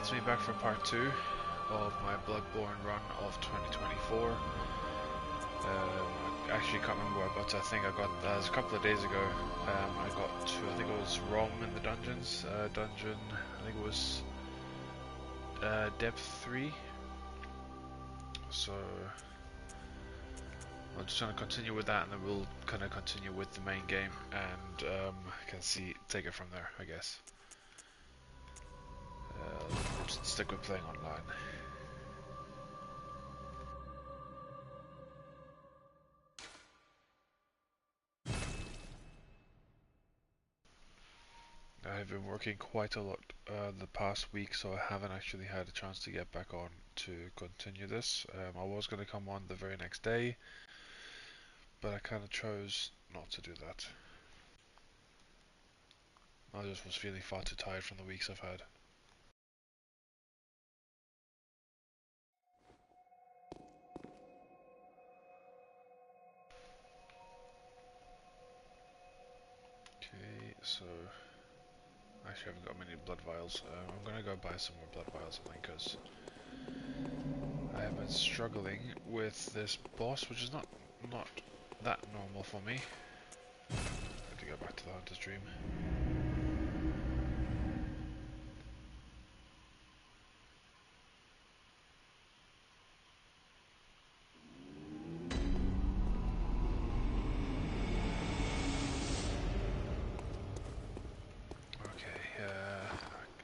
It's me back for part 2 of my Bloodborne run of 2024. I actually can't remember where I got to. I think I got, it was a couple of days ago, I got to, I think it was Rom in the dungeons, I think it was depth 3. So I'm just trying to continue with that, and then we'll kind of continue with the main game, and take it from there, I guess. Just stick with playing online. I've been working quite a lot the past week, so I haven't actually had a chance to get back on to continue this. I was going to come on the very next day, but I kind of chose not to do that. I just was feeling far too tired from the weeks I've had. Okay, so actually I haven't got many blood vials. I'm going to go buy some more blood vials, I think, because I have been struggling with this boss, which is not that normal for me. I have to go back to the Hunter's Dream.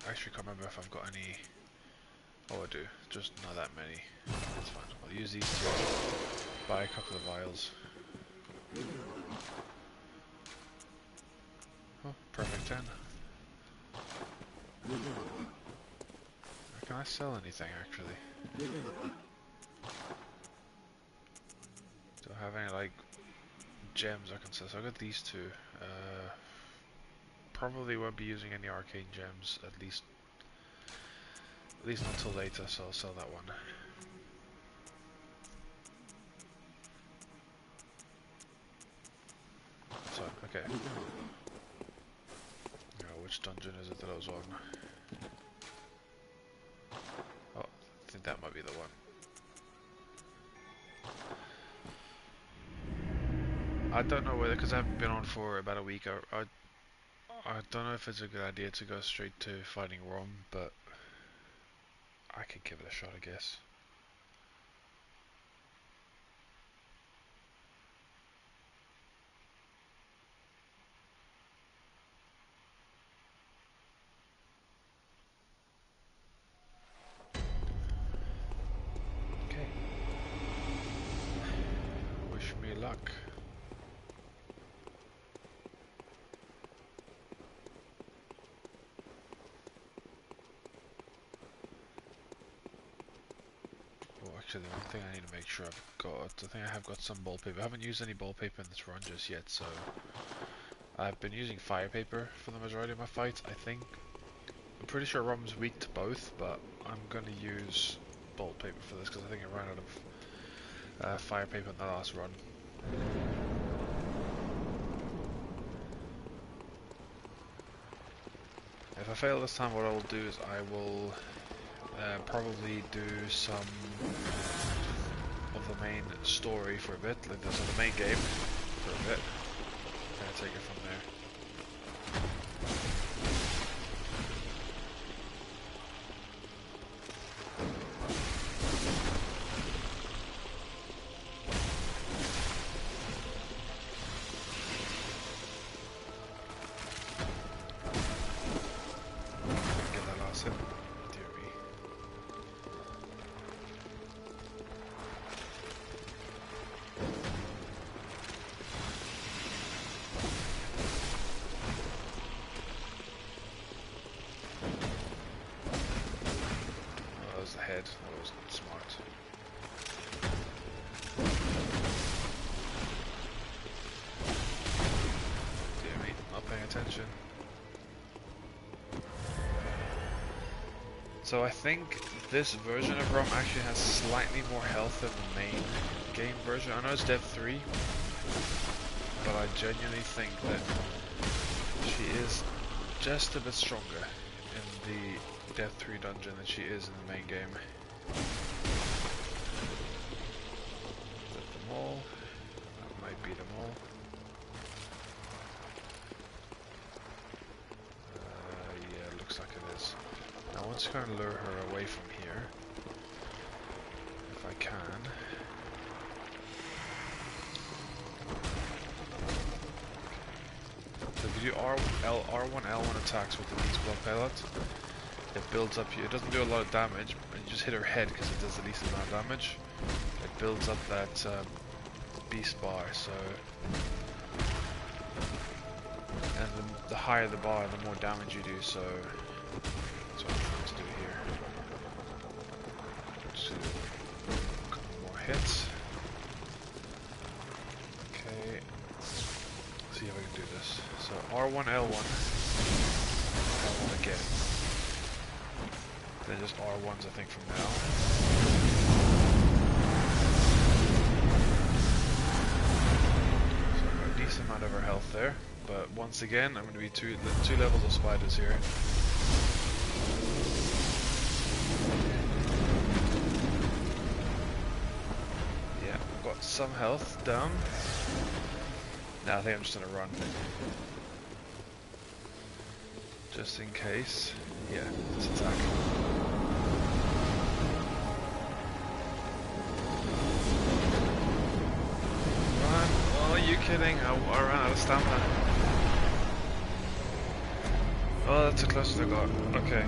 I actually can't remember if I've got any. Oh, I do, just not that many. That's fine. I'll use these to buy a couple of vials. Oh, perfect 10. Can I sell anything actually? Do I have any like gems I can sell? So I got these two. Probably won't be using any arcane gems, at least not till later, so I'll sell that one. So, okay. Which dungeon is it that I was on? Oh, I think that might be the one. I don't know whether, because I haven't been on for about a week, I don't know if it's a good idea to go straight to fighting Rom, but I could give it a shot, I guess. Okay. Wish me luck. Oh, actually, the one thing I need to make sure I've got, I think I have got some ball paper. I haven't used any ball paper in this run just yet, so I've been using fire paper for the majority of my fights, I think. I'm pretty sure Rom's weak to both, but I'm gonna use ball paper for this because I think I ran out of fire paper in the last run. If I fail this time, what I will do is I will probably do some of the main story for a bit, like this of the main game for a bit, and take it from there. Head. That was smart. Dear me, not paying attention. So I think this version of Rom actually has slightly more health than the main game version. I know it's depth 3, but I genuinely think that she is just a bit stronger in the Death 3 dungeon than she is in the main game. Hit them all. That might beat them all. Yeah, looks like it is. Now I want to kind of lure her away from here, if I can. So if you do R1, L1 attacks with the Beast Blood Pellet, it builds up you. It doesn't do a lot of damage, but you just hit her head because it does the least amount of damage. It builds up that beast bar, so. And the higher the bar, the more damage you do, so that's what I'm trying to do here. Just do a couple more hits. Okay. See if I can do this. So R1, L1. L1 again. Then just R1s I think from now. So I've got a decent amount of her health there. But once again, I'm going to be two levels of spiders here. Yeah, I've got some health down. Now I think I'm just going to run. Just in case. Yeah, let's attack. Run! Oh, are you kidding? I ran out of stamina. Oh, that's the closest I got. Okay.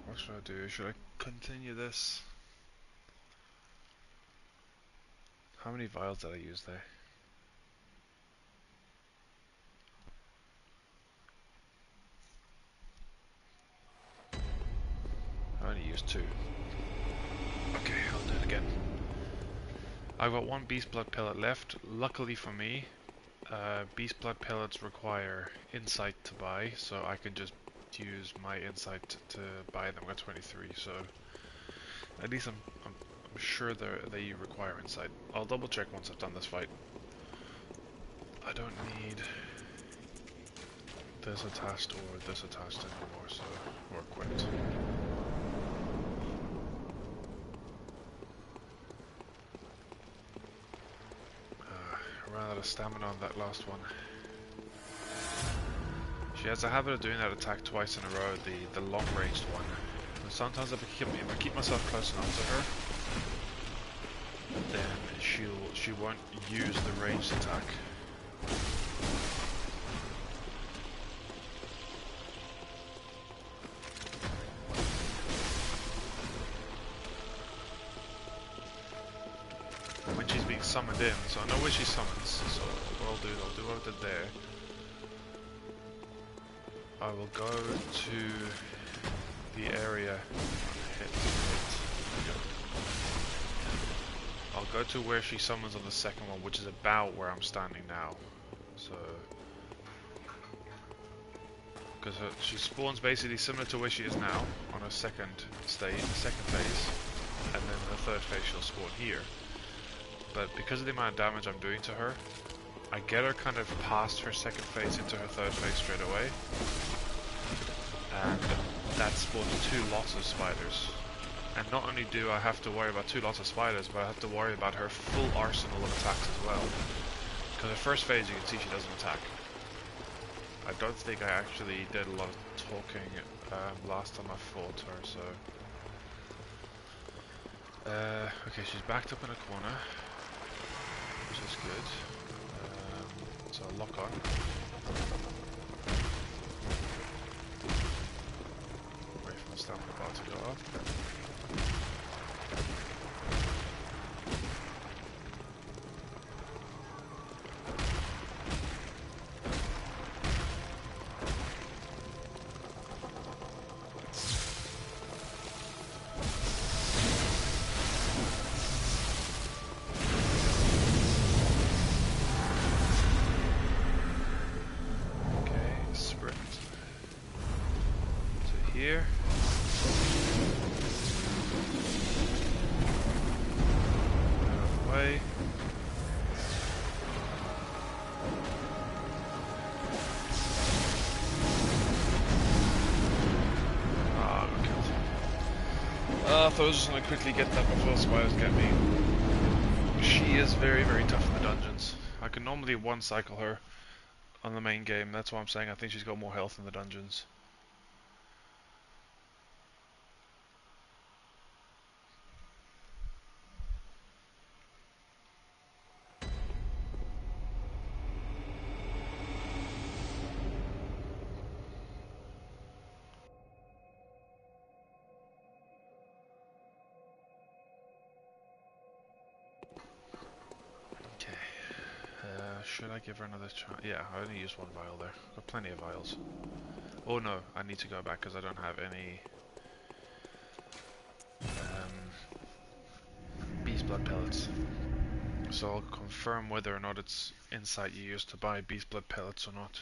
What should I do? Should I continue this? How many vials did I use there? I only used 2. Okay, I'll do it again. I've got 1 Beast Blood Pellet left. Luckily for me, Beast Blood Pellets require Insight to buy, so I can just use my Insight to buy them. I've got 23, so at least I'm sure they require Insight. I'll double check once I've done this fight. I don't need this attached or this attached anymore, so we're equipped. Ran out of stamina on that last one. She has a habit of doing that attack twice in a row, the long ranged one. And sometimes if I keep myself close enough to her, then she won't use the ranged attack. When she's being summoned in, so I know where she summons, so what I'll do what I did there. I will go to the area. I'll go to where she summons on the second one, which is about where I'm standing now. So, because she spawns basically similar to where she is now on her second phase, and then the third phase she'll spawn here. But because of the amount of damage I'm doing to her, I get her kind of past her second phase into her third phase straight away. And that spawns 2 lots of spiders. And not only do I have to worry about 2 lots of spiders, but I have to worry about her full arsenal of attacks as well. Because her first phase you can see she doesn't attack. I don't think I actually did a lot of talking last time I fought her, so... okay, she's backed up in a corner, which is good. So I'll lock on. Wait for the stamina bar to go up. Here. Out of the way. I was just gonna quickly get that before spiders get me. She is very, very tough in the dungeons. I can normally one-cycle her on the main game. That's why I'm saying I think she's got more health in the dungeons. Should I give her another chance? Yeah, I only used one vial there. Got plenty of vials. Oh no, I need to go back because I don't have any beast blood pellets. So I'll confirm whether or not it's insight you use to buy beast blood pellets or not.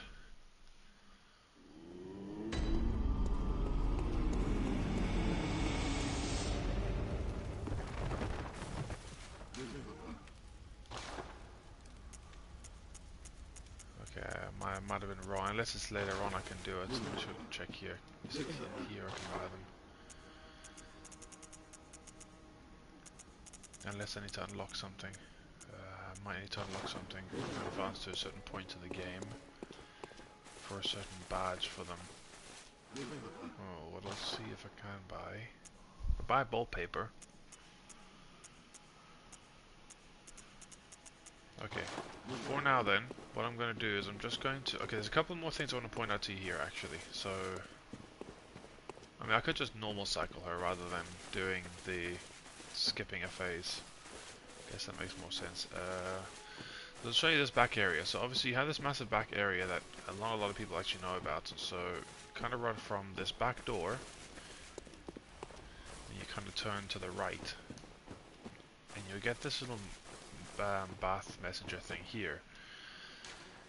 I might have been wrong. Unless it's later on I can do it. So I should check here. Is it here I can buy them? Unless I need to unlock something. I might need to unlock something and advance to a certain point of the game for a certain badge for them. Oh, well, let's see if I can buy. I'll buy wallpaper. Okay, for now then, what I'm going to do is I'm just going to... Okay, there's a couple more things I want to point out to you here actually. So, I mean I could just normal cycle her rather than doing the skipping a phase. I guess that makes more sense. I'll show you this back area. So obviously you have this massive back area that not a lot of people actually know about. So kind of run from this back door, and you kind of turn to the right, and you'll get this little bath messenger thing here.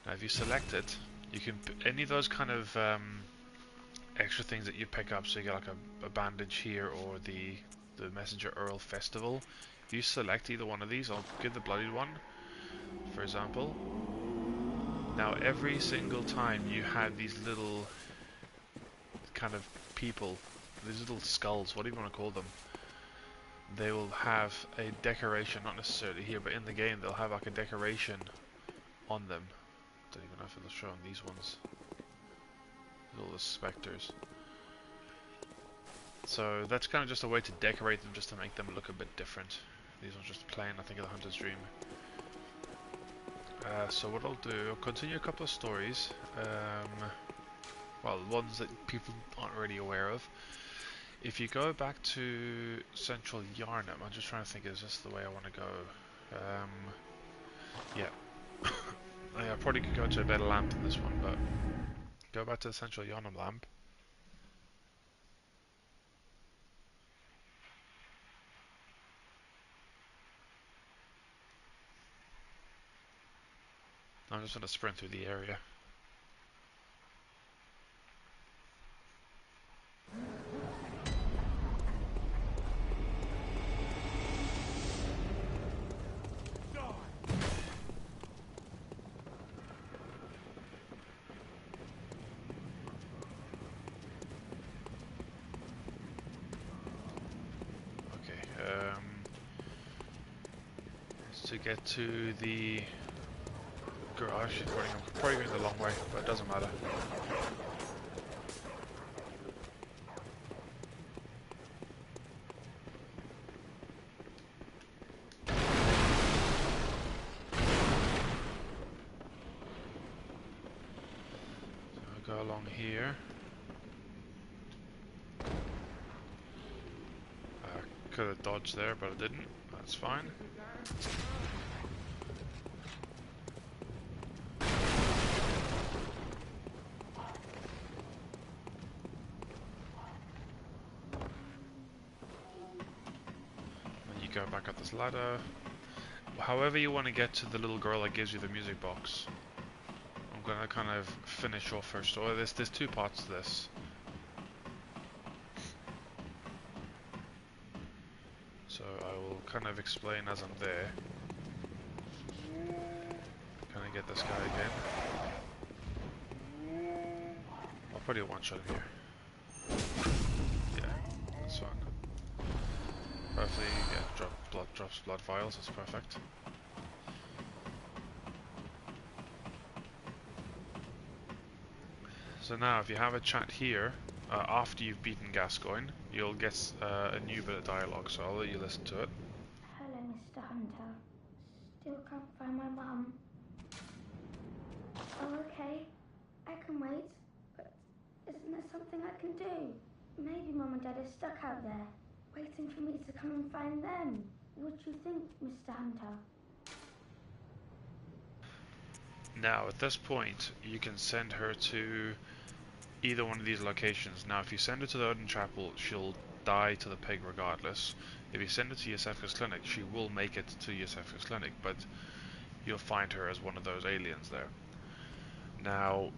Now if you select it, you can any of those kind of extra things that you pick up. So you get like a bandage here, or the Messenger Earl Festival. If you select either one of these, I'll give the bloodied one, for example. Now every single time you have these little kind of people, these little skulls, what do you want to call them? They will have a decoration, not necessarily here, but in the game they'll have like a decoration on them. Don't even know if it'll show on these ones. All the specters. So that's kind of just a way to decorate them, just to make them look a bit different. These ones just plain, I think, of the Hunter's Dream. So what I'll do, I'll continue a couple of stories. Well, ones that people aren't really aware of. If you go back to Central Yarnum, I'm just trying to think, is this the way I want to go? Yeah. I probably could go to a better lamp than this one, but go back to the Central Yarnum lamp. I'm just going to sprint through the area. To get to the garage, I'm probably going the long way, but it doesn't matter. So I'll go along here. I could have dodged there, but I didn't. That's fine. Go back up this ladder. However you want to get to the little girl that gives you the music box. I'm gonna kind of finish off her story. There's two parts to this. So I will kind of explain as I'm there. Can I get this guy again? I'll probably one-shot him here. Yeah, that's fine. drops blood vials, that's perfect. So now, if you have a chat here, after you've beaten Gascoigne, you'll get a new bit of dialogue, so I'll let you listen to it. Hello, Mr. Hunter. Still can't find my mum. Oh, okay. I can wait. But isn't there something I can do? Maybe Mum and Dad are stuck out there, waiting for me to come and find them. What do you think, Mr. Hunter? Now, at this point, you can send her to either one of these locations. Now, if you send her to the Odin Chapel, she'll die to the pig regardless. If you send her to Yosefka's clinic, she will make it to Yosefka's clinic, but you'll find her as one of those aliens there. Now,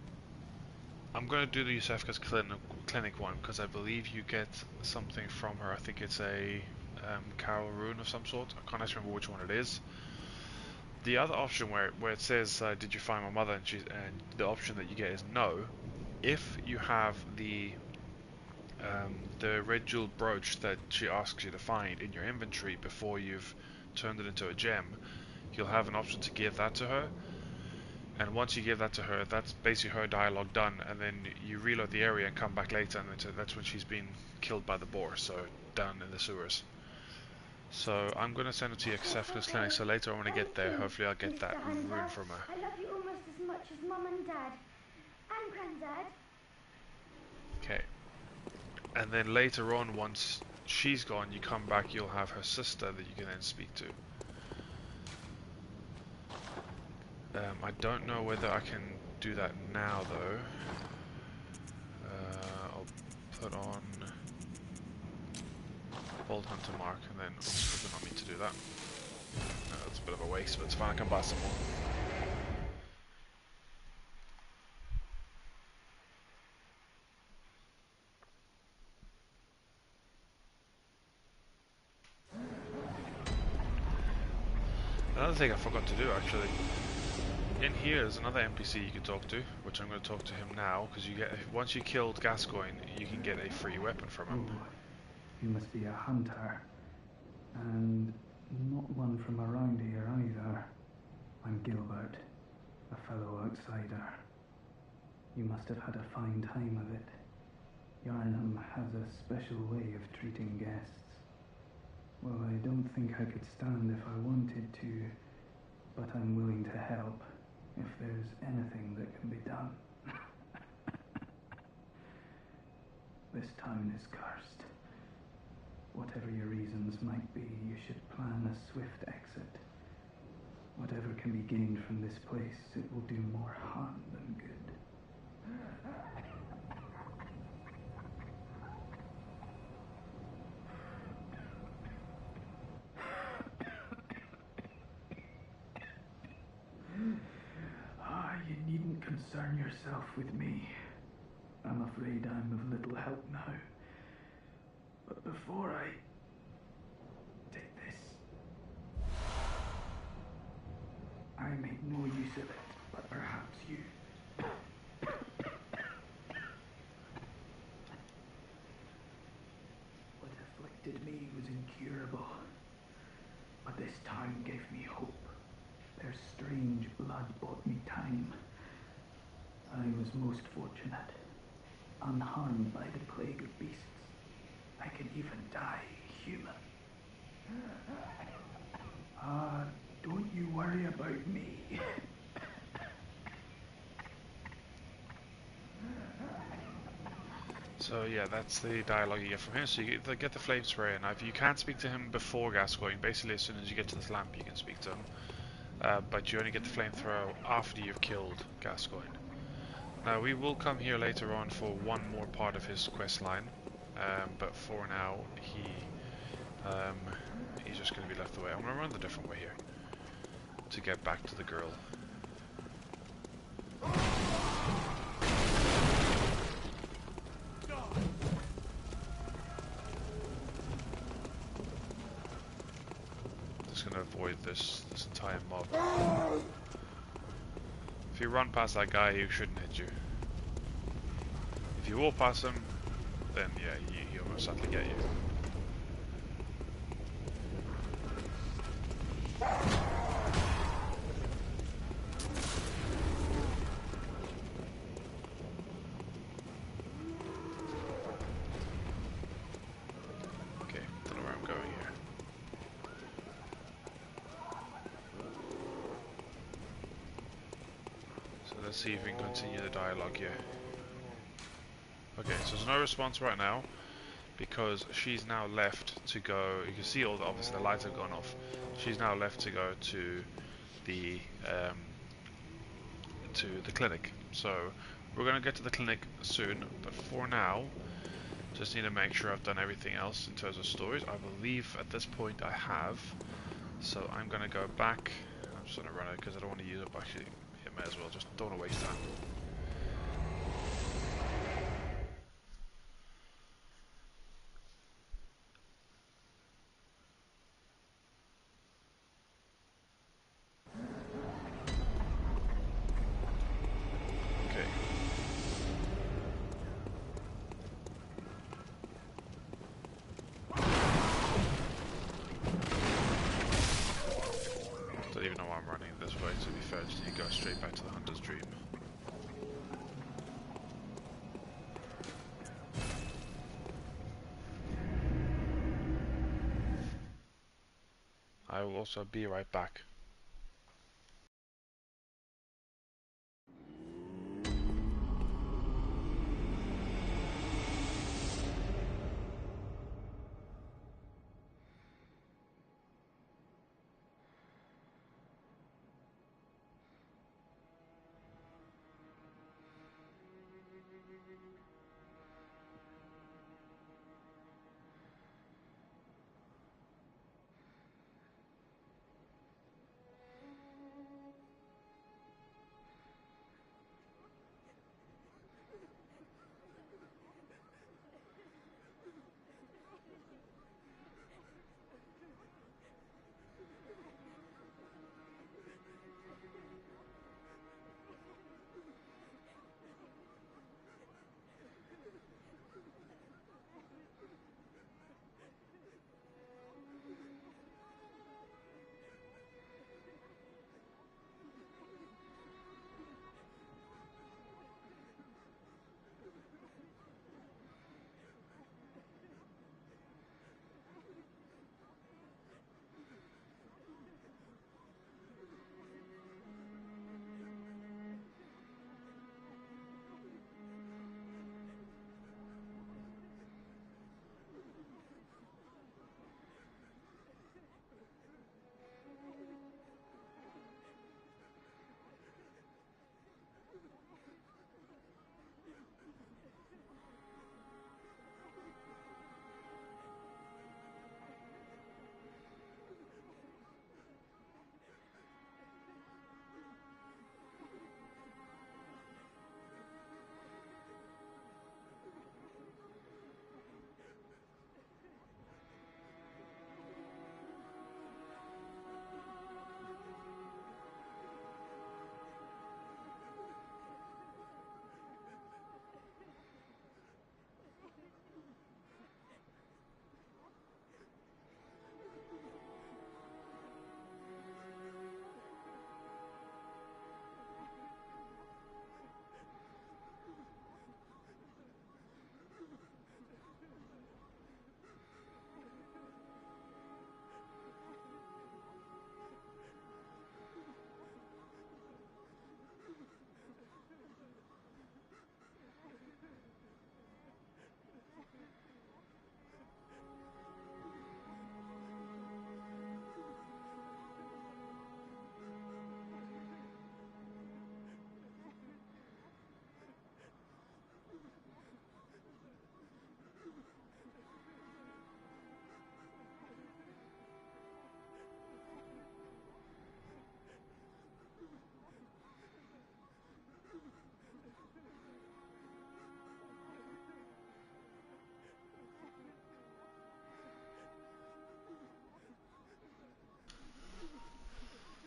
I'm going to do the Yosefka's clinic one, because I believe you get something from her. I think it's a Carol rune of some sort. I can't actually remember which one it is. The other option where it says, did you find my mother, and the option that you get is no. If you have the red jeweled brooch that she asks you to find in your inventory before you've turned it into a gem, you'll have an option to give that to her. And once you give that to her, that's basically her dialogue done, and then you reload the area and come back later, and that's when she's been killed by the boar, so down in the sewers. So I'm going to send it to Yosefka's clinic, so later when I get there, hopefully I'll get that rune from her. I love you almost as much as Mum and Dad. And Granddad. Okay. And then later on, once she's gone, you come back, you'll have her sister that you can then speak to. I don't know whether I can do that now, though. I'll put on Bold Hunter Mark, and then we do not need to do that. No, that's a bit of a waste, but it's fine, I can buy some more. Another thing I forgot to do, actually. In here, there's another NPC you can talk to, which I'm going to talk to him now, because you get once you killed Gascoigne, you can get a free weapon from him. Oh, you must be a hunter, and not one from around here either. I'm Gilbert, a fellow outsider. You must have had a fine time of it. Yarnham has a special way of treating guests. Well, I don't think I could stand if I wanted to, but I'm willing to help if there's anything that can be done. This town is cursed. Whatever your reasons might be, you should plan a swift exit. Whatever can be gained from this place, it will do more harm than good. You needn't concern yourself with me. I'm afraid I'm of little help now. But before I take this, I made no use of it, but perhaps you. What afflicted me was incurable, but this time gave me hope. Their strange blood bought me time. I was most fortunate, unharmed by the plague of beasts. I can even die human. Don't you worry about me. So yeah, that's the dialogue you get from him. So you get the flame spray, and if you can't speak to him before Gascoigne, basically as soon as you get to this lamp you can speak to him. But you only get the flamethrower after you've killed Gascoigne. Now we will come here later on for one more part of his quest line, but for now he's just going to be left away. I'm going to run the different way here to get back to the girl. Just going to avoid this entire mob. If you run past that guy, he shouldn't hit you. If you walk past him, then yeah, he'll most certainly get you. Let's see if we can continue the dialogue here. Okay, so there's no response right now because she's now left to go. You can see all the, obviously the lights have gone off. She's now left to go the um, to the clinic. So we're gonna get to the clinic soon, but for now, just need to make sure I've done everything else in terms of stories. I believe at this point I have. So I'm gonna go back. I'm just gonna run it because I don't want to use up. Actually, it may as well. Just don't want to waste time. Okay. Don't even know why I'm running this way. To be fair, just need to go straight back to the Hunter's Dream. I will also be right back.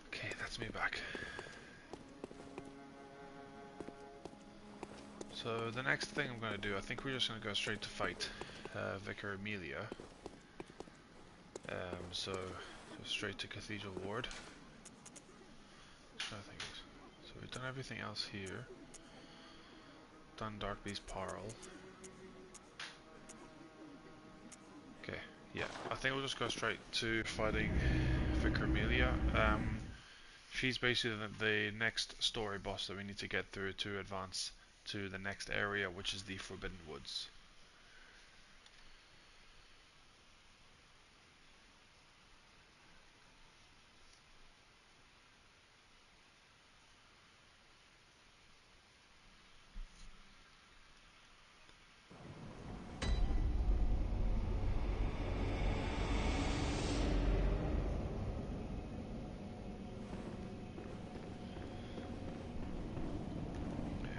Okay, that's me back. So the next thing I'm going to do, I think we're just going to go straight to fight Vicar Amelia. So straight to Cathedral Ward. I think so. We've done everything else here. Done Darkbeast Parle. Okay, yeah. I think we'll just go straight to fighting Vicar Amelia. She's basically the next story boss that we need to get through to advance to the next area, which is the Forbidden Woods.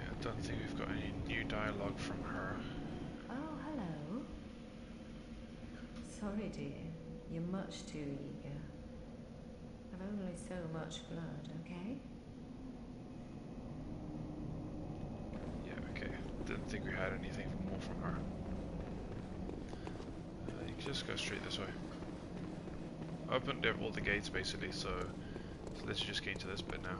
I don't think we've got any new dialogue from her. Oh, hello. Sorry, dear. You're much too eager. I've only so much blood, okay? Yeah, okay. Didn't think we had anything more from her. You can just go straight this way. Opened all the gates basically, so let's just get into this bit now.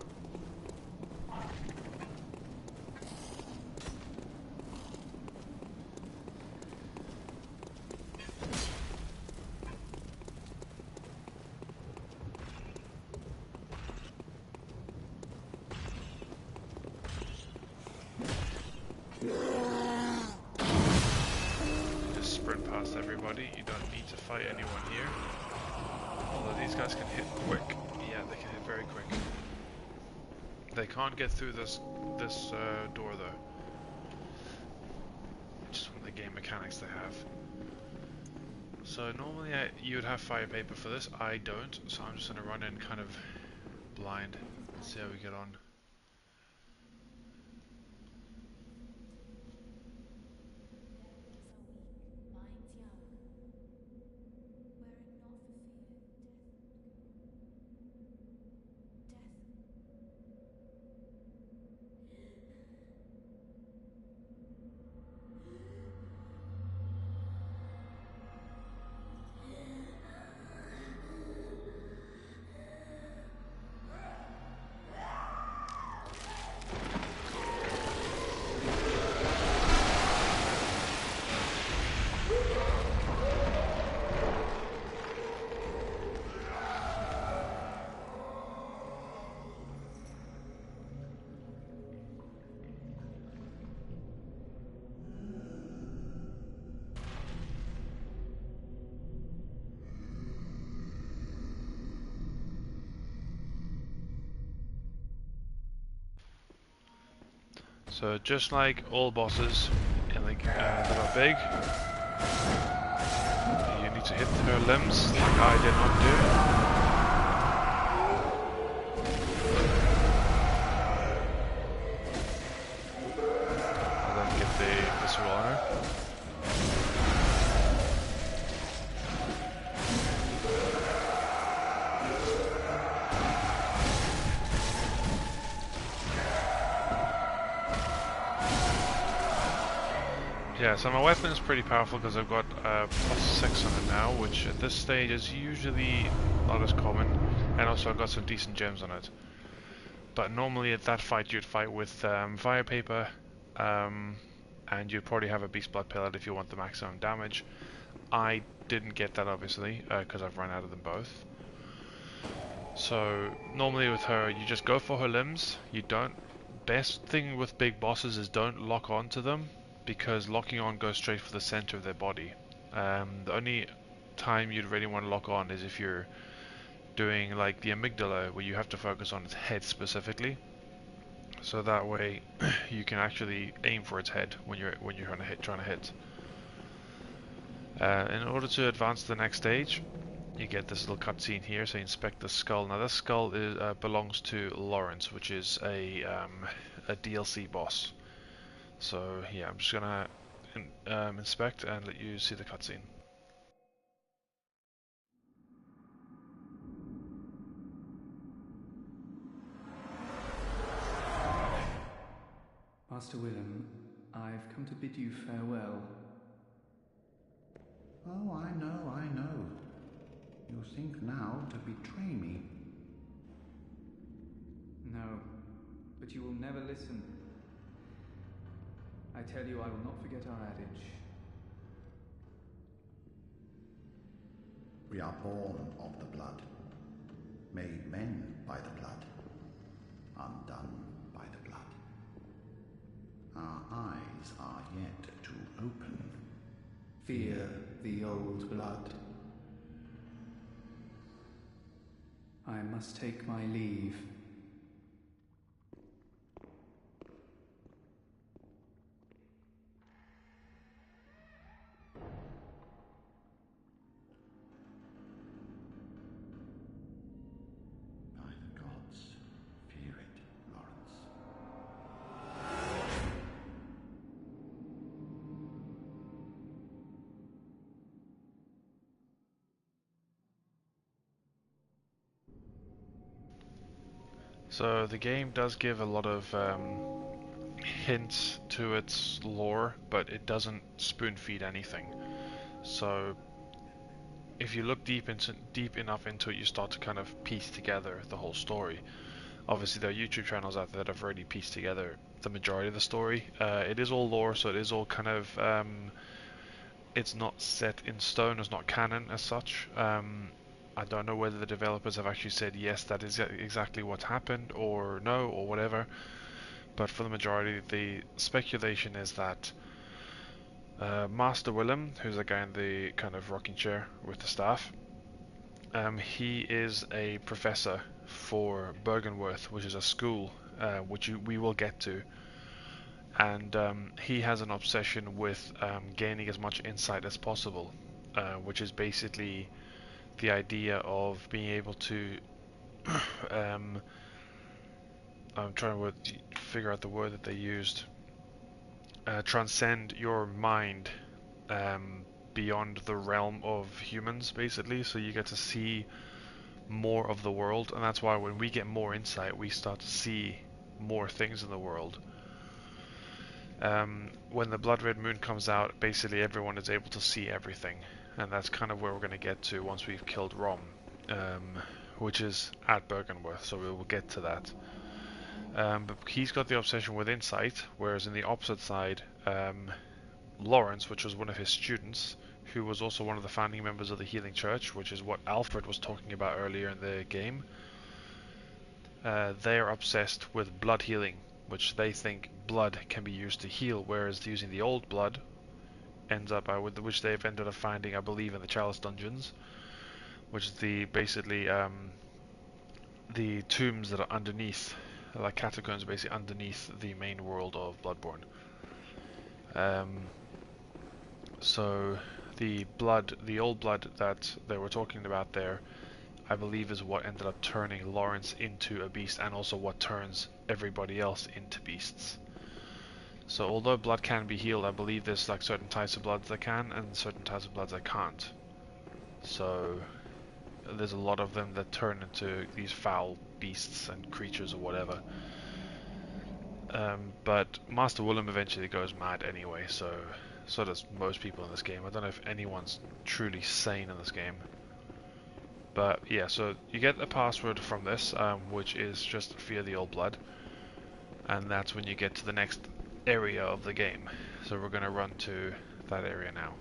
Just sprint past everybody. You don't need to fight anyone here. Although these guys can hit quick. Yeah, they can hit very quick. They can't get through this door though. Which is one of the game mechanics they have. So normally you would have fire paper for this. I don't, so I'm just going to run in kind of blind and see how we get on. So just like all bosses in the, that are big, you need to hit her limbs like I did not do. And then get the visceral honor. Yeah, so my weapon is pretty powerful because I've got +6 on it now, which at this stage is usually not as common, and also I've got some decent gems on it. But normally at that fight you'd fight with fire paper, and you'd probably have a beast blood pellet if you want the maximum damage. I didn't get that obviously, because I've run out of them both. So normally with her you just go for her limbs. You don't. Best thing with big bosses is don't lock on to them, because locking on goes straight for the center of their body. The only time you'd really want to lock on is if you're doing like the amygdala, where you have to focus on its head specifically. So that way you can actually aim for its head when you're trying to hit. In order to advance to the next stage, you get this little cutscene here. So you inspect the skull. Now this skull belongs to Lawrence, which is a DLC boss. So yeah, I'm just gonna inspect and let you see the cutscene. Master Willem, I've come to bid you farewell. Oh, I know. You think now to betray me. No, but you will never listen. I tell you, I will not forget our adage. We are born of the blood, made men by the blood. undone by the blood. Our eyes are yet to open. Fear the old blood. I must take my leave. By the gods, fear it, Lawrence. So the game does give a lot of hints to its lore, but it doesn't spoon feed anything. So if you look deep enough into it, you start to kind of piece together the whole story. Obviously, there are YouTube channels out there that have already pieced together the majority of the story. It is all lore, so it is all kind of it's not set in stone, it's not canon as such. I don't know whether the developers have actually said yes, that is exactly what happened, or no, or whatever. But for the majority, the speculation is that Master Willem, who's the guy in the kind of rocking chair with the staff, he is a professor for Bergenworth, which is a school, which we will get to. And he has an obsession with gaining as much insight as possible, which is basically the idea of being able to I'm trying to figure out the word that they used. Transcend your mind beyond the realm of humans, basically, so you get to see more of the world, and that's why when we get more insight, we start to see more things in the world. When the Blood Red Moon comes out, basically everyone is able to see everything, and that's kind of where we're going to get to once we've killed Rom, which is at Bergenworth, so we will get to that. But he's got the obsession with insight, whereas in the opposite side, Lawrence, which was one of his students, who was also one of the founding members of the Healing Church, which is what Alfred was talking about earlier in the game, they are obsessed with blood healing, which they think blood can be used to heal, whereas using the old blood ends up which they've ended up finding, I believe, in the Chalice dungeons, which is basically the tombs that are underneath, like catacombs, basically underneath the main world of Bloodborne. So the old blood that they were talking about there, I believe, is what ended up turning Lawrence into a beast, and also what turns everybody else into beasts. So although blood can be healed, I believe there's like certain types of bloods that can, and certain types of bloods that can't. So there's a lot of them that turn into these foul beasts and creatures or whatever. But Master Willem eventually goes mad anyway, so does most people in this game. I don't know if anyone's truly sane in this game. But yeah, so you get the password from this, which is just Fear the Old Blood. And that's when you get to the next area of the game. So we're going to run to that area now.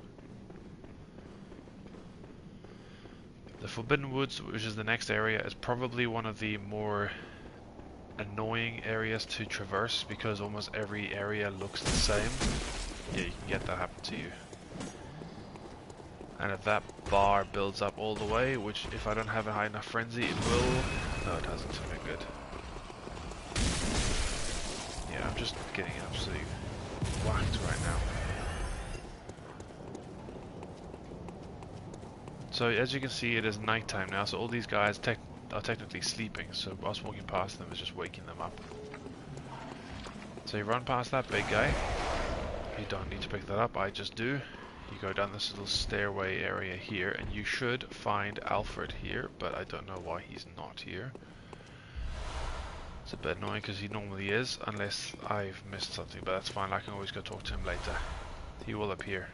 The Forbidden Woods, which is the next area, is probably one of the more annoying areas to traverse, because almost every area looks the same. Yeah, you can get that happen to you. And if that bar builds up all the way, which if I don't have a high enough frenzy, it will... No, it doesn't. Okay, good. Yeah, I'm just getting absolutely whacked right now. So as you can see, it is nighttime now, so all these guys are technically sleeping, so us walking past them is just waking them up. So you run past that big guy. You don't need to pick that up, I just do. You go down this little stairway area here, and you should find Alfred here, but I don't know why he's not here. It's a bit annoying because he normally is, unless I've missed something, but that's fine, I can always go talk to him later. He will appear.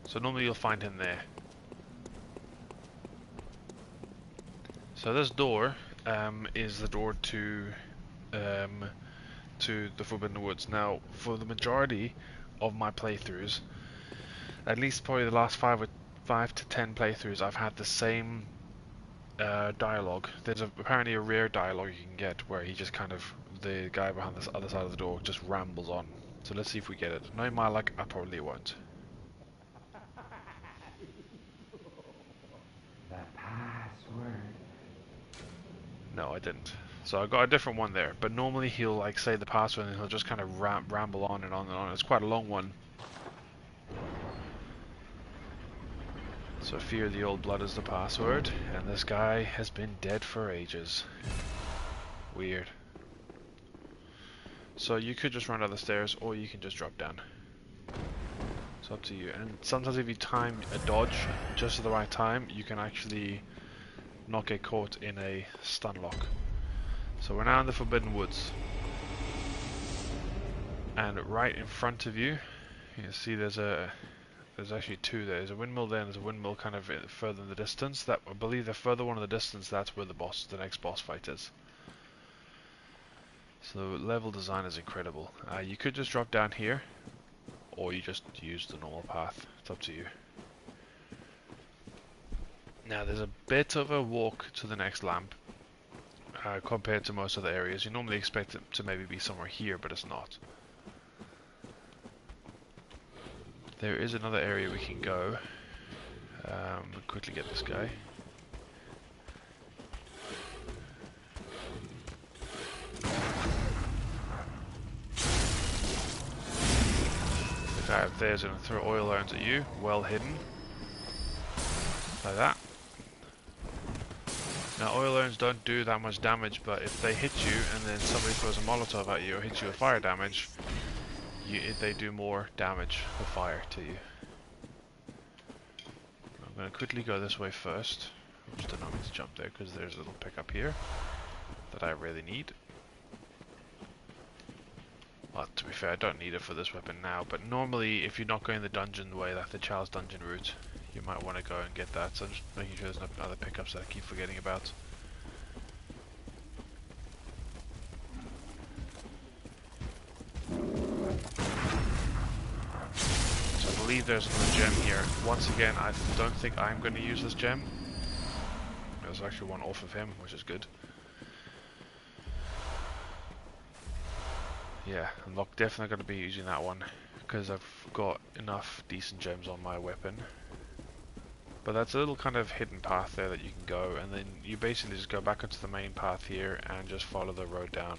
So normally you'll find him there. So this door is the door to the Forbidden Woods. Now, for the majority of my playthroughs, at least probably the last 5 to 10 playthroughs, I've had the same dialogue. There's apparently a rare dialogue you can get where he just kind of, the guy behind this other side of the door just rambles on. So let's see if we get it. Knowing my luck, I probably won't. The password. No, I didn't. So I got a different one there. But normally he'll like say the password and he'll just kind of ramble on and on and on. It's quite a long one. So fear the old blood is the password, and this guy has been dead for ages. Weird. So you could just run down the stairs, or you can just drop down. It's up to you. And sometimes if you time a dodge just at the right time, you can actually not get caught in a stun lock. So we're now in the Forbidden Woods. And right in front of you, you can see there's actually two there. There's a windmill there and there's a windmill kind of further in the distance. That, I believe the further one in the distance, that's where the next boss fight is. So level design is incredible. You could just drop down here, or you just use the normal path. It's up to you. Now there's a bit of a walk to the next lamp compared to most other areas. You normally expect it to maybe be somewhere here, but it's not. There is another area we can go. We'll quickly get this guy. The guy up there is going to throw oil rounds at you, well hidden. Like that. Now oil rounds don't do that much damage, but if they hit you and then somebody throws a Molotov at you or hits you with fire damage, they do more damage with fire to you. I'm going to quickly go this way first. Oops, did not mean to jump there because there's a little pickup here that I really need. Well, to be fair, I don't need it for this weapon now, but normally if you're not going the dungeon way, like the Child's Dungeon route, you might want to go and get that. So I'm just making sure there's no other pickups that I keep forgetting about. I believe there's another gem here. Once again, I don't think I'm going to use this gem. There's actually one off of him, which is good. Yeah, I'm not definitely going to be using that one because I've got enough decent gems on my weapon. But that's a little kind of hidden path there that you can go, and then you basically just go back onto the main path here and just follow the road down.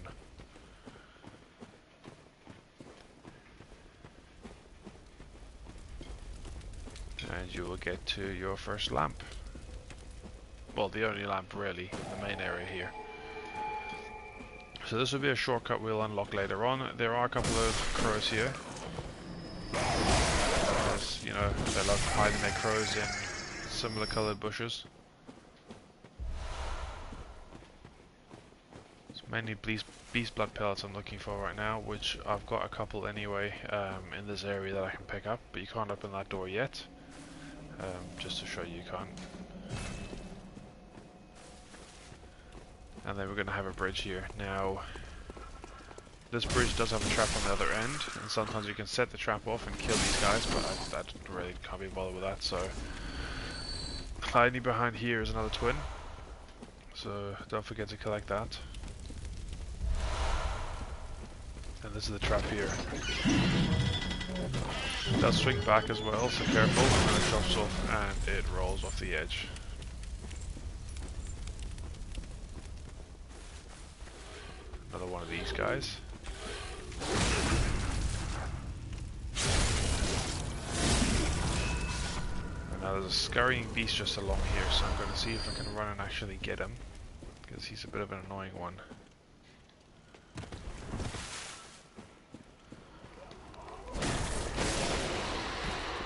And you will get to your first lamp. Well, the only lamp really, in the main area here. So this will be a shortcut we'll unlock later on. There are a couple of crows here. As, you know, they love hiding their crows in similar coloured bushes. It's mainly beast blood pellets I'm looking for right now, which I've got a couple anyway in this area that I can pick up, but you can't open that door yet. Just to show you can't. And then we're going to have a bridge here. Now, this bridge does have a trap on the other end, and sometimes you can set the trap off and kill these guys, but I really can't be bothered with that, so... Hiding behind here is another twin, so don't forget to collect that. And this is the trap here. It does swing back as well, so careful, and then it drops off and it rolls off the edge. Another one of these guys. And now there's a scurrying beast just along here, so I'm going to see if I can run and actually get him, because he's a bit of an annoying one.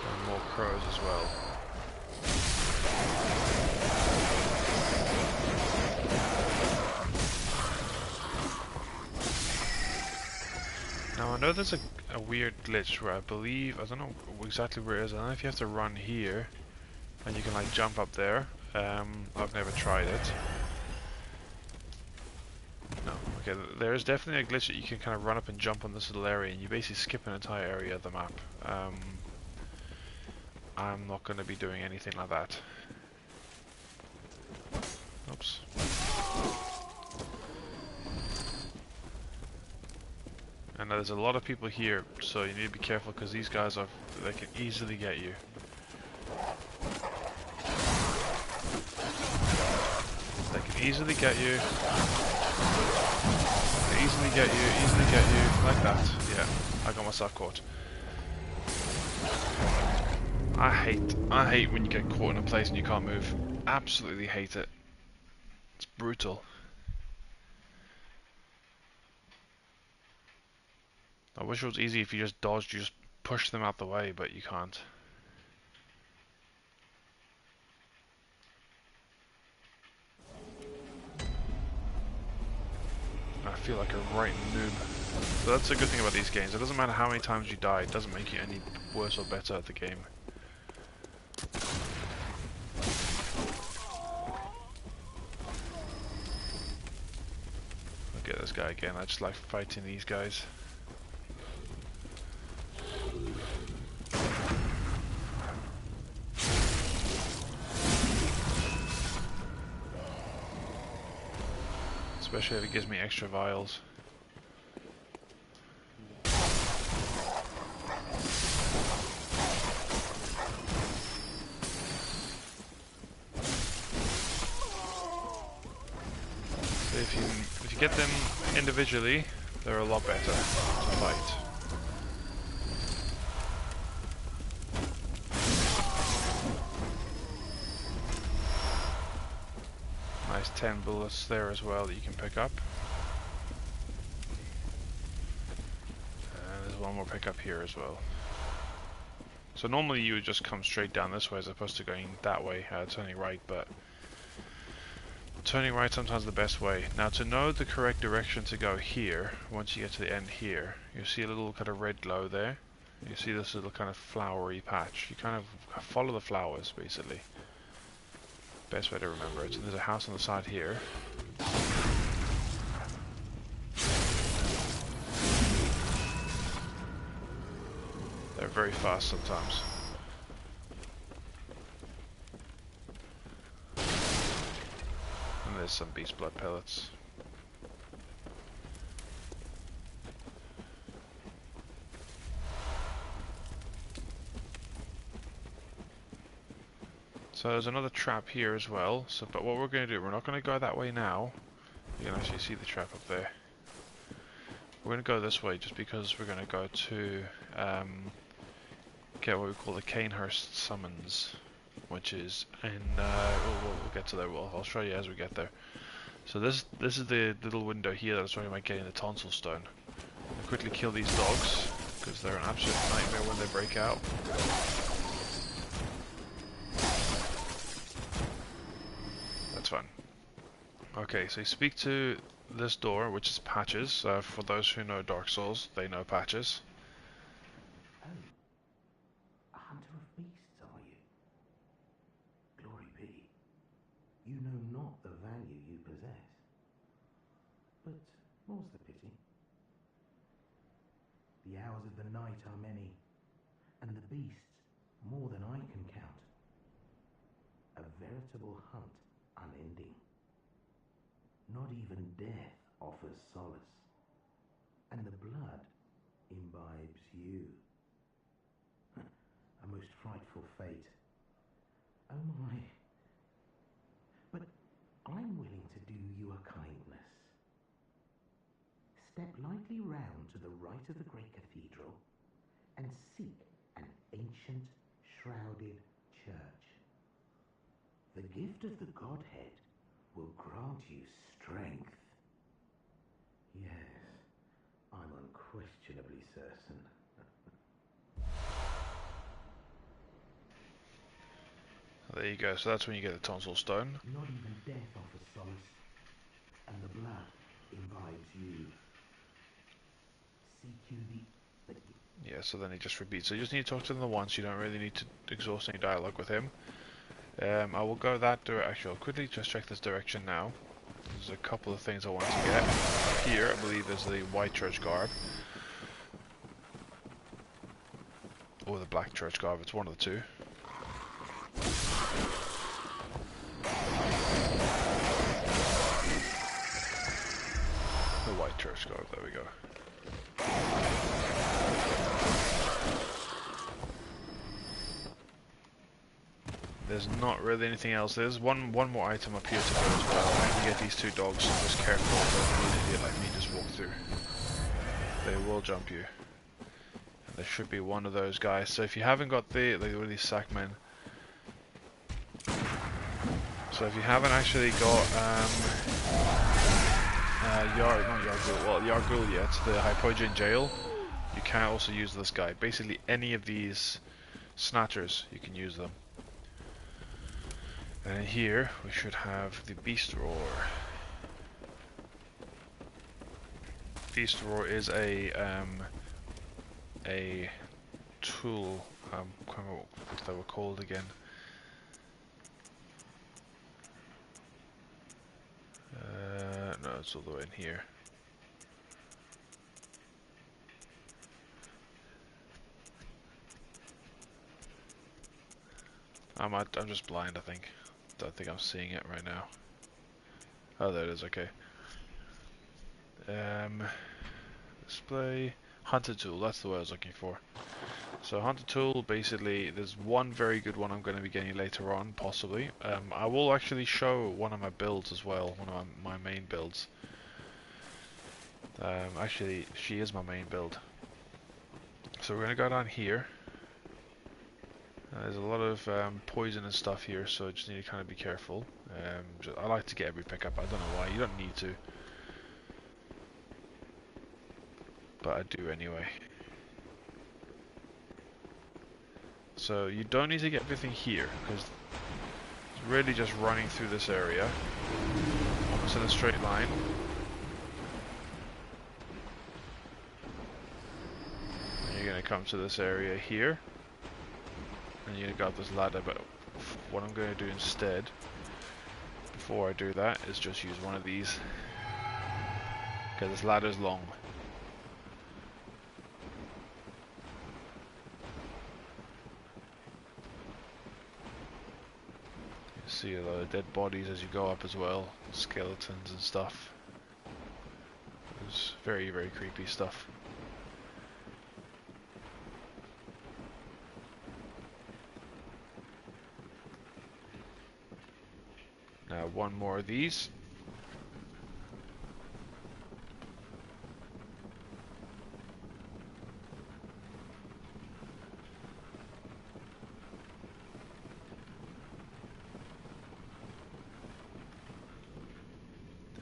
And more crows as well. Now I know there's a weird glitch where I believe, I don't know exactly where it is, I don't know if you have to run here and you can like jump up there. I've never tried it. No, okay, there is definitely a glitch that you can kind of run up and jump on this little area and you basically skip an entire area of the map. I'm not going to be doing anything like that. Oops. And there's a lot of people here, so you need to be careful because these guys are, they can easily get you. They can easily get you. They easily get you, like that. Yeah, I got myself caught. I hate when you get caught in a place and you can't move. Absolutely hate it. It's brutal. I wish it was easy if you just dodged, you just push them out the way, but you can't. I feel like a right noob. So that's a good thing about these games. It doesn't matter how many times you die, it doesn't make you any worse or better at the game. Look at this guy again, I just like fighting these guys. Especially if it gives me extra vials. So if you get them individually, they're a lot better to fight. Nice 10 bullets there as well that you can pick up. And there's one more pickup here as well. So normally you would just come straight down this way as opposed to going that way, turning right, but turning right sometimes the best way. Now to know the correct direction to go here, once you get to the end here, you see a little kind of red glow there. You see this little kind of flowery patch. You kind of follow the flowers basically. Best way to remember it. And there's a house on the side here. They're very fast sometimes. And there's some beast blood pellets. So there's another trap here as well. So, but what we're going to do, we're not going to go that way now. You can actually see the trap up there. We're going to go this way just because we're going to go to get what we call the Canehurst Summons, which is in. We'll get to there. I'll show you as we get there. So this is the little window here that's talking about getting the tonsil stone. I'll quickly kill these dogs because they're an absolute nightmare when they break out. That's fun. Okay, so you speak to this door, which is Patches. For those who know Dark Souls, they know Patches. Oh, a hunter of beasts, are you? Glory be. You know not the value you possess. But more's the pity. The hours of the night are many, and the beasts more than I can count. A veritable hunt unending. Not even death offers solace, and the blood imbibes you. A most frightful fate. Oh my. But I'm willing to do you a kindness. Step lightly round to the right of the great cathedral and seek an ancient, shrouded church. The gift of the Godhead will grant you strength. Yes, I'm unquestionably certain. There you go, so that's when you get the tonsil stone. Not even death offers solace, and the blood imbibes you. Seek you the... Yeah, so then he just repeats. So you just need to talk to them once, you don't really need to exhaust any dialogue with him. I will go that direction. Actually, I'll quickly just check this direction now. There's a couple of things I want to get. Here, I believe, is the white church garb. Or the black church garb, it's one of the two. we go. There's not really anything else. There's one more item up here to go as well. I can get these two dogs, so just careful, don't be an idiot like me, just walk through. They will jump you. And there should be one of those guys. So if you haven't got the these sack men, so if you haven't actually got Yargul yet, the Hypogean Jail, you can also use this guy. Basically any of these snatchers, you can use them. And here we should have the Beast Roar. Beast Roar is a tool. I can't remember what they were called again. No, it's all the way in here. I'm just blind, I think. Don't think I'm seeing it right now. Oh, there it is. Okay. Display Hunter Tool. That's the word I was looking for. So Hunter Tool, basically, there's one very good one I'm going to be getting later on, possibly. I will actually show one of my builds as well, one of my main builds. Actually, she is my main build. So we're going to go down here. There's a lot of poison and stuff here, so I just need to kind of be careful. I like to get every pickup. I don't know why. You don't need to, but I do anyway. So you don't need to get everything here, because it's really just running through this area, almost in a straight line. And you're going to come to this area here. And you're going to go up this ladder, but what I'm going to do instead, before I do that, is just use one of these. Okay, this ladder's long. You see a lot of dead bodies as you go up as well, skeletons and stuff. It's very, very creepy stuff. Now one more of these.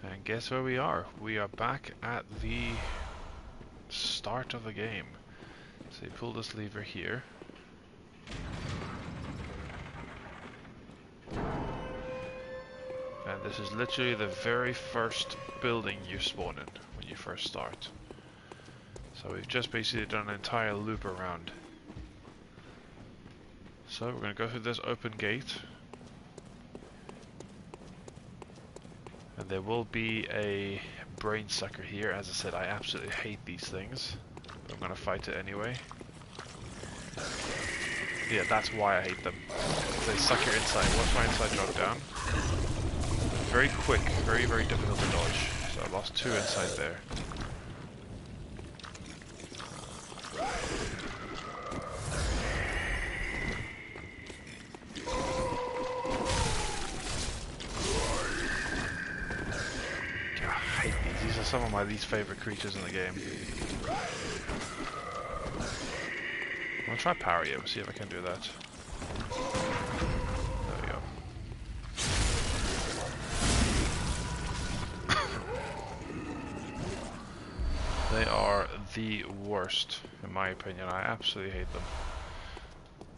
And guess where we are? We are back at the start of the game. So you pull this lever here. And this is literally the very first building you spawn in when you first start. So we've just basically done an entire loop around. So we're going to go through this open gate. And there will be a brain sucker here. As I said, I absolutely hate these things. But I'm going to fight it anyway. Yeah, that's why I hate them. They suck your inside. Watch my inside drop down. Very quick, very, very difficult to dodge. So I lost 2 inside there. God, I hate these. These are some of my least favorite creatures in the game. I'll try power you, see if I can do that. There we go. They are the worst, in my opinion. I absolutely hate them.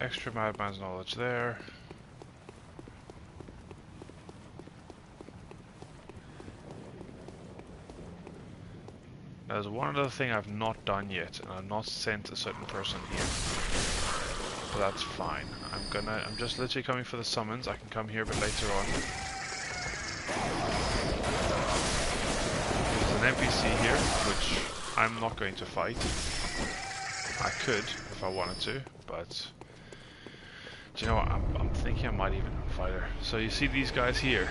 Extra Madman's knowledge there. There's one other thing I've not done yet, and I've not sent a certain person here. But that's fine. I'm just literally coming for the summons. I can come here a bit later on. There's an NPC here, which I'm not going to fight. I could, if I wanted to, but... Do you know what? I'm thinking I might even fight her. So you see these guys here.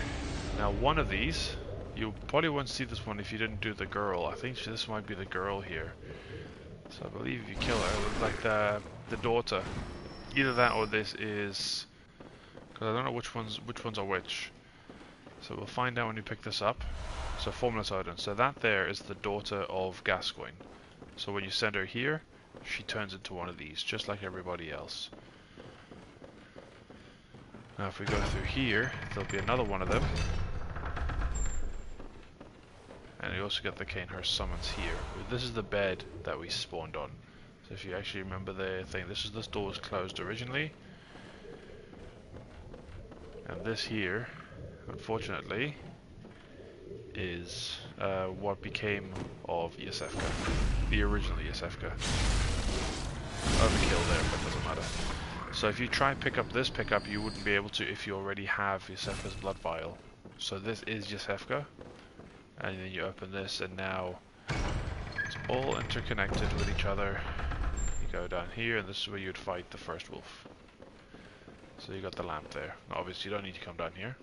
Now one of these You probably won't see this one if you didn't do the girl. I think this might be the girl here. So I believe if you kill her, it looks like the daughter. Either that or this is, because I don't know which ones are which. So we'll find out when you pick this up. So Formless Odin. So that there is the daughter of Gascoigne. So when you send her here, she turns into one of these, just like everybody else. Now if we go through here, there'll be another one of them. And you also get the Canehurst summons here. This is the bed that we spawned on. So if you actually remember the thing, this door was closed originally. And this here, unfortunately, is what became of Yasefka. The original Yasefka. Overkill there, but doesn't matter. So if you try and pick up this pickup, you wouldn't be able to if you already have Yasefka's blood vial. So this is Yasefka. And then you open this and now it's all interconnected with each other. You go down here and this is where you'd fight the first wolf. So you got the lamp there. Now, obviously you don't need to come down here.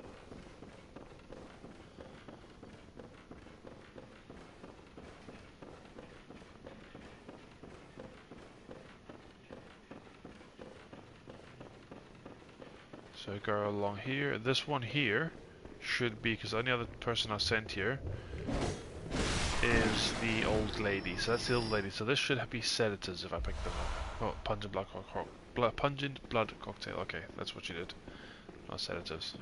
So go along here. This one here should be, because the only other person I sent here is the old lady. So that's the old lady. So this should be sedatives if I pick them up. Oh, pungent blood cocktail. Okay, that's what you did. Not sedatives.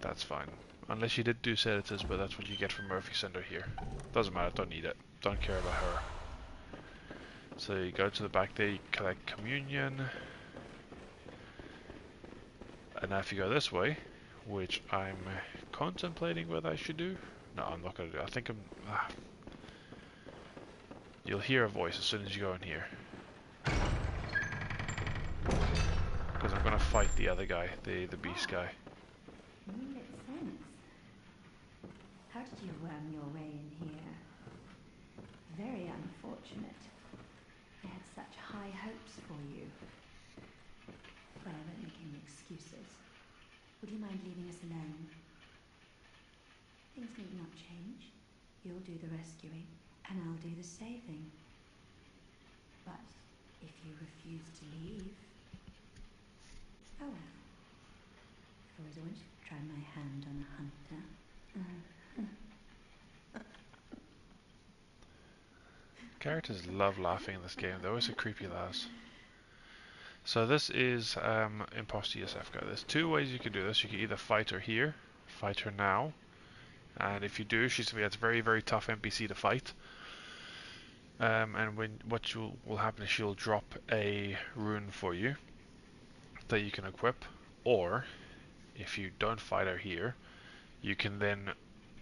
That's fine. Unless you did do sedatives, but that's what you get from Murphy Center here. Doesn't matter. Don't need it. Don't care about her. So you go to the back there. You collect communion. And now if you go this way, which I'm contemplating whether I should do. No, I'm not going to do it. I think you'll hear a voice as soon as you go in here. Because I'm going to fight the other guy, the beast guy. Makes sense. How did you worm your way in here? Very unfortunate. I had such high hopes for you. Well, I won't make any excuses. Would you mind leaving us alone? Things need not change. You'll do the rescuing, and I'll do the saving. But if you refuse to leave... Oh well. I've always wanted to try my hand on a hunter. Characters love laughing in this game. They're always so creepy laughs. So this is Imposter Yasefka. There's two ways you can do this. You can either fight her here, fight her now, and if you do, she's going to be a very, very tough NPC to fight. And what will happen is she'll drop a rune for you that you can equip, or if you don't fight her here, you can then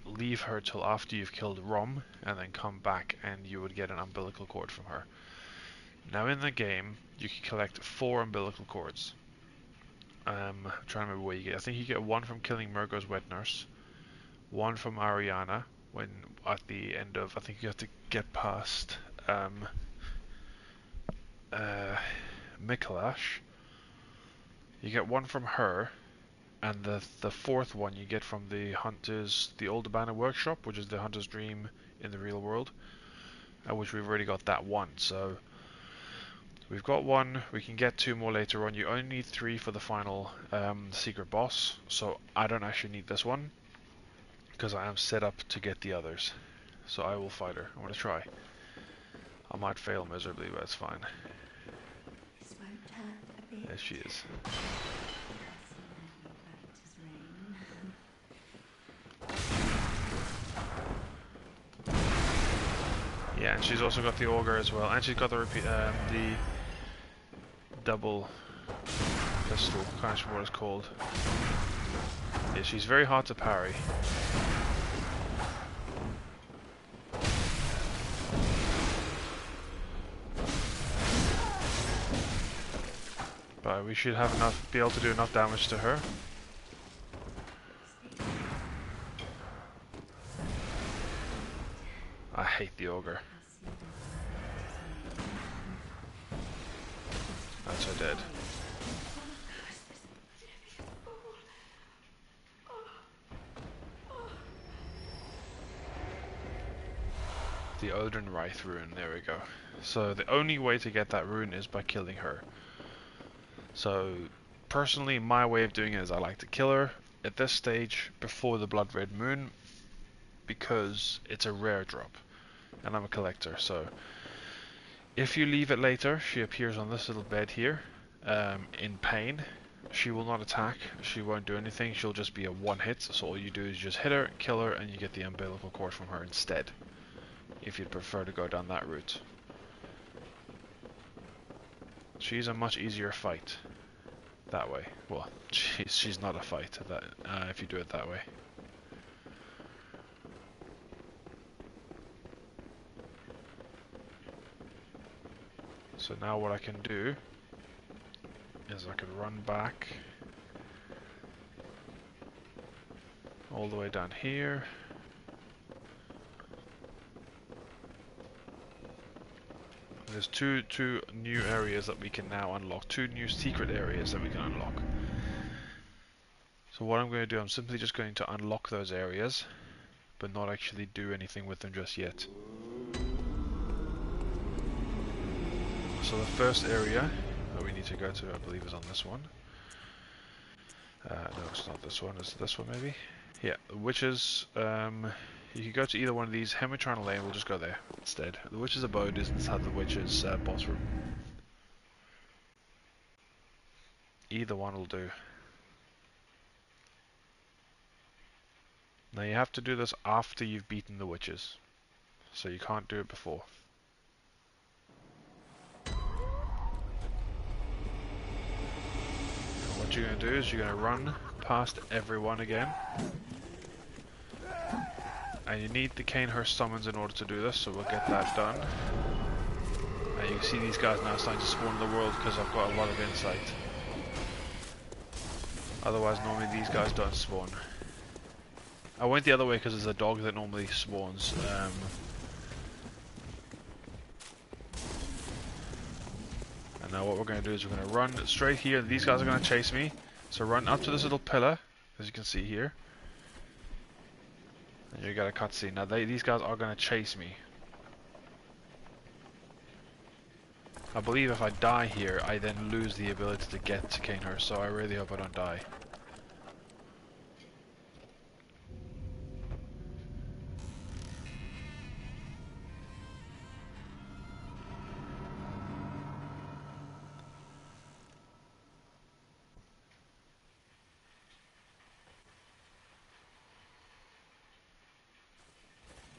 leave her till after you've killed Rom, and then come back and you would get an umbilical cord from her. Now in the game, you can collect 4 umbilical cords. I'm trying to remember where you get. I think you get 1 from killing Murgo's wet nurse, 1 from Ariana when at the end of, I think you have to get past Mikolash. You get 1 from her, and the 4th one you get from the old abandoned workshop, which is the hunter's dream in the real world, which we've already got that 1. So we've got 1, we can get 2 more later on. You only need 3 for the final secret boss, so I don't actually need this one, because I am set up to get the others. So I will fight her. I'm going to try. I might fail miserably, but it's fine. This won't hurt a bit. There she is. Yeah, and she's also got the auger as well, and she's got the double pistol. Can't remember what it's called. Yeah, she's very hard to parry. But we should have be able to do enough damage to her. I hate the ogre. That's her dead. The Odinreich rune, there we go. So the only way to get that rune is by killing her. So personally, my way of doing it is I like to kill her at this stage before the Blood Red Moon, because it's a rare drop and I'm a collector. So if you leave it later, she appears on this little bed here in pain. She will not attack, she won't do anything, she'll just be a one hit, so all you do is just hit her, kill her, and you get the umbilical cord from her instead, if you'd prefer to go down that route. She's a much easier fight that way. Well, she's not a fight that if you do it that way. So now what I can do is I can run back all the way down here. There's two new areas that we can now unlock, two new secret areas that we can unlock. So what I'm going to do, I'm simply just going to unlock those areas, but not actually do anything with them just yet. So the first area that we need to go to, I believe, is on this one. No, it's not this one, it's this one maybe? Yeah, the witches, you can go to either one of these. Hematron Lane, we'll just go there instead. The Witch's Abode is inside the Witch's boss room. Either one will do. Now you have to do this after you've beaten the witches, so you can't do it before. And what you're going to do is you're going to run past everyone again. And you need the Canehurst summons in order to do this, so we'll get that done. And you can see these guys now starting to spawn in the world because I've got a lot of insight. Otherwise, normally these guys don't spawn. I went the other way because there's a dog that normally spawns. And now what we're going to do is we're going to run straight here. These guys are going to chase me. So run up to this little pillar, as you can see here. And you got a cutscene. Now these guys are going to chase me. I believe if I die here, I then lose the ability to get to Canehurst, so I really hope I don't die.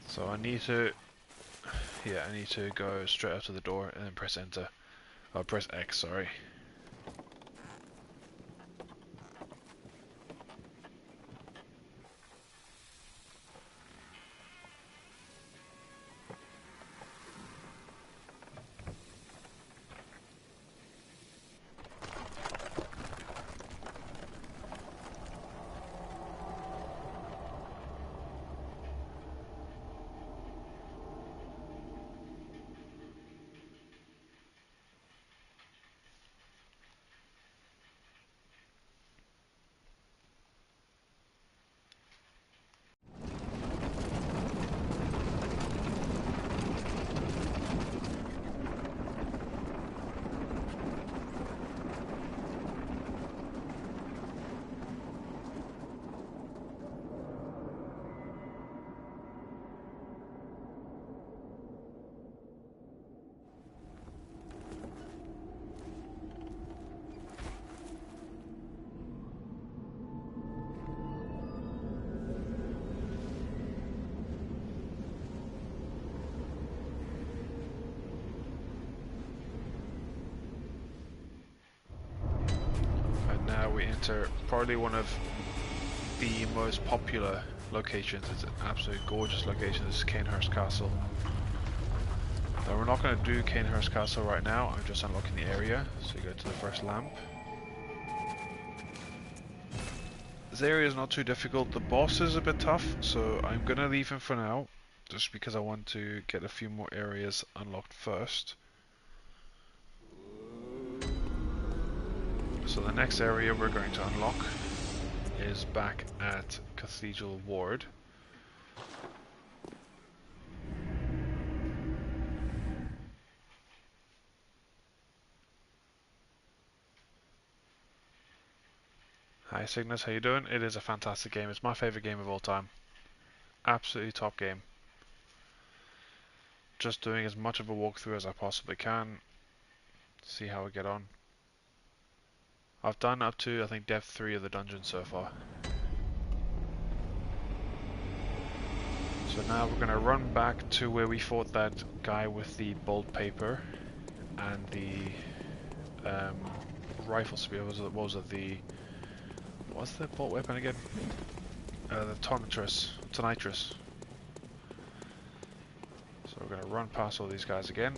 So I need to, I need to go straight out to the door and then press enter. Oh, press X, sorry. Now we enter probably one of the most popular locations. It's an absolutely gorgeous location. This is Canehurst Castle. Now we're not going to do Canehurst Castle right now. I'm just unlocking the area. So you go to the first lamp. This area is not too difficult. The boss is a bit tough, so I'm going to leave him for now, just because I want to get a few more areas unlocked first. So the next area we're going to unlock is back at Cathedral Ward. Hi Cygnus, how you doing? It is a fantastic game. It's my favorite game of all time. Absolutely top game. Just doing as much of a walkthrough as I possibly can. See how we get on. I've done up to, I think, depth 3 of the dungeon so far. So now we're going to run back to where we fought that guy with the bolt paper and the rifle spear. What was it? What's the bolt weapon again? The Tonitrus. So we're going to run past all these guys again.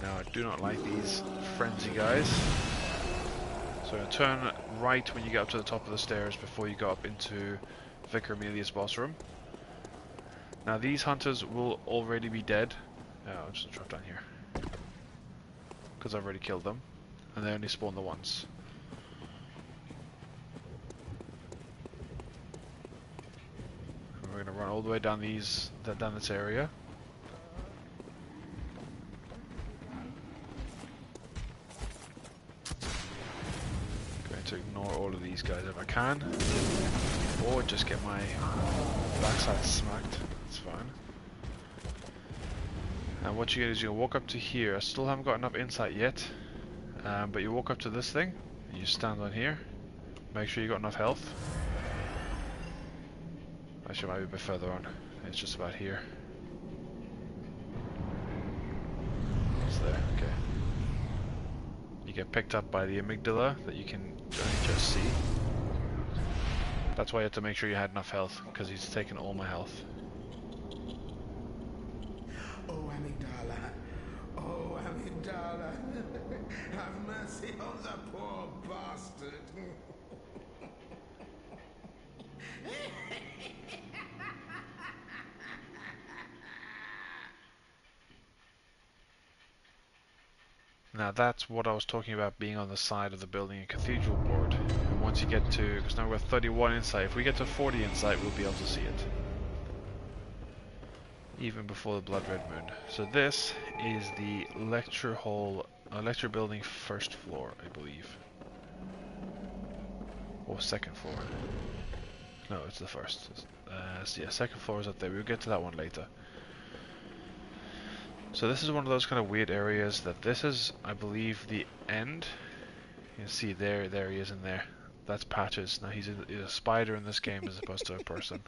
Now I do not like these frenzy guys. So turn right when you get up to the top of the stairs before you go up into Vicar Amelia's boss room. Now these hunters will already be dead. I'll just drop down here. Because I've already killed them. And they only spawn the once. And we're going to run all the way down this area. To ignore all of these guys if I can, or just get my backside smacked. That's fine. And what you get is you walk up to here. I still haven't got enough insight yet, but you walk up to this thing, you stand on here, make sure you got enough health. Actually, I might be a bit further on. It's just about here. It's there. Okay. You get picked up by the amygdala that you can only just see. That's why you have to make sure you had enough health, because he's taken all my health. Oh, amygdala. Oh, amygdala. Have mercy on the poor bastard. Now that's what I was talking about, being on the side of the building and cathedral board. And once you get to, because now we're 31 insight, if we get to 40 insight we'll be able to see it. Even before the blood red moon. So this is the lecture hall, lecture building first floor, I believe. Or second floor. No, it's the first. So yeah, second floor is up there. We'll get to that one later. So this is one of those kind of weird areas that this is, I believe, the end. You can see there he is in there. That's Patches. Now he's a spider in this game as opposed to a person.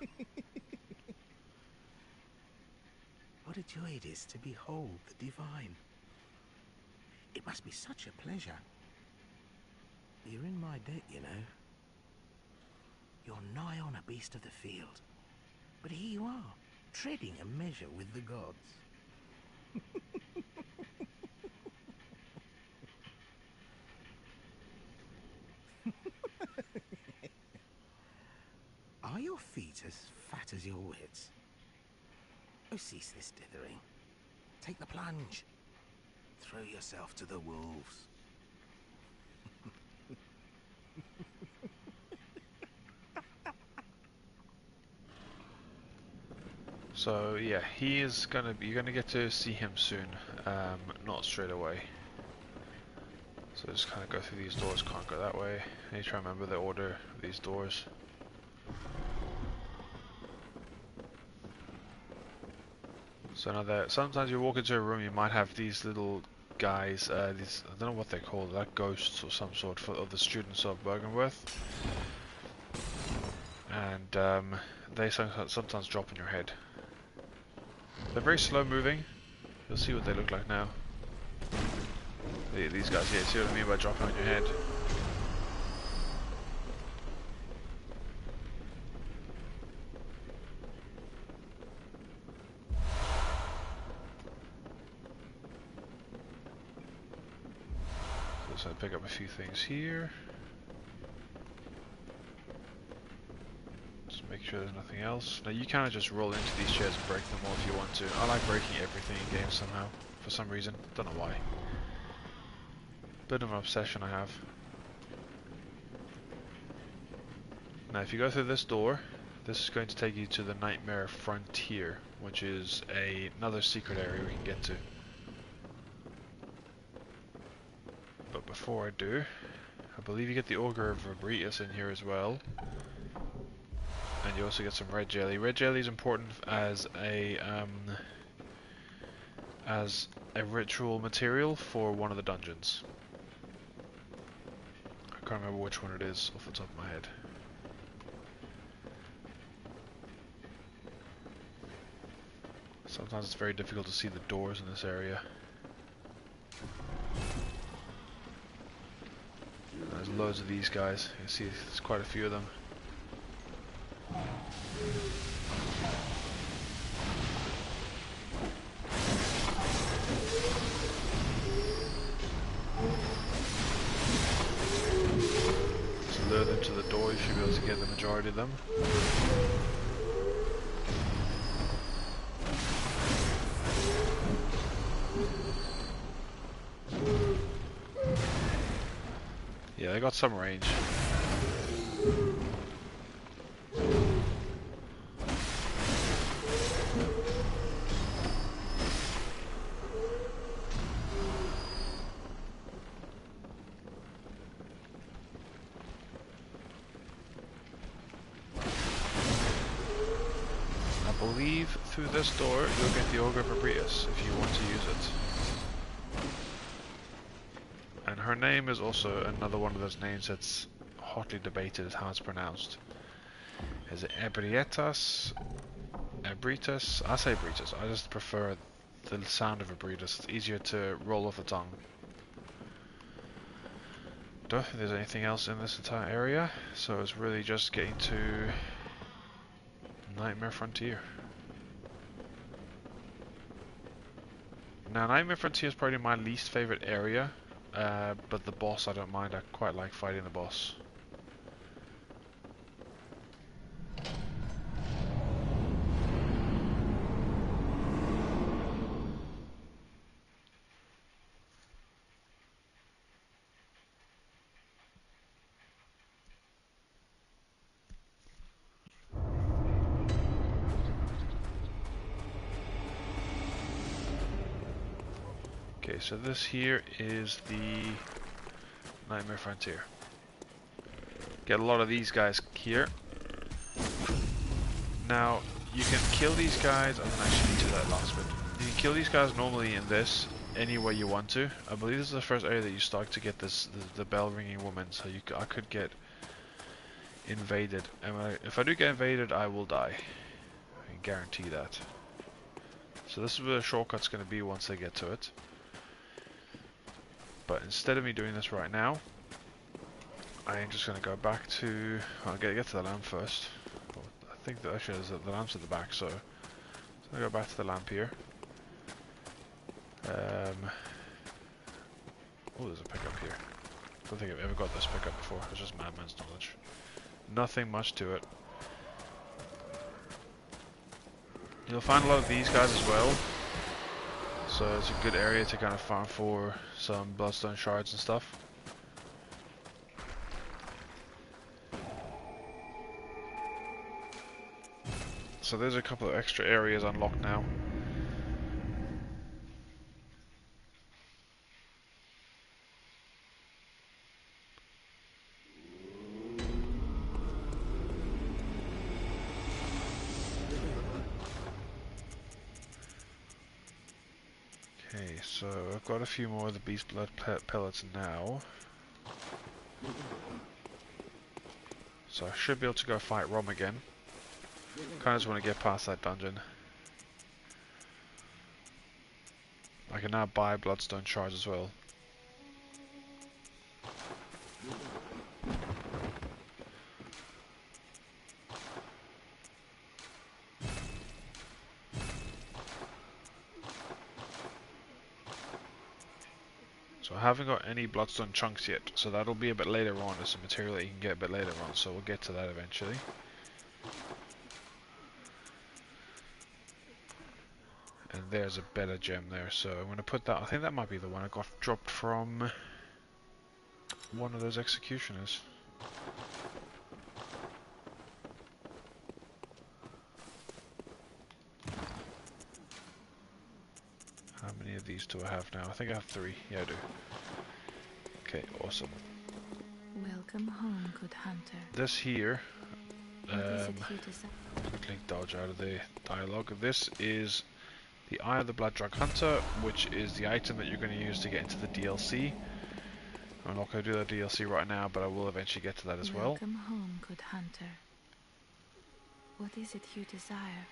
What a joy it is to behold the divine. It must be such a pleasure. You're in my debt, you know. You're nigh on a beast of the field. But here you are, treading a measure with the gods. Are your feet as fat as your wits? Oh, cease this dithering. Take the plunge. Throw yourself to the wolves. So yeah, you're gonna get to see him soon, not straight away. So just kind of go through these doors, can't go that way. I need to remember the order of these doors. So now that sometimes you walk into a room, you might have these little guys, I don't know what they're called, like ghosts or some sort of the students of Bergenworth. And they sometimes drop in your head. They're very slow moving. You'll see what they look like now. These guys here, see what I mean by dropping on your head? So I pick up a few things here. Just make sure there's nothing else. Now you kind of just roll into these chairs and break them all if you want to. I like breaking everything in games somehow, for some reason. Don't know why. Bit of an obsession I have. Now if you go through this door, this is going to take you to the Nightmare Frontier, which is another secret area we can get to. before I do, I believe you get the Ogre of Fabritas in here as well. And you also get some red jelly. Red jelly is important as a ritual material for one of the dungeons. I can't remember which one it is off the top of my head. Sometimes it's very difficult to see the doors in this area. There's loads of these guys. You can see there's quite a few of them. Just lure them to the door, you should be able to get the majority of them. Yeah, they got some range. I believe through this door you'll get the Ogre of Fabritas if you want to use it. And her name is also another one of those names that's hotly debated as how it's pronounced. Is it Ebrietas? Ebritas? I say Ebritas. I just prefer the sound of Ebritas. It's easier to roll off the tongue. Don't think there's anything else in this entire area, so it's really just getting to Nightmare Frontier. Now, Nightmare Frontier is probably my least favorite area. But the boss I don't mind, I quite like fighting the boss. Okay, so this here is the Nightmare Frontier. Get a lot of these guys here. Now, you can kill these guys, I didn't actually do that last bit. You can kill these guys normally in this, any way you want to. I believe this is the first area that you start to get this, the bell ringing woman, so I could get invaded. And if I do get invaded, I will die. I can guarantee that. So this is where the shortcut's going to be once I get to it. But instead of me doing this right now, I am just going to go back to... I'll get to the lamp first. I think that actually the lamp's at the back, so I'm going to go back to the lamp here. Oh, there's a pickup here. I don't think I've ever got this pickup before. It's just madman's knowledge. Nothing much to it. You'll find a lot of these guys as well. So it's a good area to kind of farm for some bloodstone shards and stuff. So there's a couple of extra areas unlocked now. Okay, so I've got a few more of the beast blood pellets now. So I should be able to go fight Rom again. Kind of just want to get past that dungeon. I can now buy bloodstone shards as well. So I haven't got any bloodstone chunks yet, so that'll be a bit later on. There's some material that you can get a bit later on, so we'll get to that eventually. And there's a better gem there, so I'm going to put that, I think that might be the one I got dropped from one of those executioners. How many of these do I have now? I think I have 3, yeah I do. Okay, awesome. Welcome home, good hunter. This here, What is it you desire? quickly dodge out of the dialogue. This is the Eye of the Blood Drug Hunter, which is the item that you're going to use to get into the DLC. I'm not going to do that DLC right now, but I will eventually get to that as well. Welcome home, good hunter. What is it you desire?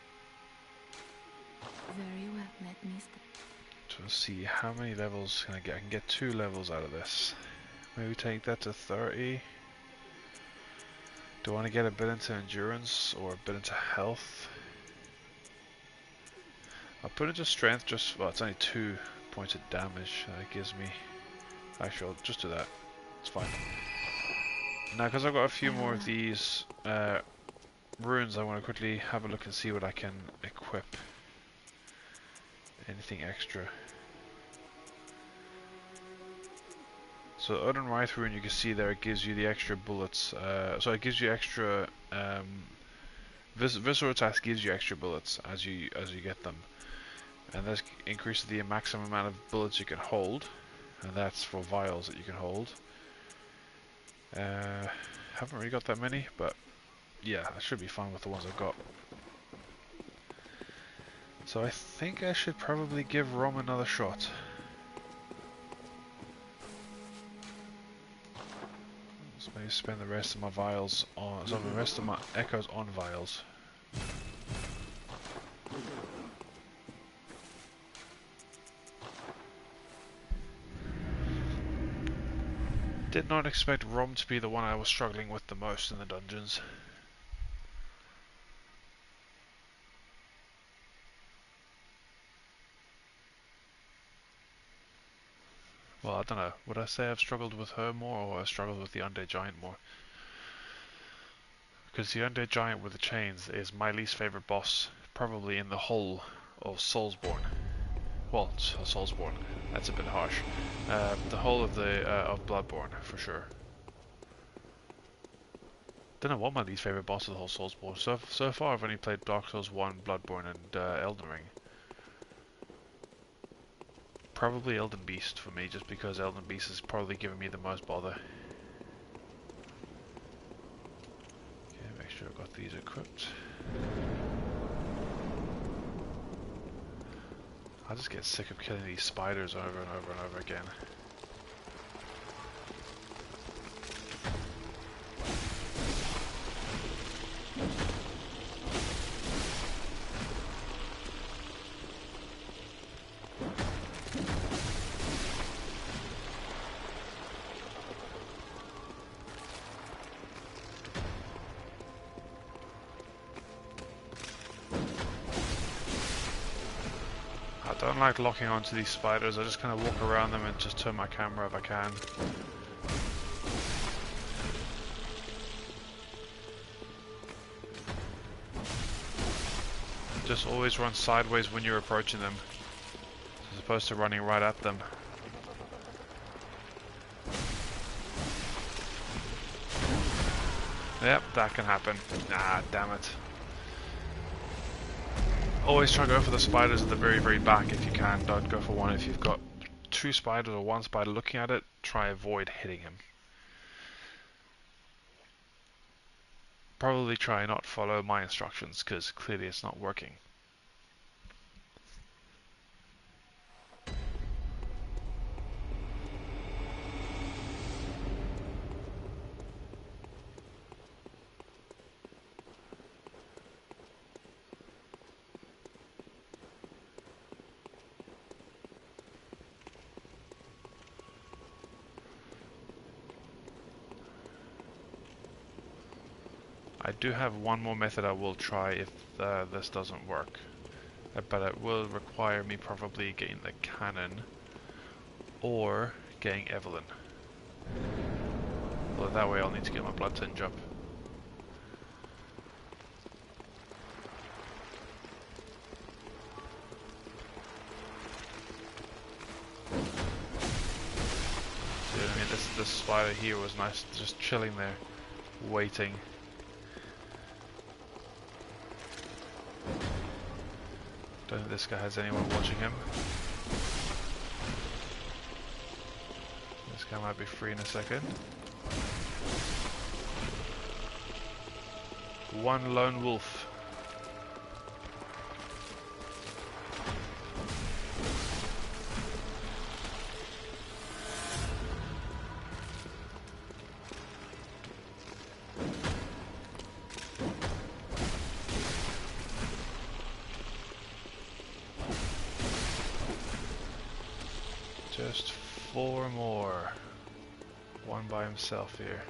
Very well, let me To see how many levels can I get. I can get 2 levels out of this. Maybe take that to 30. Do I want to get a bit into endurance or a bit into health? I'll put into strength just, well, it's only 2 points of damage that it gives me. Actually, I'll just do that. It's fine. Now, because I've got a few more of these runes, I want to quickly have a look and see what I can equip. Anything extra. So the Odin Wraith rune, you can see there, it gives you the extra bullets. So it gives you extra visceral attacks gives you extra bullets as you get them, and this increases the maximum amount of bullets you can hold, and that's for vials that you can hold. Haven't really got that many, but yeah, I should be fine with the ones I've got. So I think I should probably give Rom another shot. Let's maybe spend the rest of my vials on, so the rest of my echoes on vials. Did not expect Rom to be the one I was struggling with the most in the dungeons. Well, I don't know. Would I say I've struggled with her more, or I struggled with the Undead Giant more? Because the Undead Giant with the chains is my least favorite boss, probably in the whole of Soulsborne. Well, Soulsborne. That's a bit harsh. The whole of of Bloodborne, for sure. Don't know what my least favorite boss of the whole Soulsborne. So far, I've only played Dark Souls 1, Bloodborne, and Elden Ring. Probably Elden Beast for me, just because Elden Beast has probably given me the most bother. Okay, make sure I've got these equipped. I just get sick of killing these spiders over and over and over again. I don't like locking onto these spiders. I just kind of walk around them and just turn my camera if I can. Just always run sideways when you're approaching them, as opposed to running right at them. Yep, that can happen. Ah, damn it. Always try to go for the spiders at the very, very back if you can. Don't go for one if you've got 2 spiders or 1 spider looking at it. Try avoid hitting him. Probably try not follow my instructions, because clearly it's not working. I do have one more method I will try if this doesn't work, but it will require me probably getting the cannon or getting Evelyn. Well, that way I'll need to get my blood tinge up. See what I mean? This spider here was nice, just chilling there, waiting. Don't think this guy has anyone watching him. This guy might be free in a second. One lone wolf. Just 4 more. One by himself here.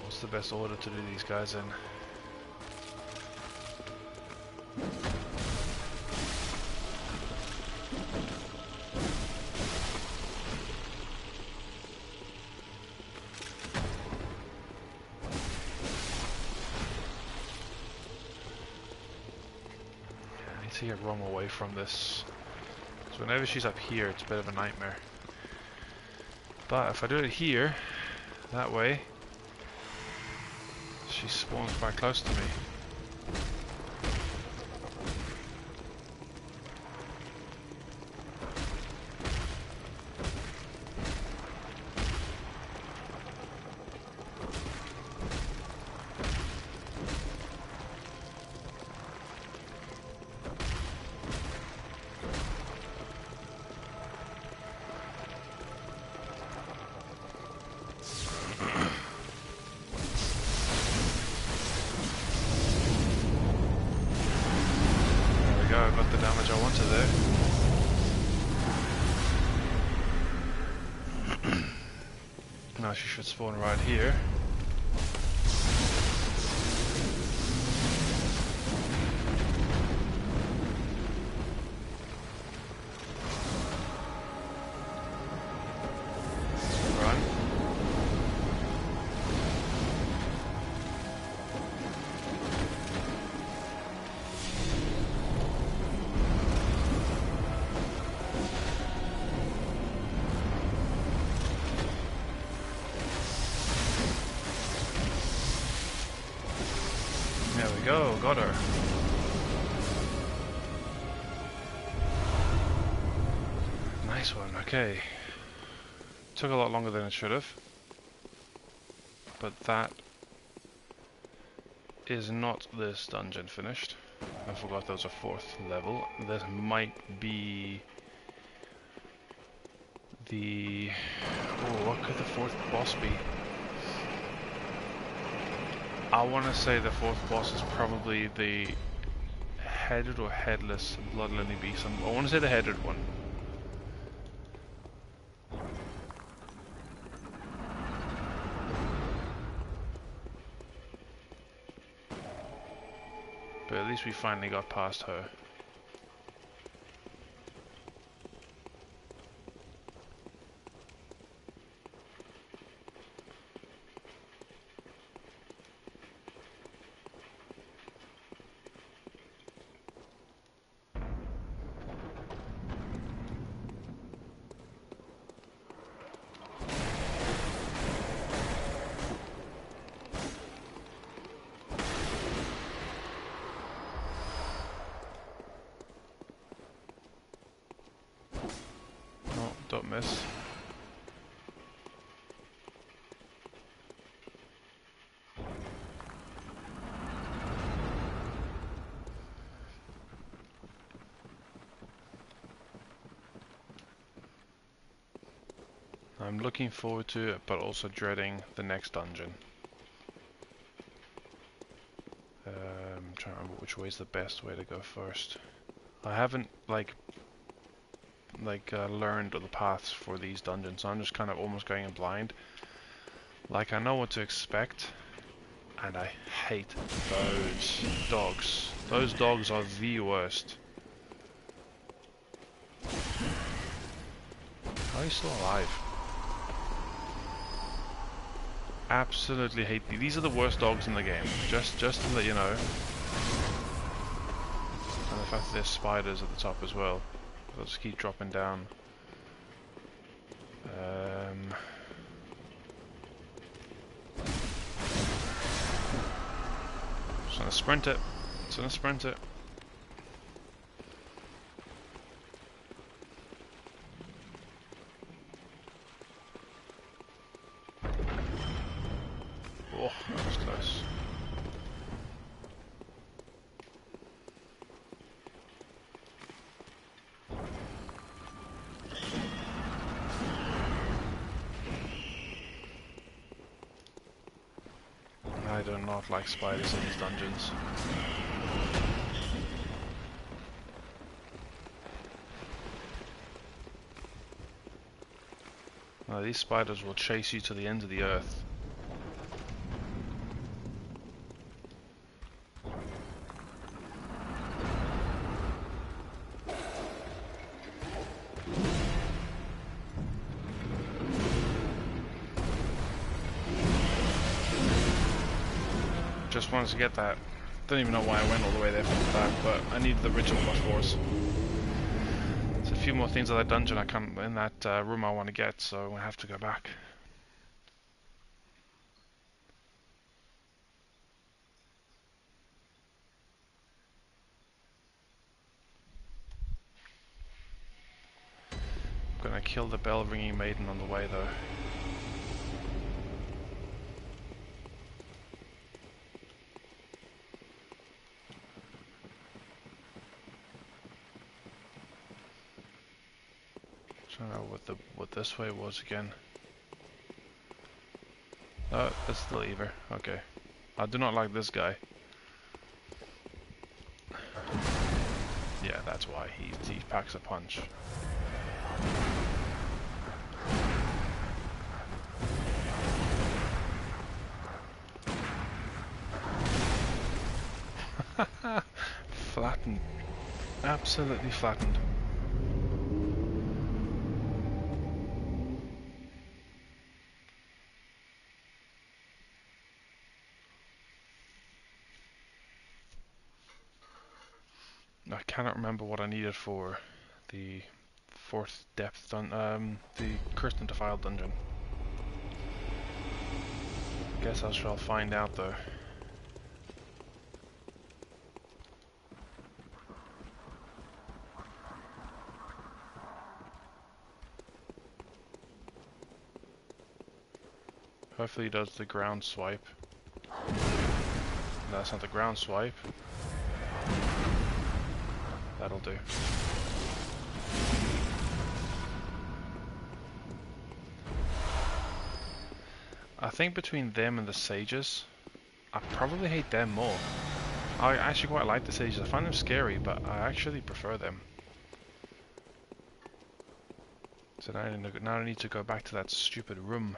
What's the best order to do these guys in? To get Rom away from this. So whenever she's up here, it's a bit of a nightmare. But if I do it here, that way, she spawns quite close to me. Got the damage I wanted there. Now she should spawn right here. Run. There we go, got her. Nice one, okay. Took a lot longer than it should have. But that is not this dungeon finished. I forgot there was a 4th level. This might be the... Oh, what could the 4th boss be? I want to say the 4th boss is probably the headed or headless Blood Lily beast. I want to say the headed one. But at least we finally got past her. Don't miss. I'm looking forward to it, but also dreading the next dungeon. I'm trying to remember which way is the best way to go first. I haven't learned the paths for these dungeons, so I'm just kind of almost going in blind. Like, I know what to expect, and I hate those dogs. Those dogs are the worst. How are you still alive? Absolutely hate these. These are the worst dogs in the game. Just to let you know. And the fact that there's spiders at the top as well. They'll just keep dropping down. Just gonna sprint it. Just gonna sprint it. not like spiders in these dungeons. These spiders will chase you to the ends of the earth. Just wanted to get that. Don't even know why I went all the way there for that, but I need the ritual buff. There's a few more things in that dungeon I can't in that room I want to get, so I have to go back. I'm gonna kill the bell ringing maiden on the way though. I don't know what this way was again. Oh, that's the lever. Okay. I do not like this guy. Yeah, that's why he packs a punch. Flattened. Absolutely flattened. I cannot remember what I needed for the fourth depth the Cursed and Defiled dungeon. Guess I shall find out though. Hopefully he does the ground swipe. No, that's not the ground swipe. That'll do. I think between them and the sages, I probably hate them more. I actually quite like the sages. I find them scary, but I actually prefer them. So now I need to go back to that stupid room.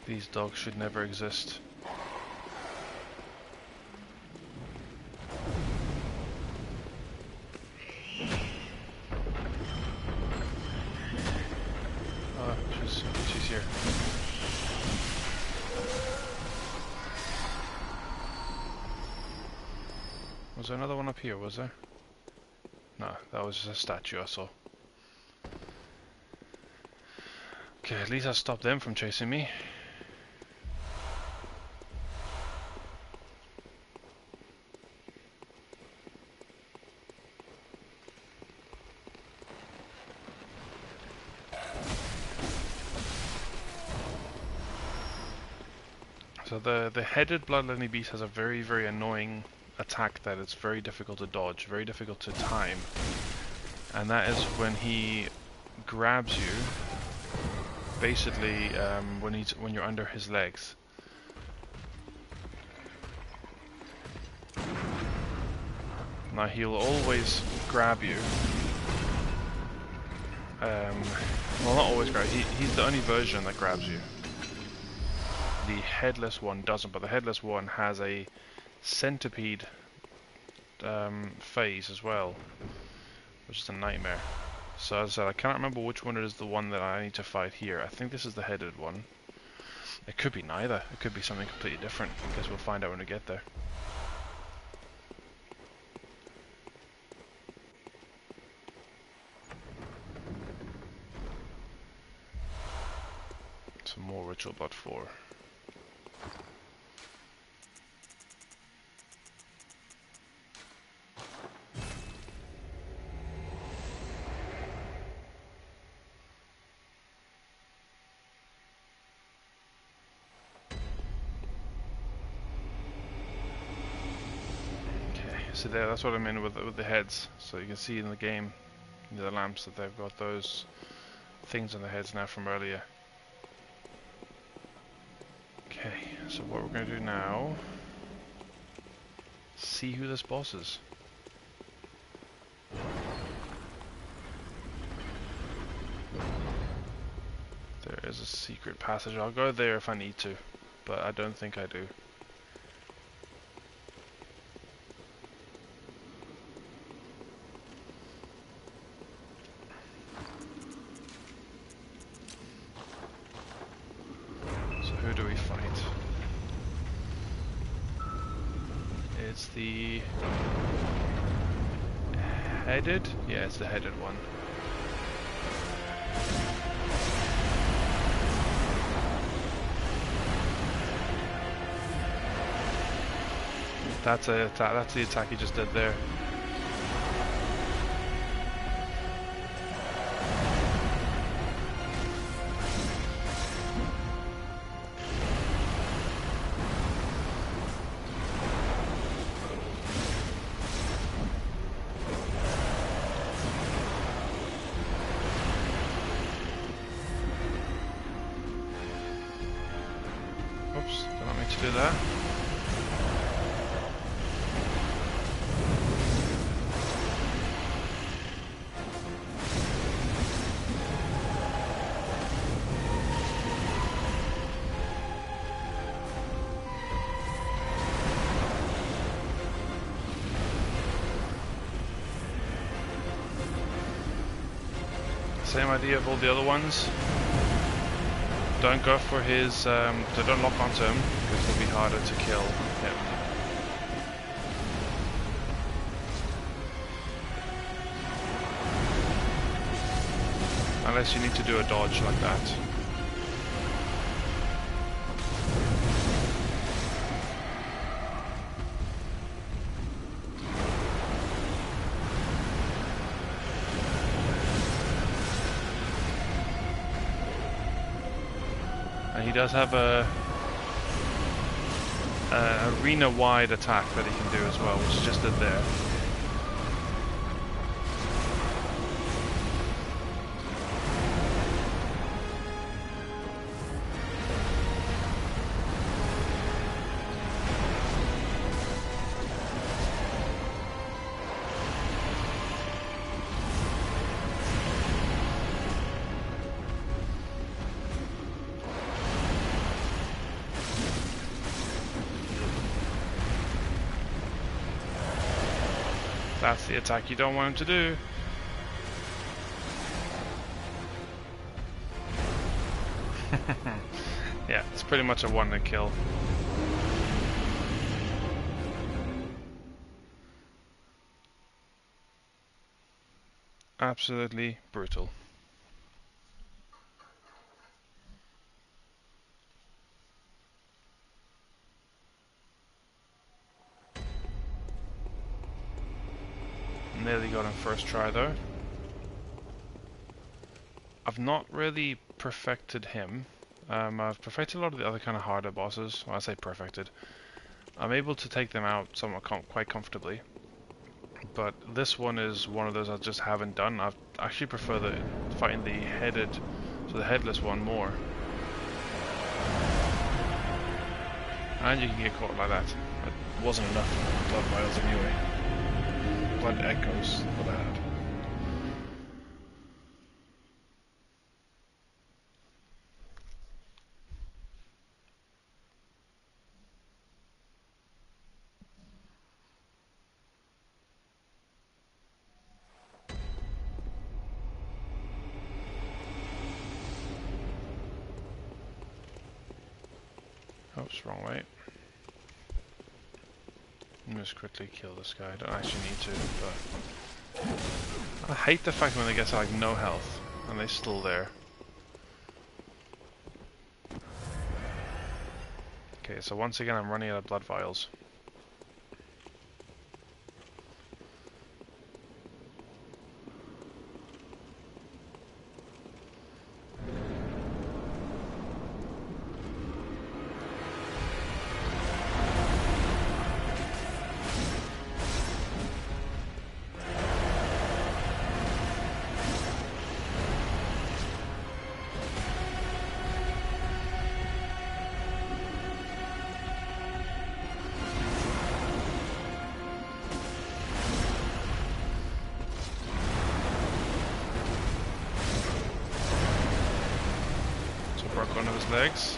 These dogs should never exist. Oh, she's here. Was there another one up here, was there? No, that was just a statue I saw. Okay, at least I stopped them from chasing me. So the headed bloodletting beast has a very, very annoying attack that it's very difficult to dodge, very difficult to time. And that is when he grabs you, basically when you're under his legs. Now he'll always grab you. Well, not always grab. He's the only version that grabs you. The headless one doesn't, but the headless one has a centipede phase as well, which is a nightmare. So as I said, I can't remember which one is the one that I need to fight here. I think this is the headed one. It could be neither. It could be something completely different. I guess we'll find out when we get there. Some more ritual blood 4. So there, that's what I mean with the heads. So you can see in the game, the lamps, that they've got those things on their heads now from earlier. Okay, so what we're going to do now, see who this boss is. There is a secret passage. I'll go there if I need to, but I don't think I do. So who do we fight? It's the headed? Yeah, it's the headed one. That's the attack he just did there. Oops, did not mean to do that. Same idea of all the other ones. Don't go for his, so don't lock onto him, because it'll be harder to kill him. Unless you need to do a dodge like that. He does have a arena-wide attack that he can do as well, which is just it there. That's the attack you don't want him to do. Yeah, it's pretty much a one-hit kill. Absolutely brutal. Nearly got him first try though. I've not really perfected him. I've perfected a lot of the other kind of harder bosses. Well, I say perfected. I'm able to take them out somewhat quite comfortably. But this one is one of those I just haven't done. I actually prefer fighting the the headless one more. And you can get caught like that. It wasn't enough blood vials anyway. Blood echoes what I had. Oops, wrong way. Let me just quickly kill this guy. I don't actually need to, but I hate the fact when they get to like no health and they're still there. Okay, so once again I'm running out of blood vials. Broke one of his legs.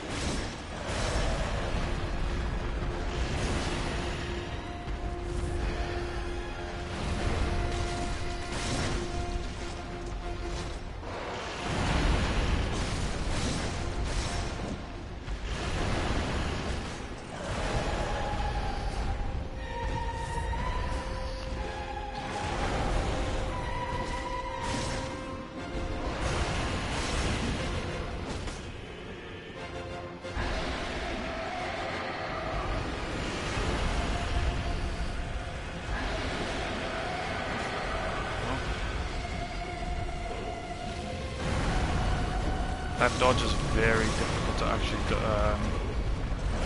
That dodge is very difficult to actually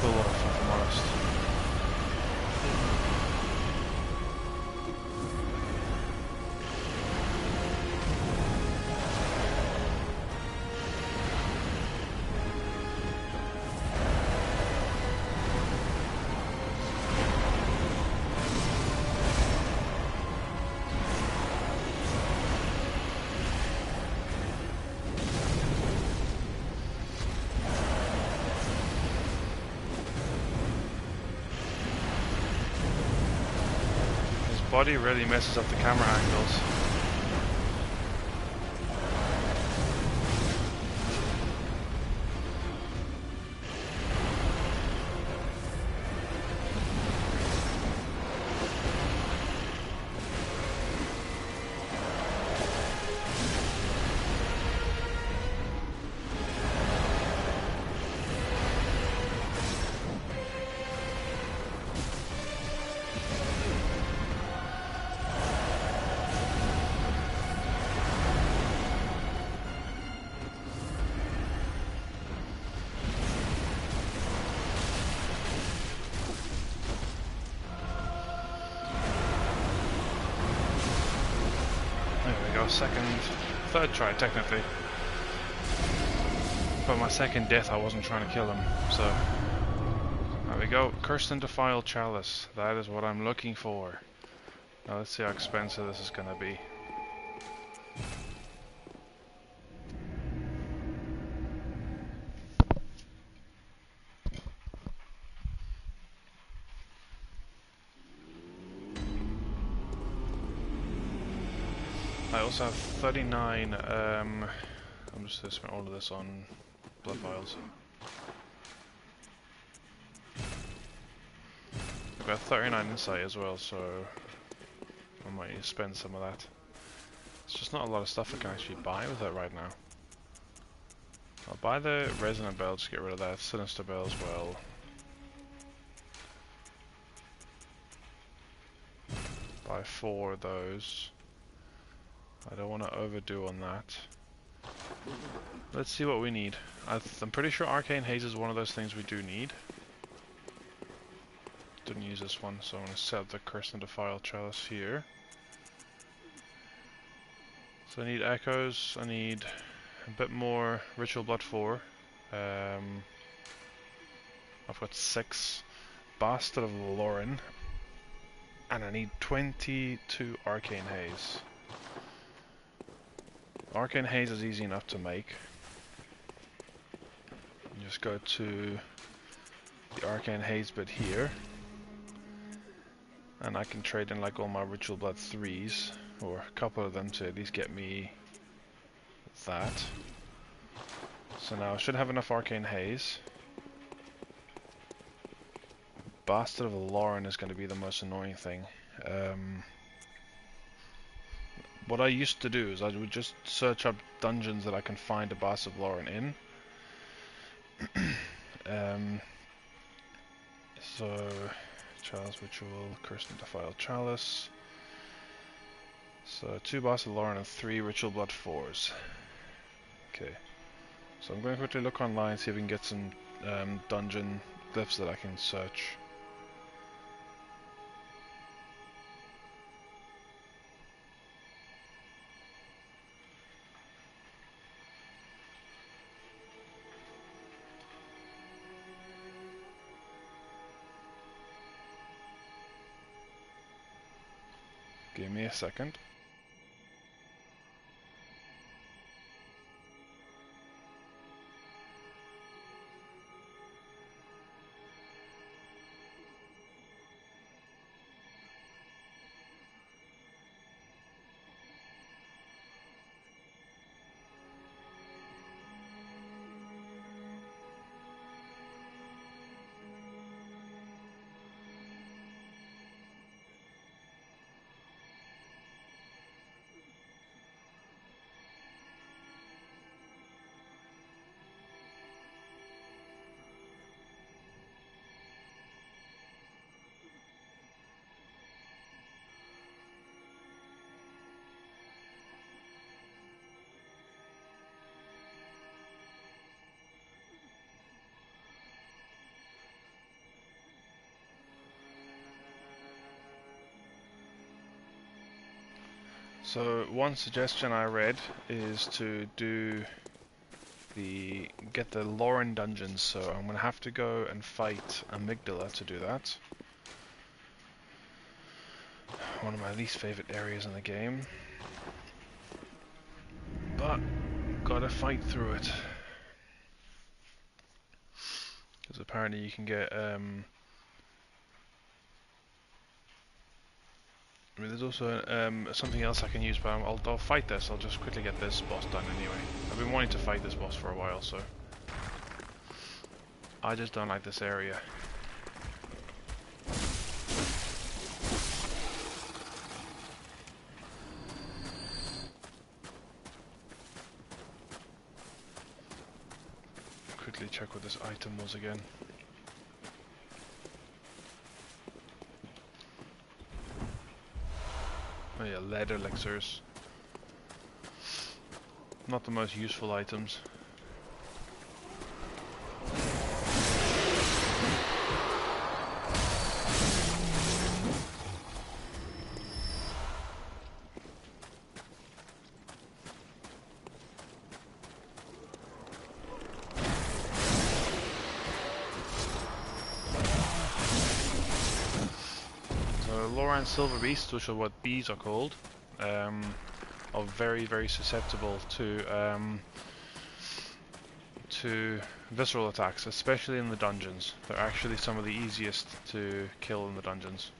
pull off, if I'm honest. Body really messes up the camera angles. Third try technically, but my second death I wasn't trying to kill him, so there we go. Cursed and Defiled Chalice, that is what I'm looking for. Now let's see how expensive this is gonna be. I also have 39, I'm just going to spend all of this on blood vials. I've got 39 insight as well, so I might need to spend some of that. It's just not a lot of stuff I can actually buy with it right now. I'll buy the Resonant Bell to get rid of that, Sinister Bell as well. Buy 4 of those. I don't want to overdo on that. Let's see what we need. I'm pretty sure Arcane Haze is one of those things we do need. Didn't use this one, so I'm going to set the Cursed and Defiled Chalice here. So I need Echoes, I need a bit more Ritual Blood 4. I've got 6 Bastard of Lauren, and I need 22 Arcane Haze. Arcane Haze is easy enough to make. You just go to the Arcane Haze bit here, and I can trade in like all my Ritual Blood 3s, or a couple of them to at least get me that. So now I should have enough Arcane Haze. Bastard of Lauren is going to be the most annoying thing. What I used to do is I would just search up dungeons that I can find a Bastard of Lauren in. So, Chalice Ritual, Cursed and Defiled Chalice. So 2 Bastard of Lauren and 3 Ritual Blood 4s. Okay. So I'm going to quickly look online, see if we can get some dungeon glyphs that I can search. Give me a second. So one suggestion I read is to get the Lauren dungeons, so I'm gonna have to go and fight Amygdala to do that. One of my least favorite areas in the game. But gotta fight through it. Because apparently you can get I mean, there's also something else I can use, but I'll fight this. I'll just quickly get this boss done anyway. I've been wanting to fight this boss for a while, so I just don't like this area. Quickly check what this item was again. Oh yeah, lead elixirs. Not the most useful items. Loran silver beasts, which are what bees are called, are very, very susceptible to visceral attacks, especially in the dungeons. They're actually some of the easiest to kill in the dungeons.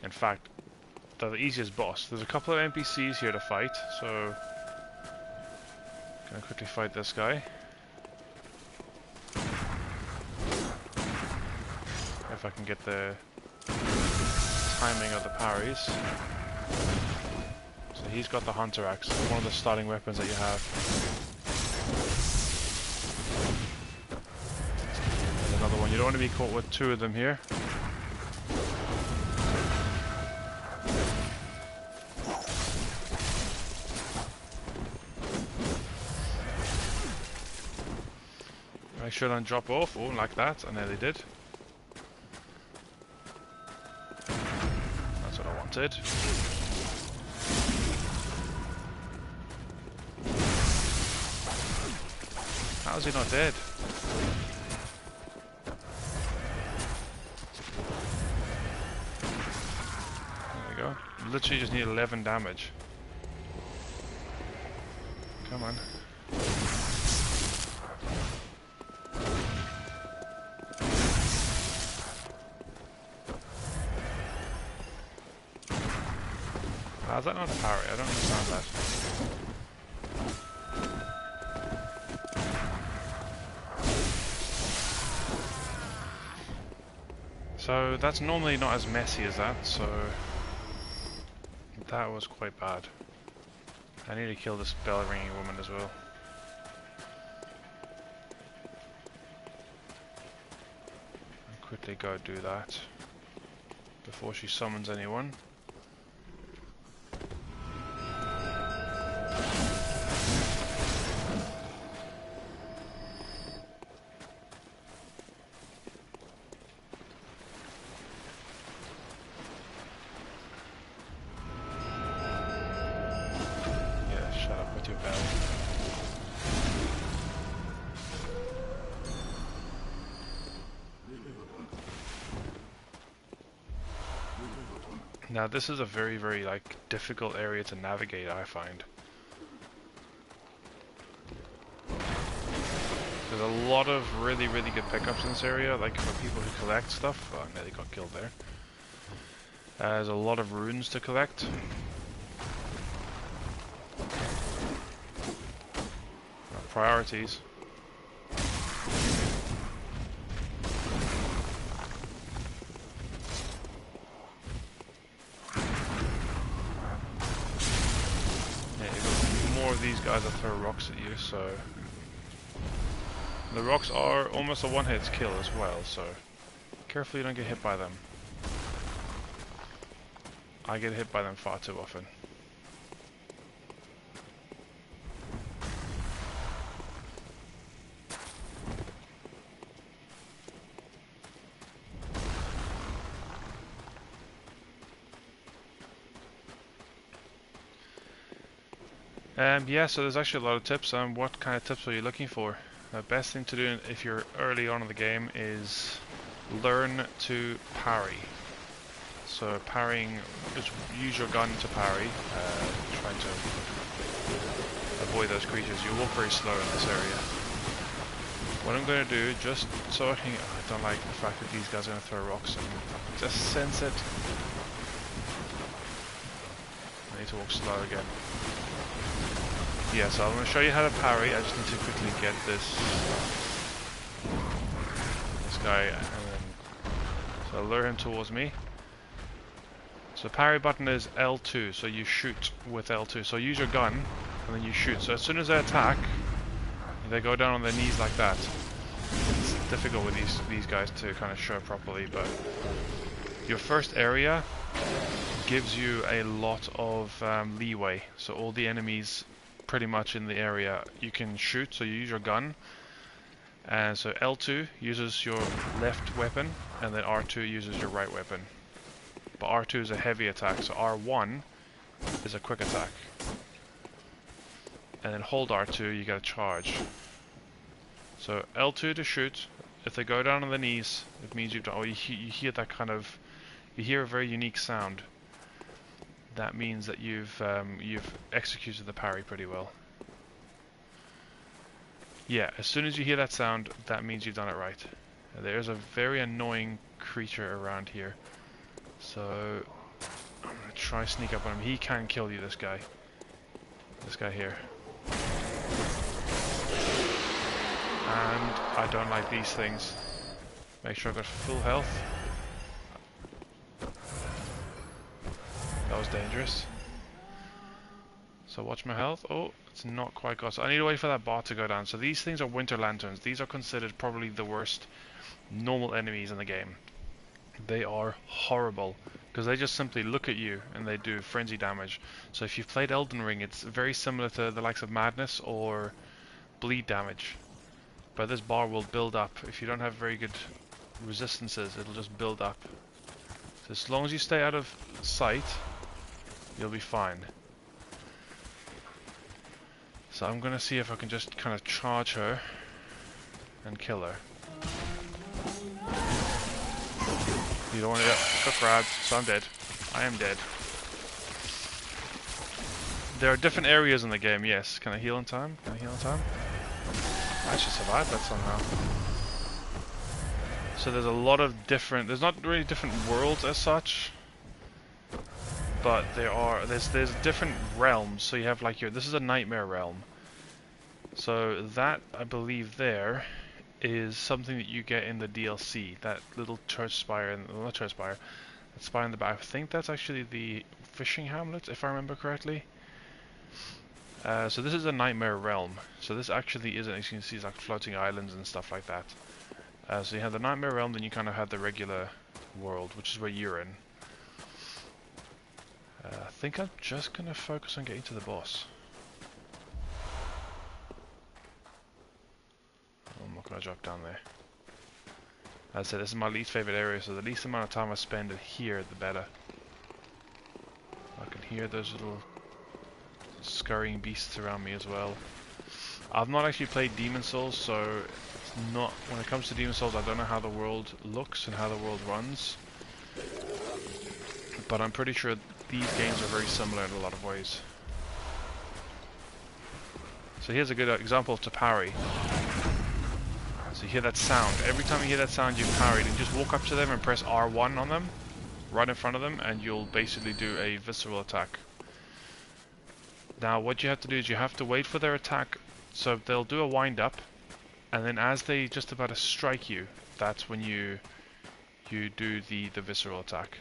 In fact, they're the easiest boss. There's a couple of NPCs here to fight, so gonna quickly fight this guy. If I can get the timing of the parries. So he's got the hunter axe, one of the starting weapons that you have. There's another one. You don't want to be caught with two of them here. Make sure I don't drop off. Oh, like that. I nearly did. That's what I wanted. How is he not dead? There we go. Literally just need 11 damage. Come on. How's that not a parry? I don't understand that. So that's normally not as messy as that, so that was quite bad. I need to kill this bell ringing woman as well. I'll quickly go do that before she summons anyone. Now this is a very, very difficult area to navigate, I find. There's a lot of really, really good pickups in this area, like for people who collect stuff. Oh, I nearly got killed there. There's a lot of runes to collect. Priorities. These guys that throw rocks at you, so the rocks are almost a one-hit kill as well, so careful you don't get hit by them. I get hit by them far too often. Yeah, so there's actually a lot of tips. What kind of tips are you looking for? The best thing to do if you're early on in the game is learn to parry. So parrying, just use your gun to parry, try to avoid those creatures. You walk very slow in this area. What I'm going to do, just so I can, I don't like the fact that these guys are going to throw rocks and just sense it. I need to walk slow again. Yeah, so I'm going to show you how to parry. I just need to quickly get this guy, and then so I'll lure him towards me. So the parry button is L2, so you shoot with L2. So use your gun, and then you shoot. So as soon as they attack, they go down on their knees like that. It's difficult with these guys to kind of show properly, but your first area gives you a lot of leeway. So all the enemies pretty much in the area you can shoot, so you use your gun. And so L2 uses your left weapon, and then R2 uses your right weapon. But R2 is a heavy attack, so R1 is a quick attack. And then hold R2, you get a charge. So L2 to shoot. If they go down on their knees, it means you've done. Oh, you hear that kind of. You hear a very unique sound. That means that you've executed the parry pretty well. Yeah, as soon as you hear that sound, that means you've done it right. There's a very annoying creature around here. So I'm gonna try sneak up on him. He can kill you, this guy. This guy here. And I don't like these things. Make sure I've got full health. That was dangerous. So watch my health. Oh, it's not quite got. So I need to wait for that bar to go down. So these things are winter lanterns. These are considered probably the worst normal enemies in the game. They are horrible because they just simply look at you and they do frenzy damage. So if you've played Elden Ring, it's very similar to the likes of Madness or bleed damage. But this bar will build up. If you don't have very good resistances, it'll just build up. So as long as you stay out of sight, you'll be fine. So I'm gonna see if I can just kind of charge her and kill her. You don't want to get grabbed, so I'm dead. I am dead. There are different areas in the game, yes. Can I heal in time? Can I heal in time? I actually survived that somehow. So there's a lot of different, there's not really different worlds as such, but there's different realms. So you have like this is a nightmare realm. So that, I believe there, is something that you get in the DLC. That little church spire, not church spire, that spire in the back. I think that's actually the fishing hamlet, if I remember correctly. So this is a nightmare realm. So this actually isn't, as you can see, it's like floating islands and stuff like that. So you have the nightmare realm, then you kind of have the regular world, which is where you're in. I think I'm just going to focus on getting to the boss. I'm not going to drop down there. As I said, this is my least favorite area, so the least amount of time I spend here, the better. I can hear those little scurrying beasts around me as well. I've not actually played Demon Souls, so it's not, when it comes to Demon Souls, I don't know how the world looks and how the world runs. But I'm pretty sure these games are very similar in a lot of ways. So here's a good example to parry. So you hear that sound. Every time you hear that sound, you've parried, and just walk up to them and press R1 on them, right in front of them, and you'll basically do a visceral attack. Now what you have to do is you have to wait for their attack, so they'll do a wind up, and then as they just about to strike you, that's when you do the visceral attack.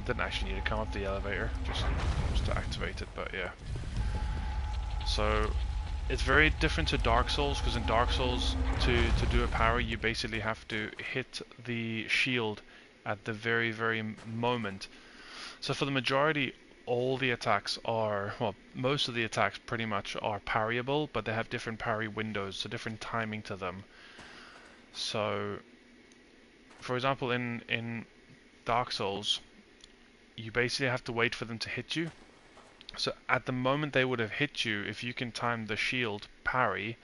Didn't actually need to come up the elevator, just to activate it, but yeah. So it's very different to Dark Souls, because in Dark Souls, to do a parry, you basically have to hit the shield at the very, very moment. So for the majority, all the attacks are, well, most of the attacks pretty much are parryable, but they have different parry windows, so different timing to them. So, for example, in Dark Souls, you basically have to wait for them to hit you. So at the moment they would have hit you, if you can time the shield parry,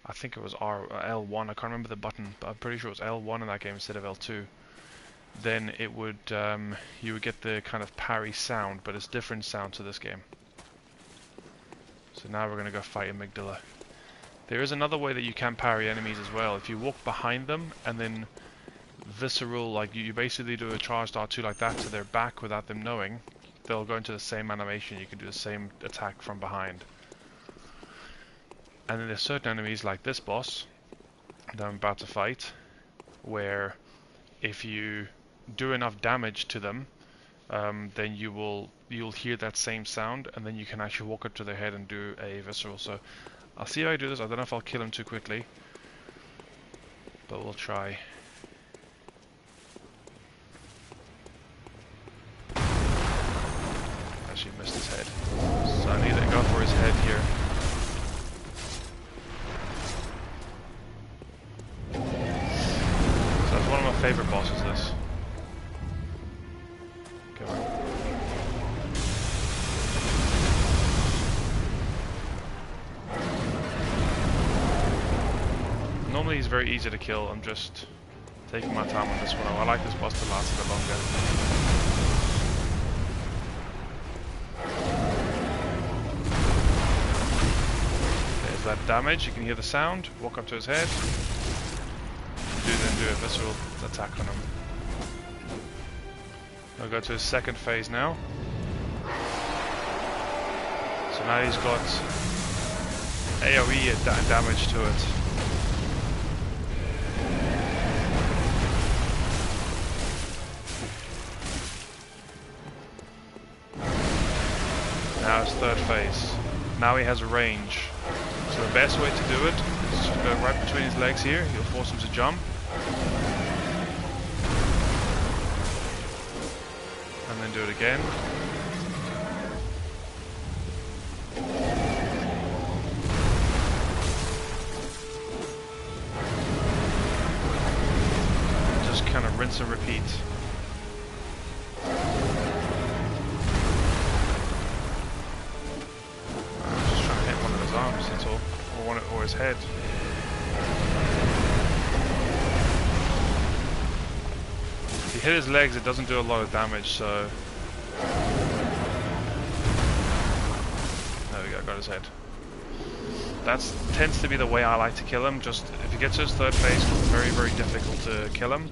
I think it was L1, I can't remember the button, but I'm pretty sure it was L1 in that game instead of L2. Then it would, you would get the kind of parry sound, but it's different sound to this game. So now we're going to go fight Amygdala. There is another way that you can parry enemies as well. If you walk behind them and then visceral, like you basically do a charged R2 like that to their back without them knowing, they'll go into the same animation. You can do the same attack from behind. And then there's certain enemies like this boss that I'm about to fight, where if you do enough damage to them, then you'll hear that same sound, and then you can actually walk up to their head and do a visceral. So I'll see how I do this. I don't know if I'll kill him too quickly, but we'll try. Actually missed his head, so I need to go for his head here. So that's one of my favorite bosses, this. Come on. Normally he's very easy to kill. I'm just taking my time on this one. I like this boss to last a bit longer. That damage, you can hear the sound, walk up to his head, then do a visceral attack on him. I'll go to his second phase now. So now he's got AoE damage to it. Now his third phase. Now he has range. So the best way to do it is to go right between his legs here. You'll force him to jump. And then do it again. Just kind of rinse and repeat. Arms, that's all, or his head. If you hit his legs, it doesn't do a lot of damage, so... There we go, got his head. That tends to be the way I like to kill him. Just, if he gets to his third phase, it's very, very difficult to kill him.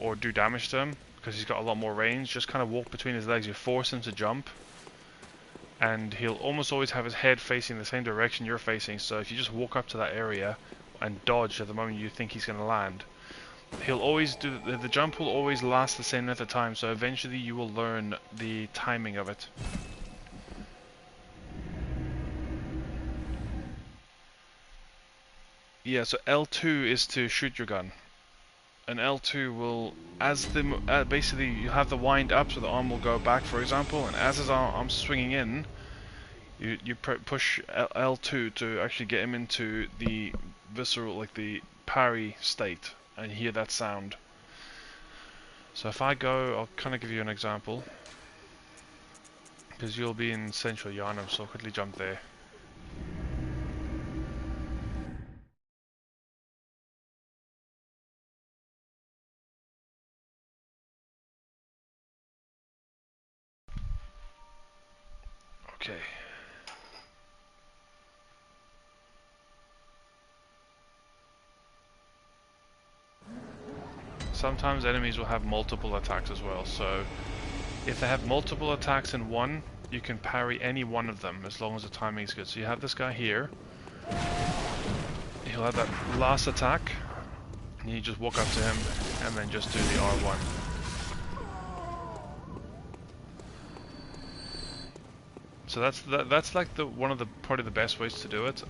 Or do damage to him, because he's got a lot more range. Just kind of walk between his legs, you force him to jump. And he'll almost always have his head facing the same direction you're facing, so if you just walk up to that area and dodge at the moment you think he's going to land, he'll always do the jump will always last the same length of time, so eventually you will learn the timing of it. Yeah, so L2 is to shoot your gun. And L2 will, basically you have the wind up so the arm will go back, for example, and as his arm's swinging in, you push L2 to actually get him into the visceral, like the parry state, and hear that sound. So if I go, I'll kind of give you an example, because you'll be in Central Yharnam, so I'll quickly jump there. Okay. Sometimes enemies will have multiple attacks as well, so if they have multiple attacks in one, you can parry any one of them as long as the timing is good. So you have this guy here, he'll have that last attack, and you just walk up to him and then just do the R1. So that's like probably the best ways to do it.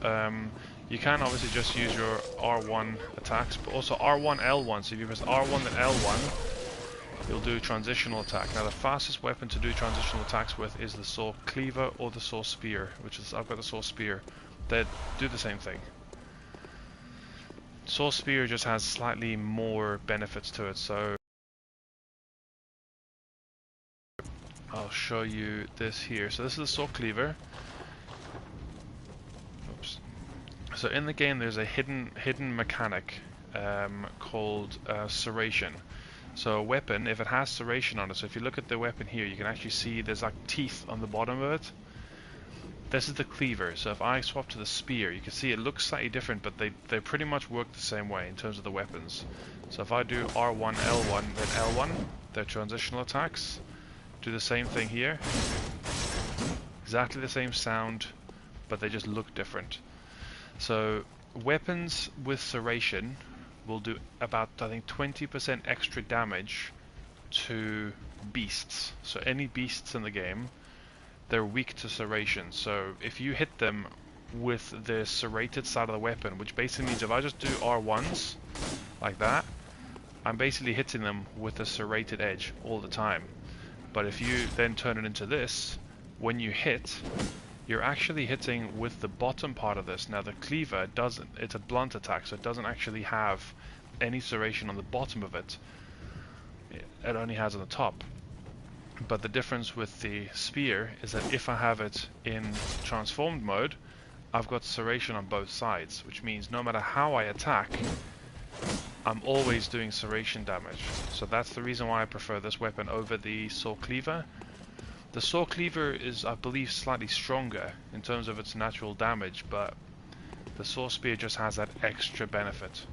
You can obviously just use your R1 attacks, but also R1 L1. So if you press R1 then L1, you'll do transitional attack. Now the fastest weapon to do transitional attacks with is the saw cleaver or the saw spear, which is I've got the saw spear. They do the same thing. Saw spear just has slightly more benefits to it. So I'll show you this here. So this is the sword cleaver. Oops. So in the game there's a hidden mechanic called serration. So a weapon, if it has serration on it, so if you look at the weapon here, you can actually see there's like teeth on the bottom of it. This is the cleaver. So if I swap to the spear, you can see it looks slightly different, but they pretty much work the same way in terms of the weapons. So if I do R1, L1, then L1, they're transitional attacks. Do the same thing here. Exactly the same sound, but they just look different. So weapons with serration will do about, I think, 20% extra damage to beasts. So any beasts in the game, they're weak to serration. So if you hit them with the serrated side of the weapon, which basically means if I just do R1s like that, I'm basically hitting them with a serrated edge all the time. But if you then turn it into this, when you hit, you're actually hitting with the bottom part of this. Now the cleaver doesn't, it's a blunt attack, so it doesn't actually have any serration on the bottom of it. It only has on the top. But the difference with the spear is that if I have it in transformed mode, I've got serration on both sides, which means no matter how I attack, I'm always doing serration damage. So that's the reason why I prefer this weapon over the sword cleaver. The sword cleaver is, I believe, slightly stronger in terms of its natural damage, but the sword spear just has that extra benefit.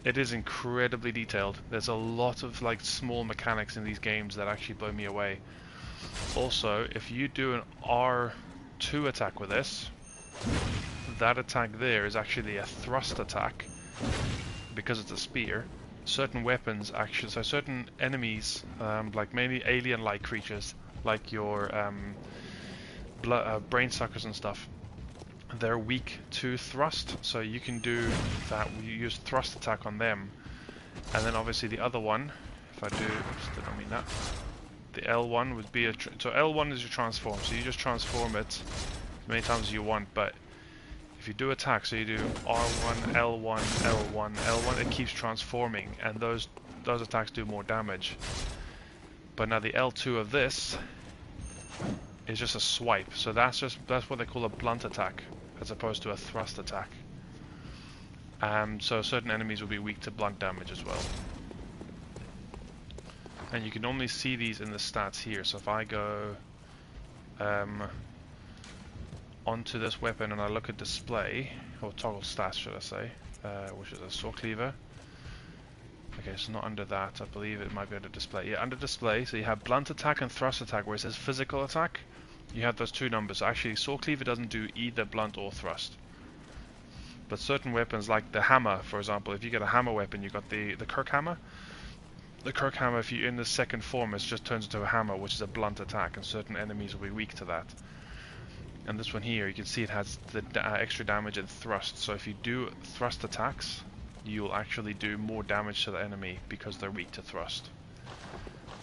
It is incredibly detailed. There's a lot of like small mechanics in these games that actually blow me away. Also, if you do an R2 attack with this, that attack there is actually a thrust attack because it's a spear. Certain weapons actually, so certain enemies, like mainly alien-like creatures, like your brain suckers and stuff, they're weak to thrust, so you can do that. You use thrust attack on them, and then obviously the other one, if I do, oops, did not mean that. The L1 would be so L1 is your transform, so you just transform it as many times as you want. But if you do attack, so you do R1, L1, L1, L1, it keeps transforming, and those attacks do more damage. But now the L2 of this is just a swipe, so that's what they call a blunt attack, as opposed to a thrust attack. So certain enemies will be weak to blunt damage as well. And you can normally see these in the stats here. So if I go onto this weapon and I look at display, or toggle stats should I say, which is a sword cleaver. Okay, so not under that, I believe it might be under display. Yeah, under display, so you have blunt attack and thrust attack, where it says physical attack. You have those two numbers. So actually, sword cleaver doesn't do either blunt or thrust. But certain weapons, like the hammer, for example, if you get a hammer weapon, you got the Kirk hammer. The Kirk hammer, if you're in the second form, it just turns into a hammer, which is a blunt attack, and certain enemies will be weak to that. And this one here, you can see it has the extra damage and thrust. So if you do thrust attacks, you'll actually do more damage to the enemy because they're weak to thrust.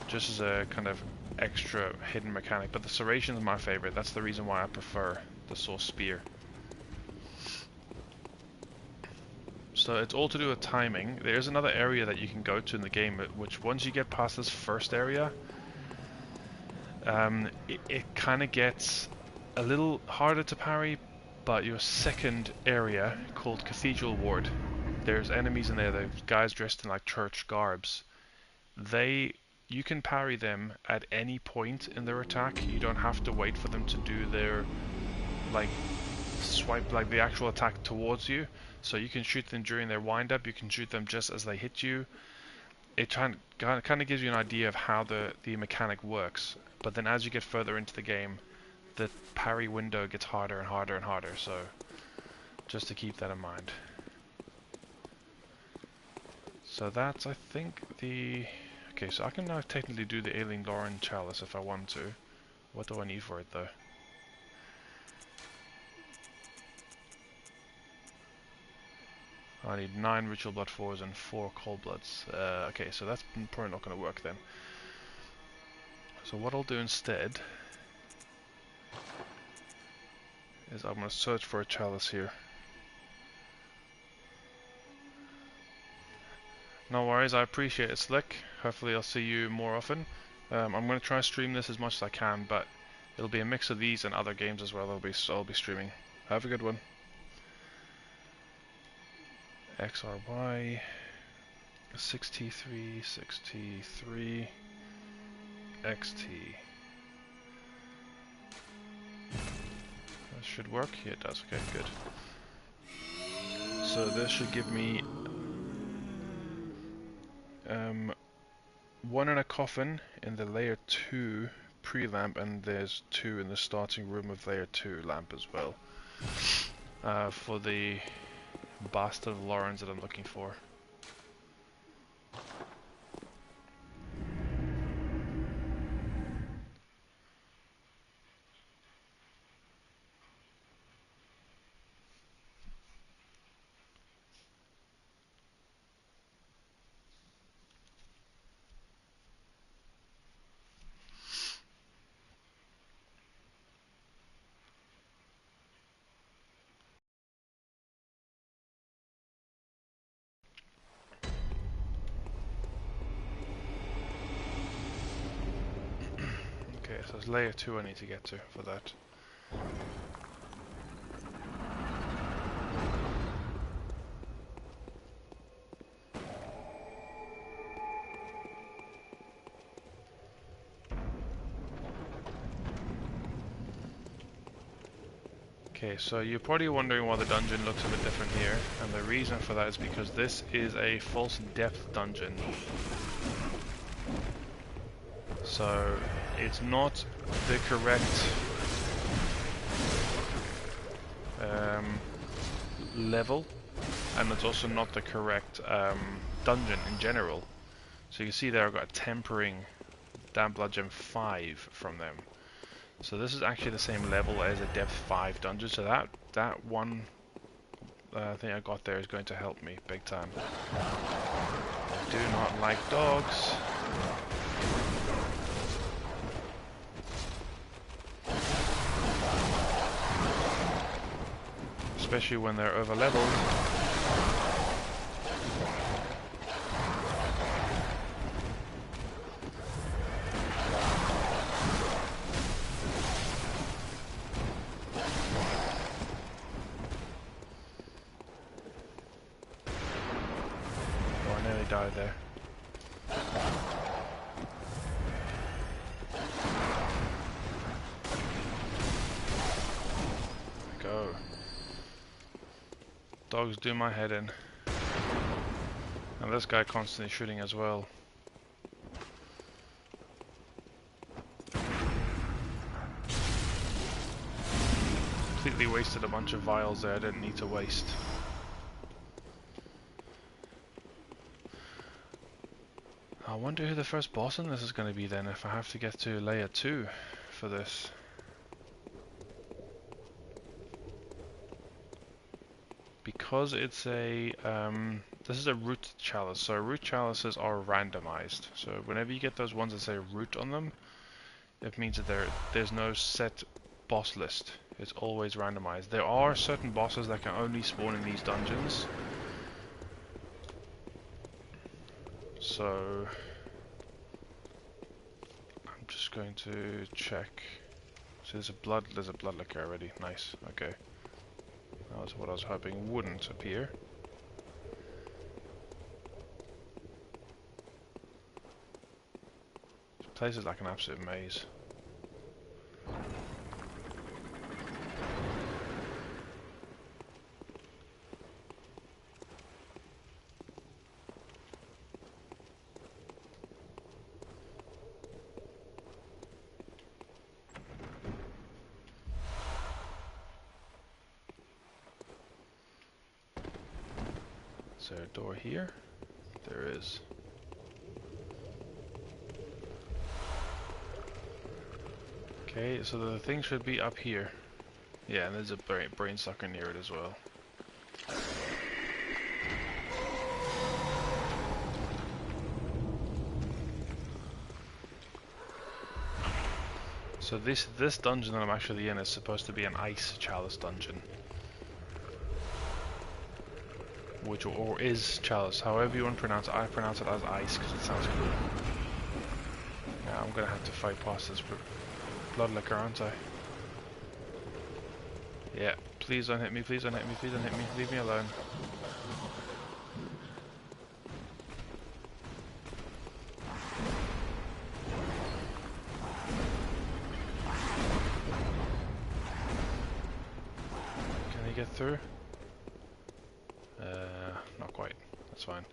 Just as a kind of extra hidden mechanic. But the serration is my favorite. That's the reason why I prefer the sword spear. So it's all to do with timing. There's another area that you can go to in the game, which once you get past this first area, it kind of gets a little harder to parry. But your second area, called Cathedral Ward, there's enemies in there, there's guys dressed in like church garbs. You can parry them at any point in their attack. You don't have to wait for them to do their like swipe, like the actual attack towards you. So you can shoot them during their wind up, you can shoot them just as they hit you. It kind of gives you an idea of how the mechanic works. But then as you get further into the game, the parry window gets harder and harder and harder, so just to keep that in mind. So that's, I think, the... Okay, so I can now technically do the Aileen Lauren chalice if I want to. What do I need for it, though? I need 9 Ritual Blood 4s and 4 Cold Bloods. Okay, so that's probably not going to work then. So what I'll do instead is I'm going to search for a chalice here. No worries, I appreciate it, Slick. Hopefully I'll see you more often. I'm going to try to stream this as much as I can, but it'll be a mix of these and other games as well. I'll be streaming. Have a good one. XRY 6T3 XT. That should work. Yeah, it does. Okay, good. So this should give me one in a coffin in the layer 2 pre-lamp, and there's 2 in the starting room of layer 2 lamp as well. For the Bastard of Lawrence that I'm looking for. Okay, so it's layer 2 I need to get to for that. Okay, so you're probably wondering why the dungeon looks a bit different here, and the reason for that is because this is a false depth dungeon. So it's not the correct level, and it's also not the correct dungeon in general. So you can see there I've got a tempering damp blood gem 5 from them. So this is actually the same level as a depth 5 dungeon, so that one thing I got there is going to help me big time. I do not like dogs. Especially when they're over leveled. Oh, I nearly died there. Go. Dogs do my head in. And this guy constantly shooting as well. Completely wasted a bunch of vials there I didn't need to waste. I wonder who the first boss in this is going to be then, if I have to get to layer 2 for this. Because it's a, this is a root chalice, so root chalices are randomized. So whenever you get those ones that say root on them, it means that there's no set boss list. It's always randomized. There are certain bosses that can only spawn in these dungeons. So I'm just going to check. So there's a blood liquor already. Nice. Okay. That was what I was hoping wouldn't appear. This place is like an absolute maze. Is there a door here? There is. Okay, so the thing should be up here. Yeah, and there's a brain sucker near it as well. So this dungeon that I'm actually in is supposed to be an ice chalice dungeon. Which or is chalice, however you want to pronounce it. I pronounce it as ice because it sounds cool. Now I'm gonna have to fight past this blood liquor, aren't I? Yeah, please don't hit me, please don't hit me, please don't hit me, leave me alone. Can he get through? Not quite, that's fine.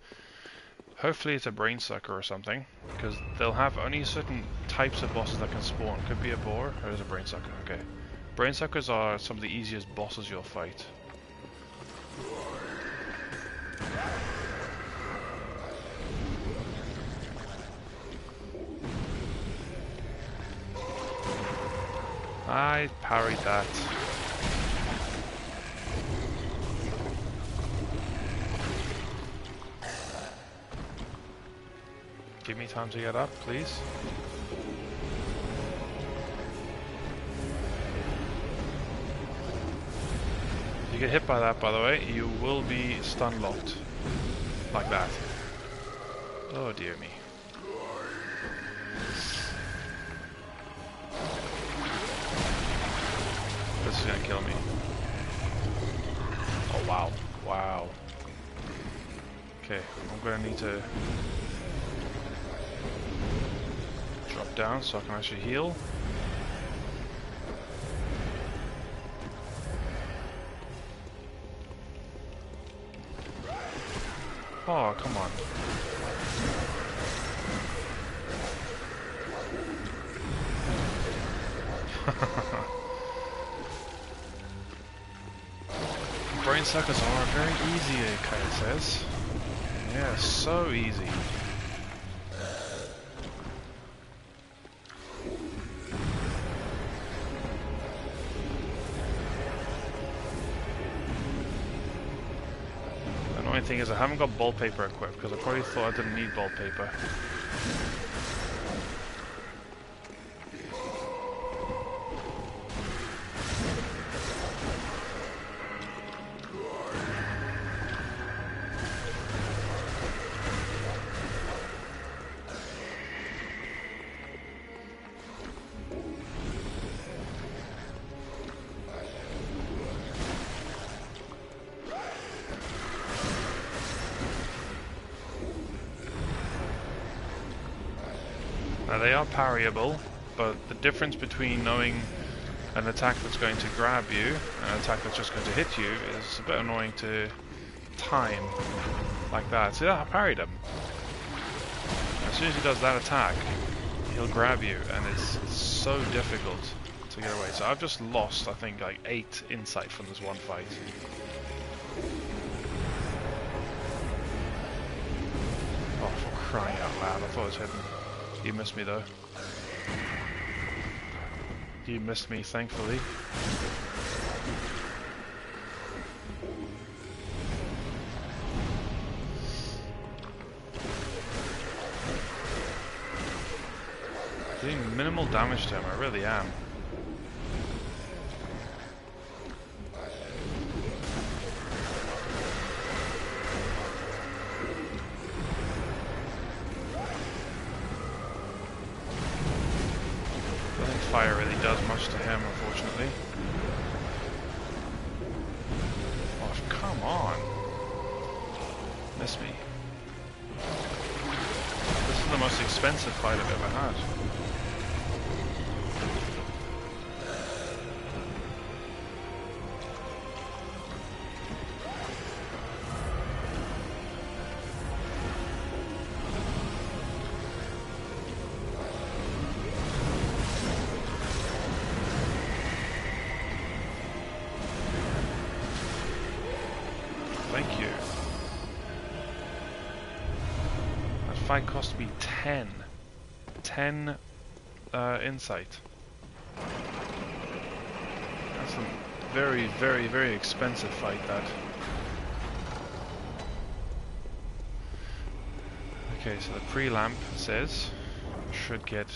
Hopefully it's a brain sucker or something, because they'll have only certain types of bosses that can spawn. Could be a boar, or is a brain sucker, okay. Brain suckers are some of the easiest bosses you'll fight. I parried that. Give me time to get up, please. If you get hit by that, by the way, you will be stun locked. Like that. Oh dear me. This is gonna kill me. Oh wow. Wow. Okay, I'm gonna need to drop down so I can actually heal. Oh, come on. Brain suckers are very easy, Kyle says. Yeah, so easy. The annoying thing is I haven't got ball paper equipped because I probably thought I didn't need ball paper. Now they are parryable, but the difference between knowing an attack that's going to grab you and an attack that's just going to hit you is a bit annoying to time like that. See, I parried him. As soon as he does that attack, he'll grab you, and it's so difficult to get away. So I've just lost, I think, like 8 insight from this one fight. Oh, for crying out loud, I thought it was hidden. You missed me though. You missed me, thankfully. Doing minimal damage to him, I really am. Fire really does much to him, unfortunately. Oh, come on. Miss me. This is the most expensive fight I've ever had. Thank you. That fight cost me 10 insight. That's a very, very, very expensive fight, that. Okay, so the pre-lamp says I should get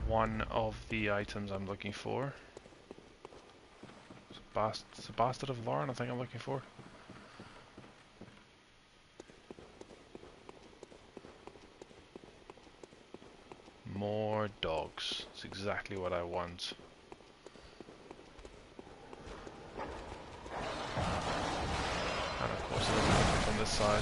one of the items I'm looking for. It's a Bastard of Lauren, I think I'm looking for. More dogs. It's exactly what I want. And of course, there's nothing on this side.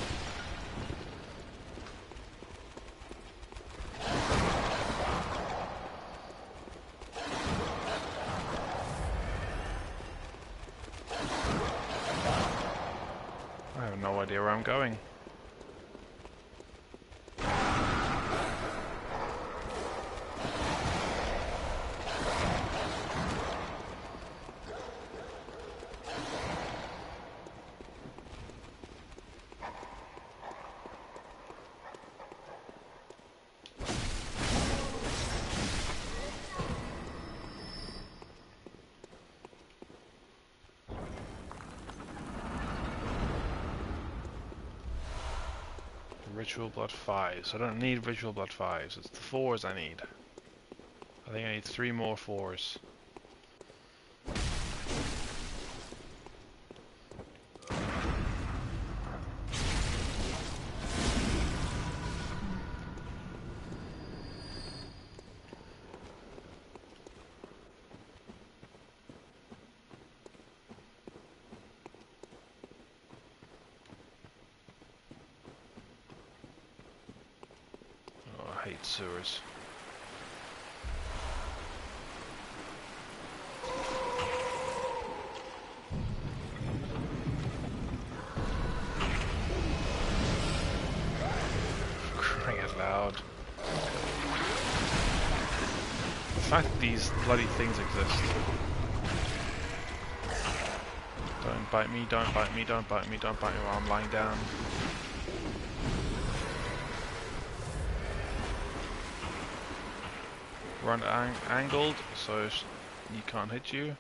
I have no idea where I'm going. Ritual blood 5s. I don't need ritual blood 5s. It's the 4s I need. I think I need 3 more 4s. I hate sewers. Crying out loud. The fact that these bloody things exist. Don't bite me, don't bite me, don't bite me, don't bite me while I'm lying down. Run angled, so you can't hit you.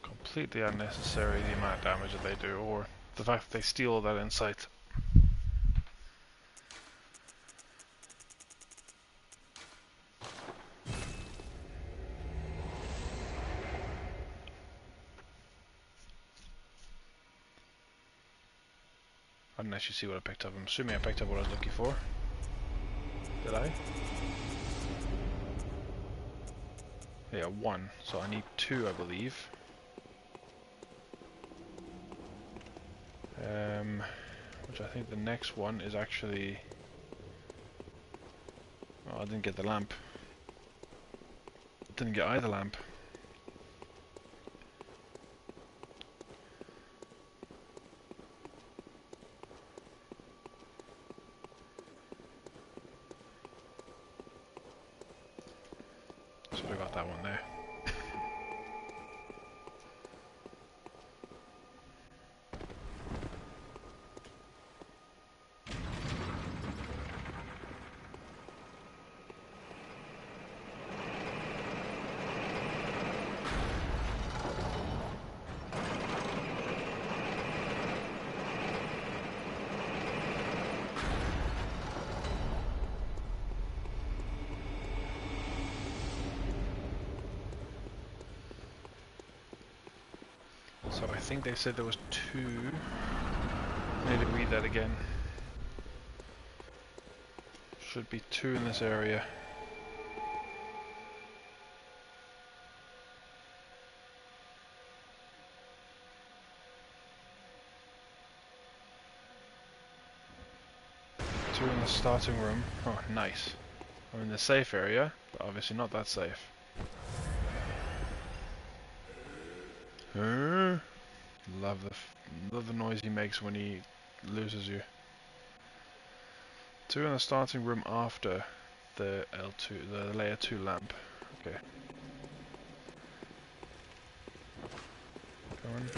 Completely unnecessary the amount of damage that they do, or the fact that they steal all that insight. I didn't actually see what I picked up. I'm assuming I picked up what I was looking for. Did I? Yeah, 1. So I need 2, I believe. Which I think the next one is actually... Oh, I didn't get the lamp. Didn't get either lamp. So I got that one there. So I think they said there was 2. I need to read that again. Should be 2 in this area. Two in the starting room. Oh, nice. I'm in the safe area, but obviously not that safe. Love the noise he makes when he loses you. 2 in the starting room after the L2, the layer 2 lamp. Okay. Go on.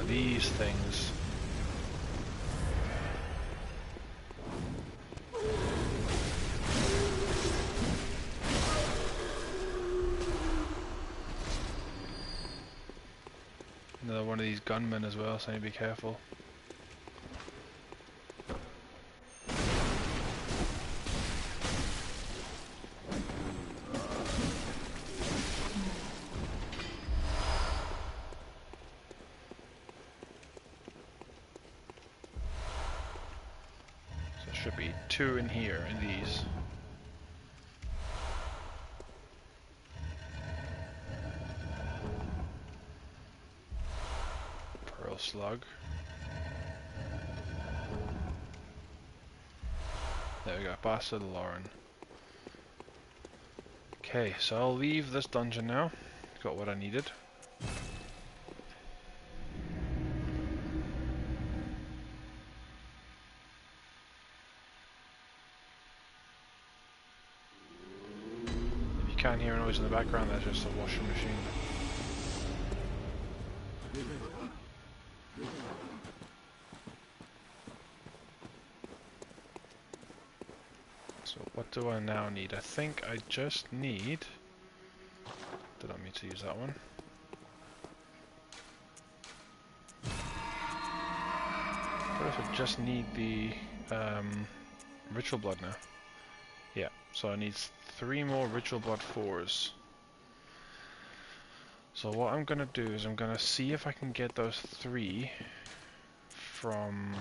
These things. Another one of these gunmen as well, so I need to be careful. be 2 in here, in these. Pearl slug. There we go, Bastard Lauren. Okay, so I'll leave this dungeon now. Got what I needed. If you can't hear a noise in the background, that's just a washing machine. So what do I now need? I think I just need... Did I mean to use that one? What if I just need the ritual blood now? Yeah, so I need 3 more ritual blood 4s. So what I'm gonna do is I'm gonna see if I can get those 3 from...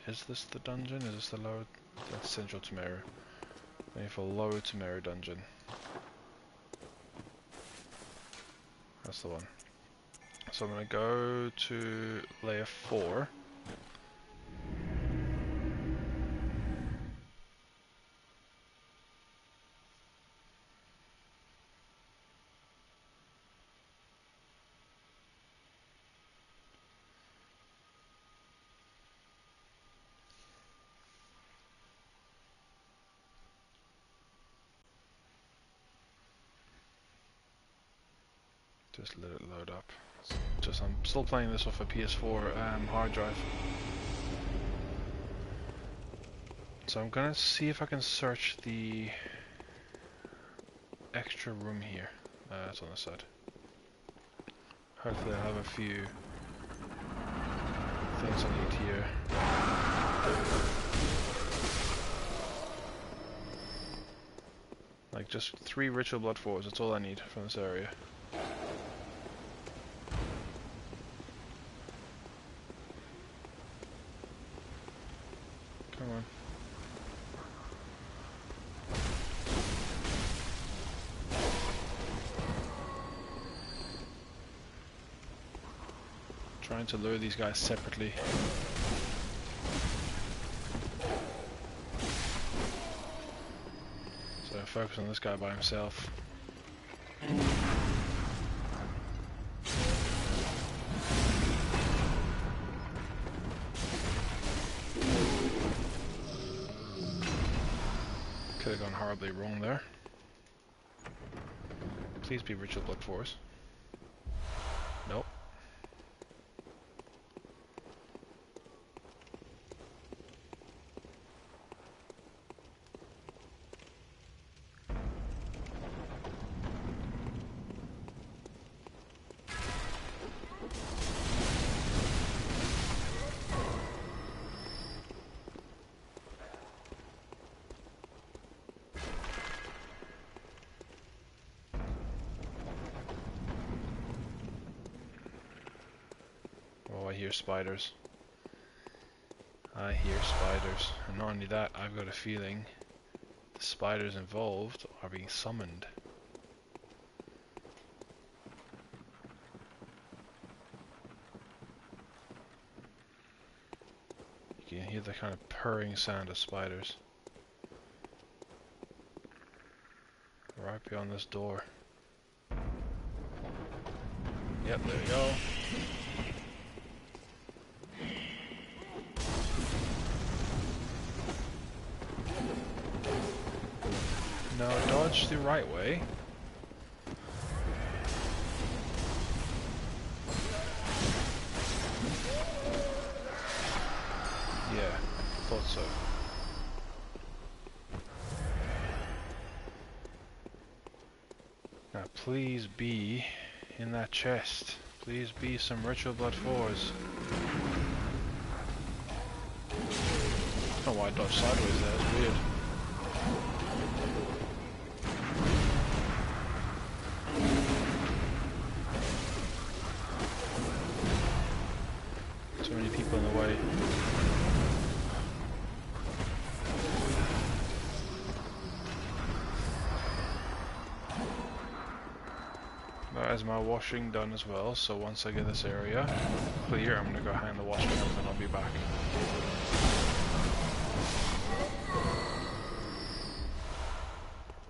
Is this the dungeon? Is this the lower... That's Central Temeru. Maybe for Lower Temeru dungeon. That's the one. So I'm gonna go to layer 4. Just let it load up. Just I'm still playing this off a PS4 hard drive. So I'm gonna see if I can search the extra room here. It's on the side. Hopefully I'll have a few things I need here. Like just 3 ritual blood 4s, that's all I need from this area. Come on. Trying to lure these guys separately. So focus on this guy by himself. Could have gone horribly wrong there. Please be ritual blood 4s. Nope. Oh, I hear spiders. I hear spiders. And not only that, I've got a feeling the spiders involved are being summoned. You can hear the kind of purring sound of spiders. Right beyond this door. Yep, there we go. No, dodge the right way. Yeah, thought so. Now please be in that chest. Please be some ritual blood 4s. I don't know why I dodged sideways there, it's weird. Too many people in the way. That is my washing done as well, so once I get this area clear, I'm going to go hang the washing up and I'll be back.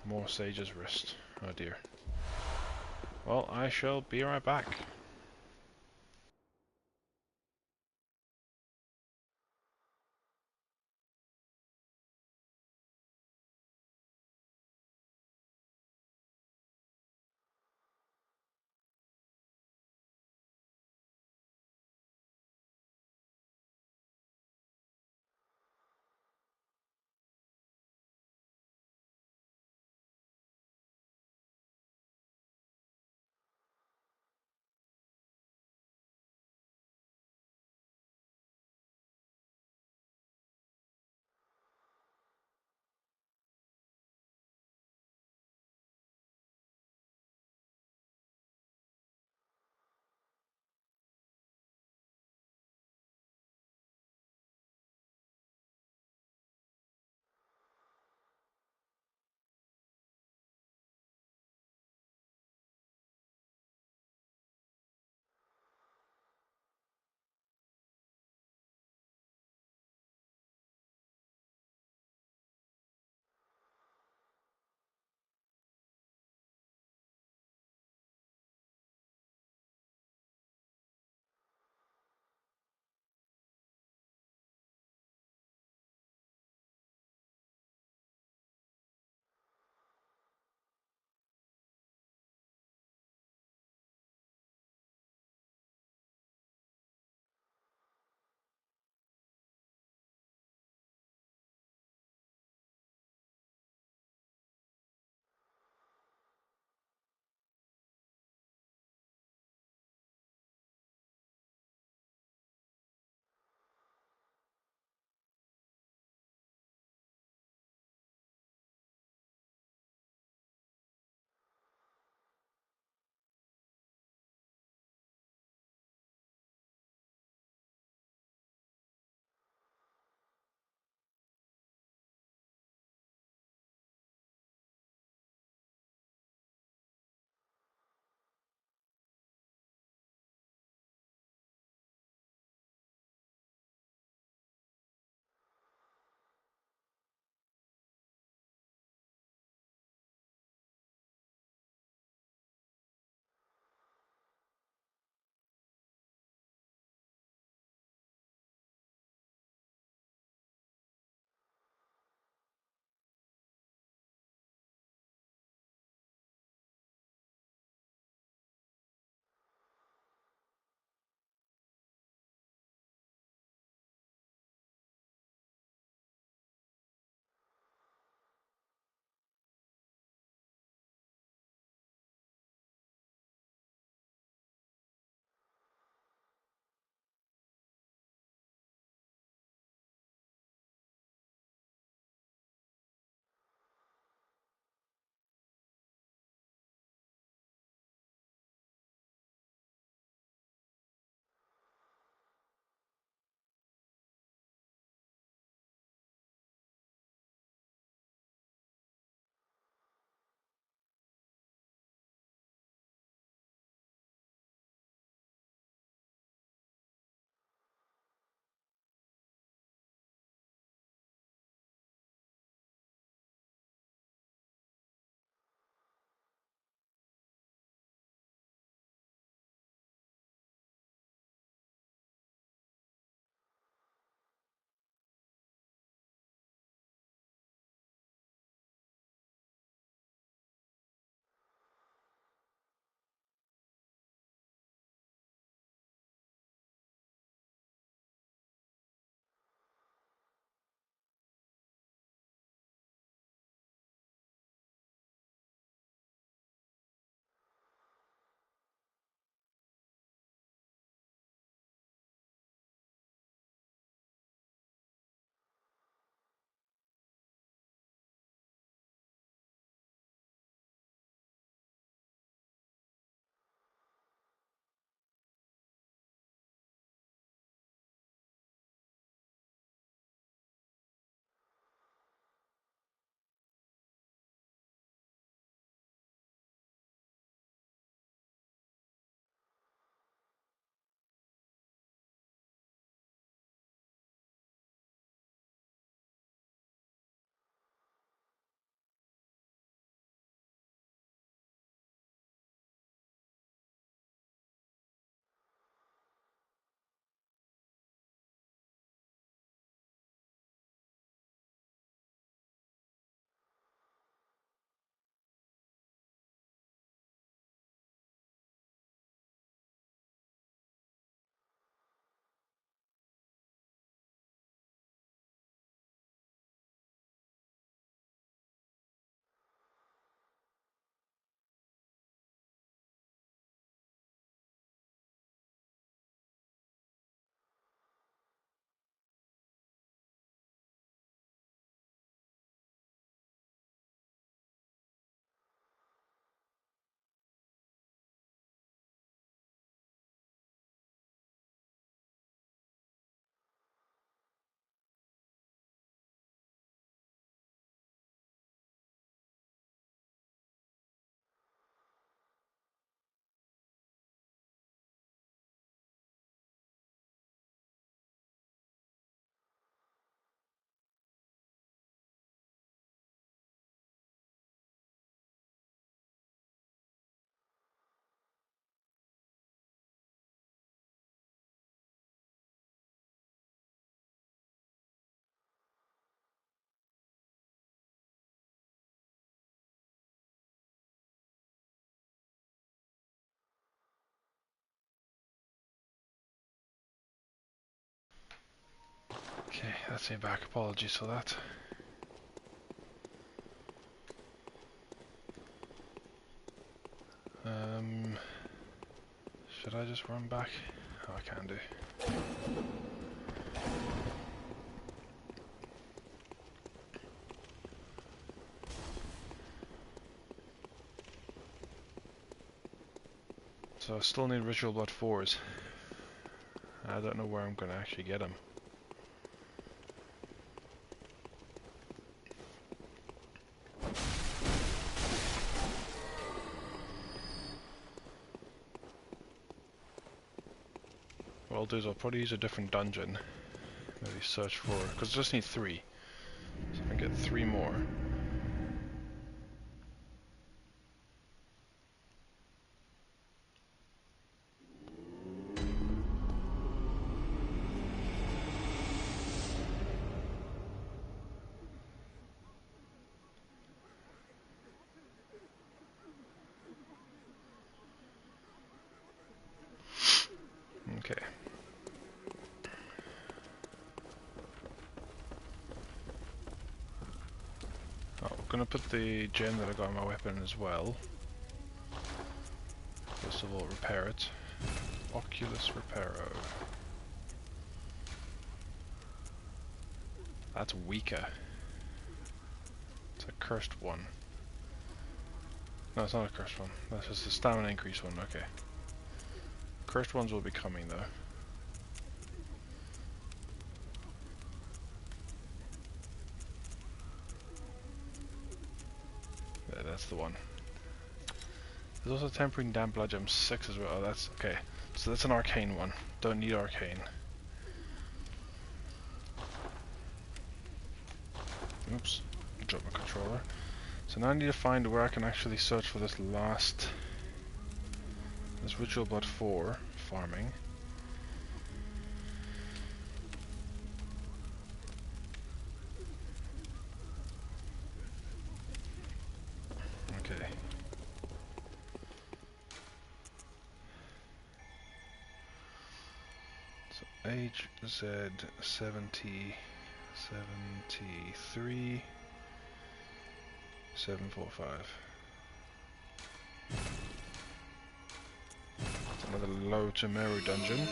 More Sage's wrist. Oh dear. Well, I shall be right back. that's me back. Apologies for that. Should I just run back? Oh, I can do. So I still need Ritual Blood 4s. I don't know where I'm going to actually get them. What I'll do is I'll probably use a different dungeon. Maybe search for... because I just need 3. So I can get 3 more. Okay. Oh, I'm gonna put the gem that I got in my weapon as well. First of all, repair it. Oculus Reparo. That's weaker. It's a cursed one. No, it's not a cursed one. That's just a stamina increase one, okay. Cursed ones will be coming though. Yeah, that's the one. There's also Tempering Damp Blood Gem 6 as well. Oh, that's okay. So that's an arcane one. Don't need arcane. Oops, dropped my controller. So now I need to find where I can actually search for this Ritual Blood 4 farming. Okay. So HZ70 73 745. It's another low to Meru dungeon.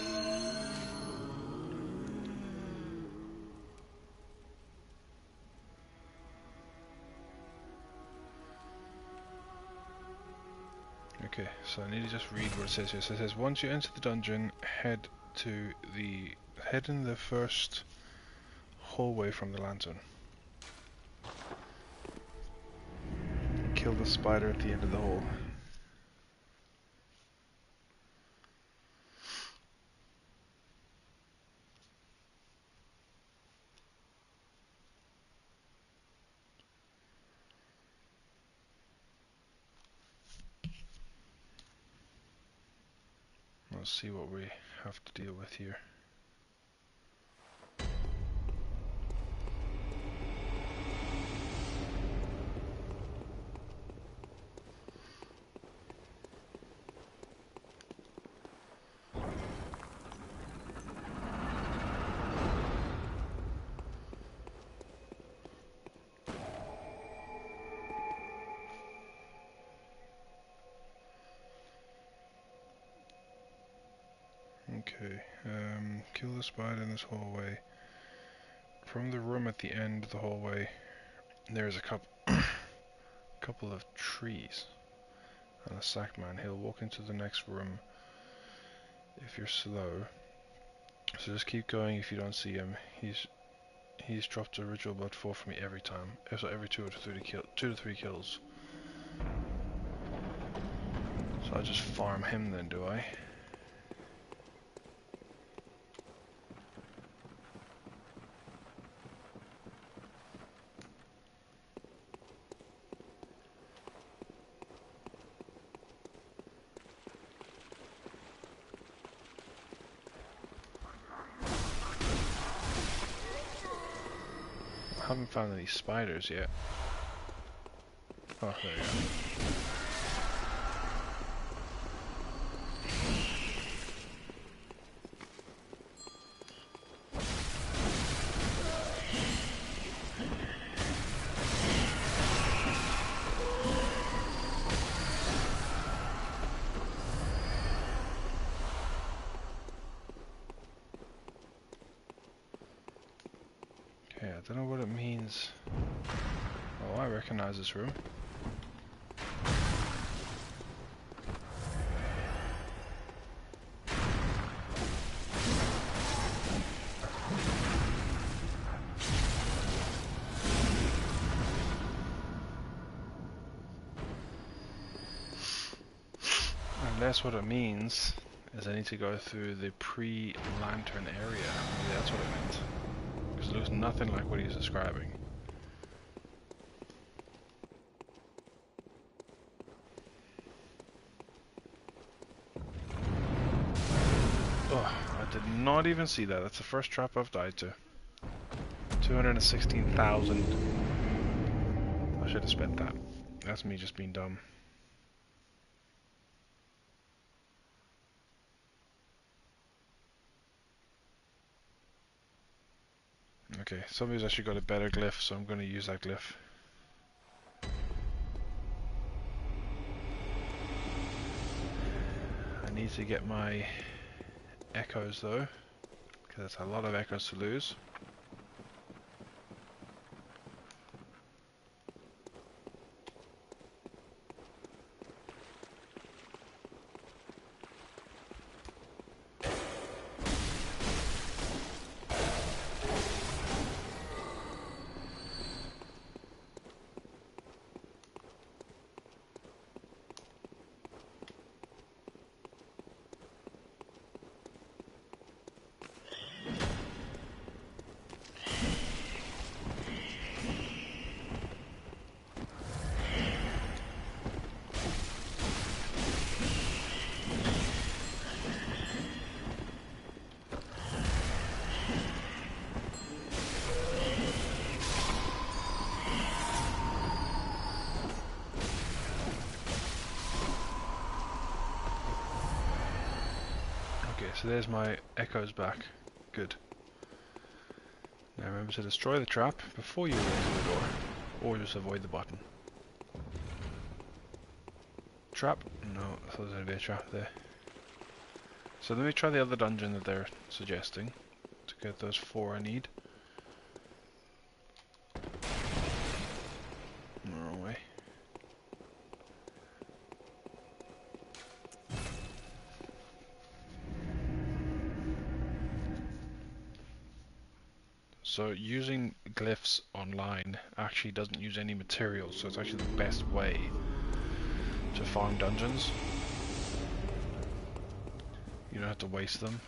Okay, so I need to just read what it says here. So it says once you enter the dungeon, head in the first hallway from the lantern. Kill the spider at the end of the hall. Let's see what we have to deal with here. Okay, kill the spider in this hallway. From the room at the end of the hallway, there's a couple of trees and a sack man. He'll walk into the next room if you're slow. So just keep going if you don't see him. He's dropped a Ritual Blood 4 for me every time. So every 2 to 3 kills. So I just farm him then, do I? I haven't found any spiders yet. Oh, there you go. don't know what it means. Oh, I recognize this room. Unless what it means is I need to go through the pre-lantern area. Maybe that's what it meant. Because it looks nothing like what he's describing. Oh, I did not even see that. That's the first trap I've died to. 216,000. I should have spent that. That's me just being dumb. Okay, somebody's actually got a better glyph, so I'm going to use that glyph. I need to get my echoes though, because that's a lot of echoes to lose. So there's my echoes back. Good. Now remember to destroy the trap before you walk through the door, or just avoid the button. Trap? No, I thought there was going to be a trap there. So let me try the other dungeon that they're suggesting to get those 4 I need. No, wrong way. So using glyphs online actually doesn't use any materials, so it's actually the best way to farm dungeons. You don't have to waste them.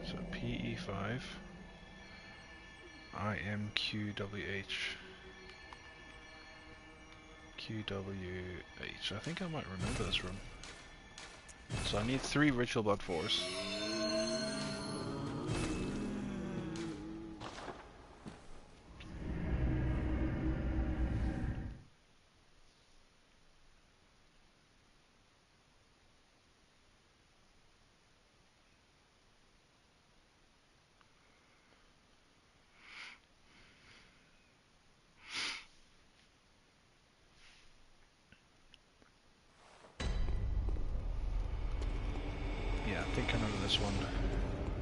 So PE5 IMQWH QWH. I think I might remember this room. So I need 3 ritual blood 4s. Yeah, I think I remember this one.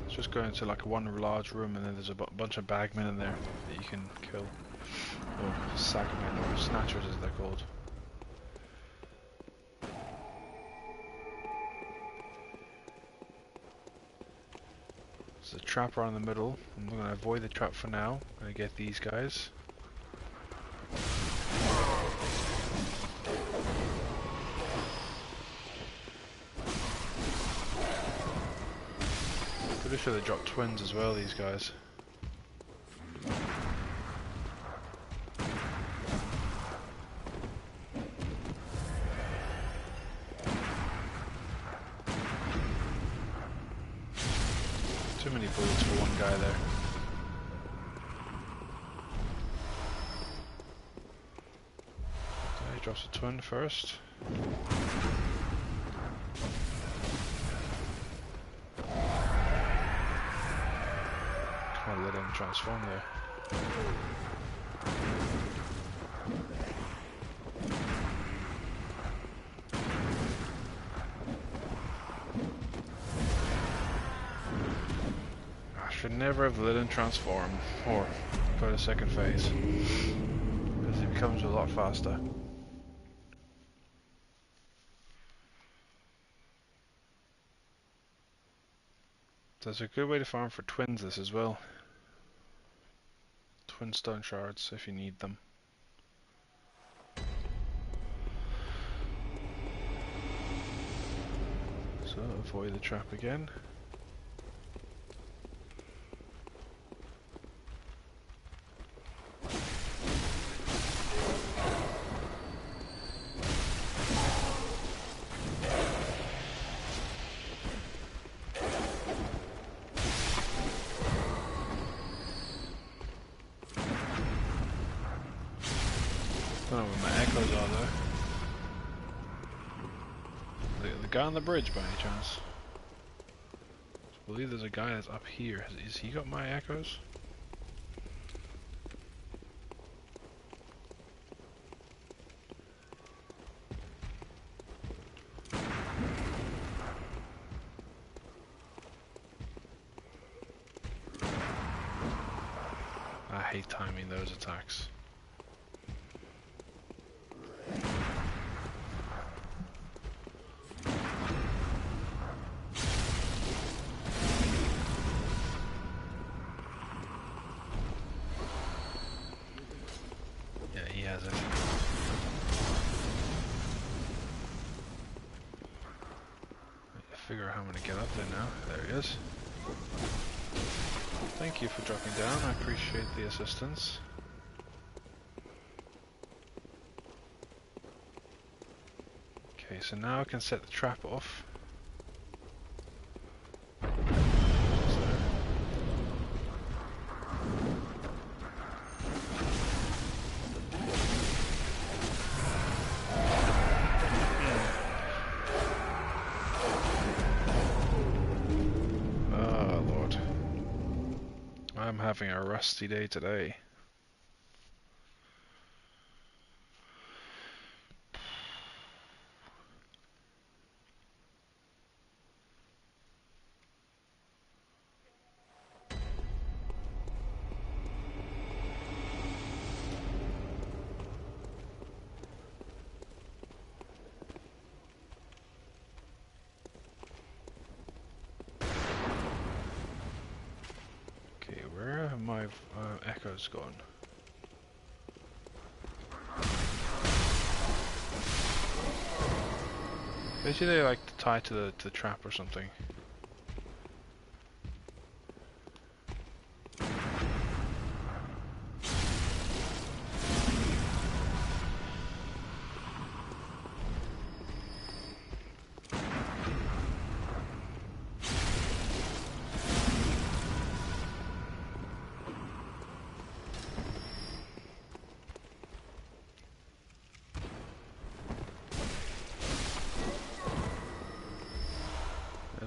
Let's just go into like one large room, and then there's a bunch of bagmen in there that you can kill. Or sagmen, or snatchers as they're called. There's a trap around the middle. I'm going to avoid the trap for now. I'm going to get these guys. Pretty sure they drop twins as well, these guys. Too many bullets for one guy there. Okay, he drops a twin first. Can't let him transform there. never have let him transform or go to second phase, because he becomes a lot faster. There's a good way to farm for twins this as well. Twin stone shards if you need them. So avoid the trap again. Don't know where my echoes are though. The guy on the bridge by any chance? I believe there's a guy that's up here. Has he got my echoes? I hate timing those attacks. Figure out how I'm going to get up there now. There he is. Thank you for dropping down. I appreciate the assistance. Okay, so now I can set the trap off. I'm having a rusty day today. Where have my echoes gone? Basically they like to tie to the trap or something.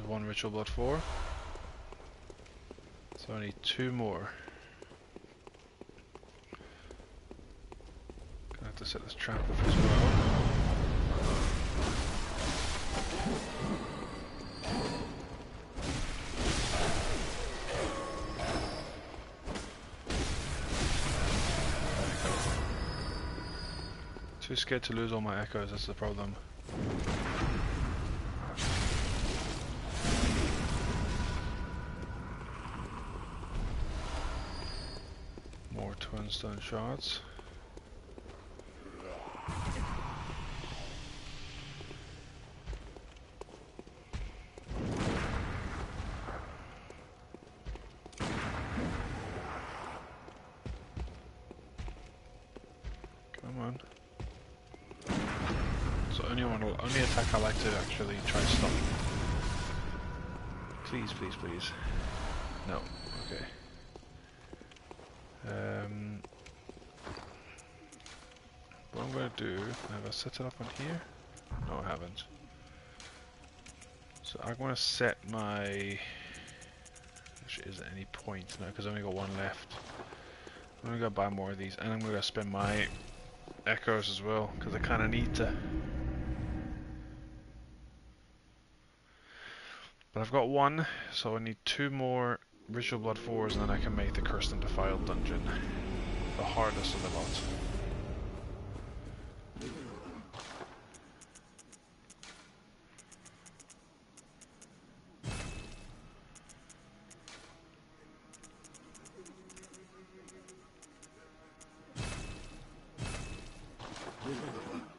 One ritual blood 4. So I need 2 more. Gonna have to set this trap off as well. Too scared to lose all my echoes, that's the problem. Twin stone shards. Come on. So only attack I like to actually try to stop. Please, please, please. No. Okay. What I'm going to do, have I set it up on here? No, I haven't. So I'm going to set my... Actually, is there any point? No, because I only got 1 left. I'm going to go buy more of these, and I'm going to spend my echoes as well, because I kind of need to. But I've got 1, so I need 2 more Ritual Blood 4s, and then I can make the Cursed and Defiled dungeon. The hardest of the lot.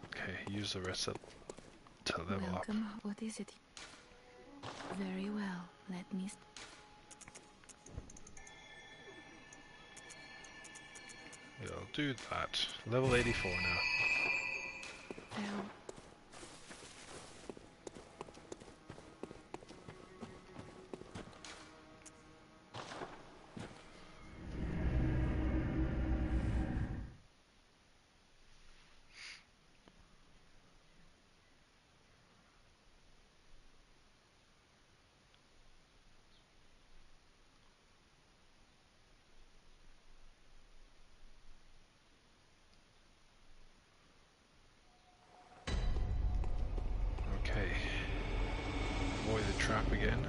Okay, use the rest to level Welcome. What is it? Very well. Let me. Yeah, I'll do that. Level 84 now. Oh. Okay. Avoid the trap again.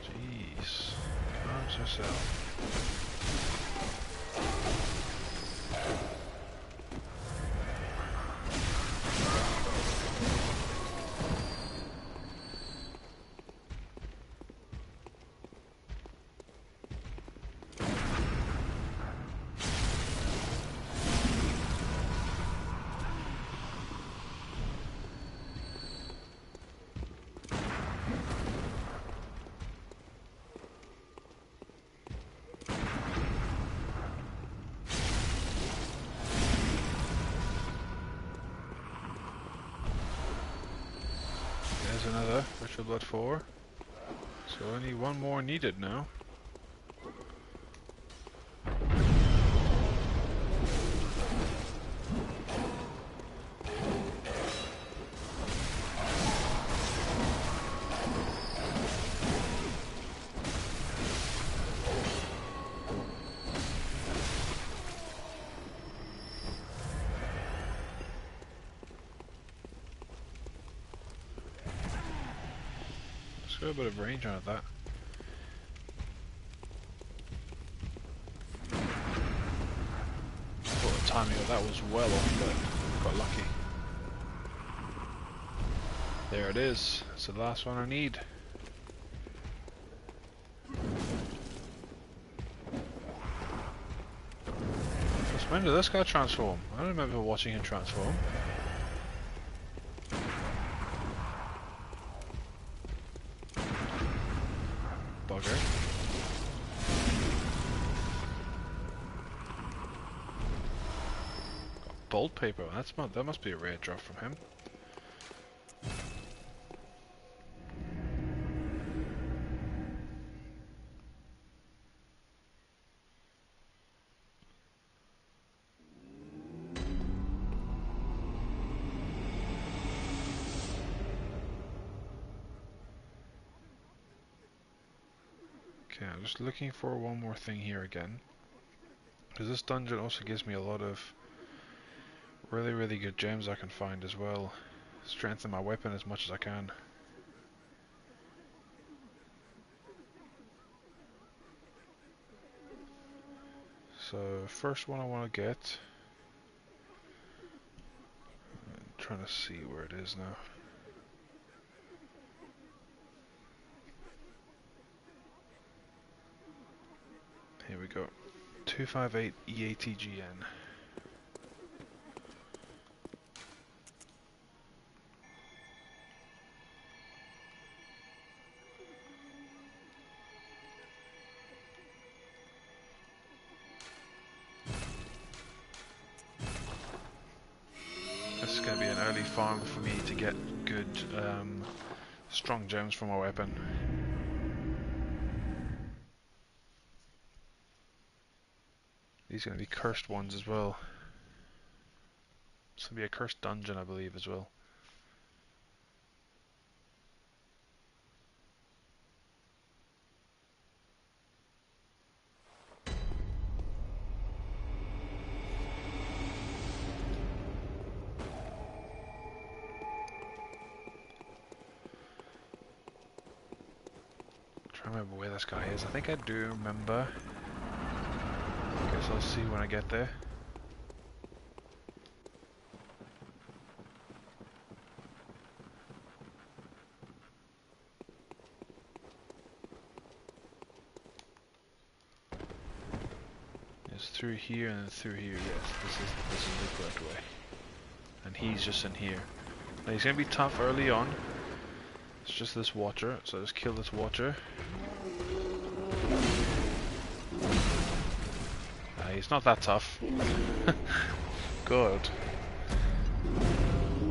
Jeez. Calm yourself. There's another Ritual Blood 4. So only one more needed now. Got a bit of range on that. Thought the timing of that was well off, but got lucky. There it is. It's the last one I need. Just when did this guy transform? I don't remember watching him transform. Bugger. Got bolt paper. That must be a rare drop from him. Okay, I'm just looking for one more thing here again. Because this dungeon also gives me a lot of really good gems I can find as well. Strengthen my weapon as much as I can. So, first one I want to get. I'm trying to see where it is now. Here we go. 258 EATGN. This is going to be an early farm for me to get good, strong gems for my weapon. These are going to be cursed ones as well. It's going to be a cursed dungeon, I believe, as well. can't remember where this guy is. I think I do remember. Guess I'll see when I get there. It's through here and then through here. Yes, this is the correct way. And he's just in here. Now he's gonna be tough early on. It's just this watcher, so just kill this watcher. He's not that tough. Good.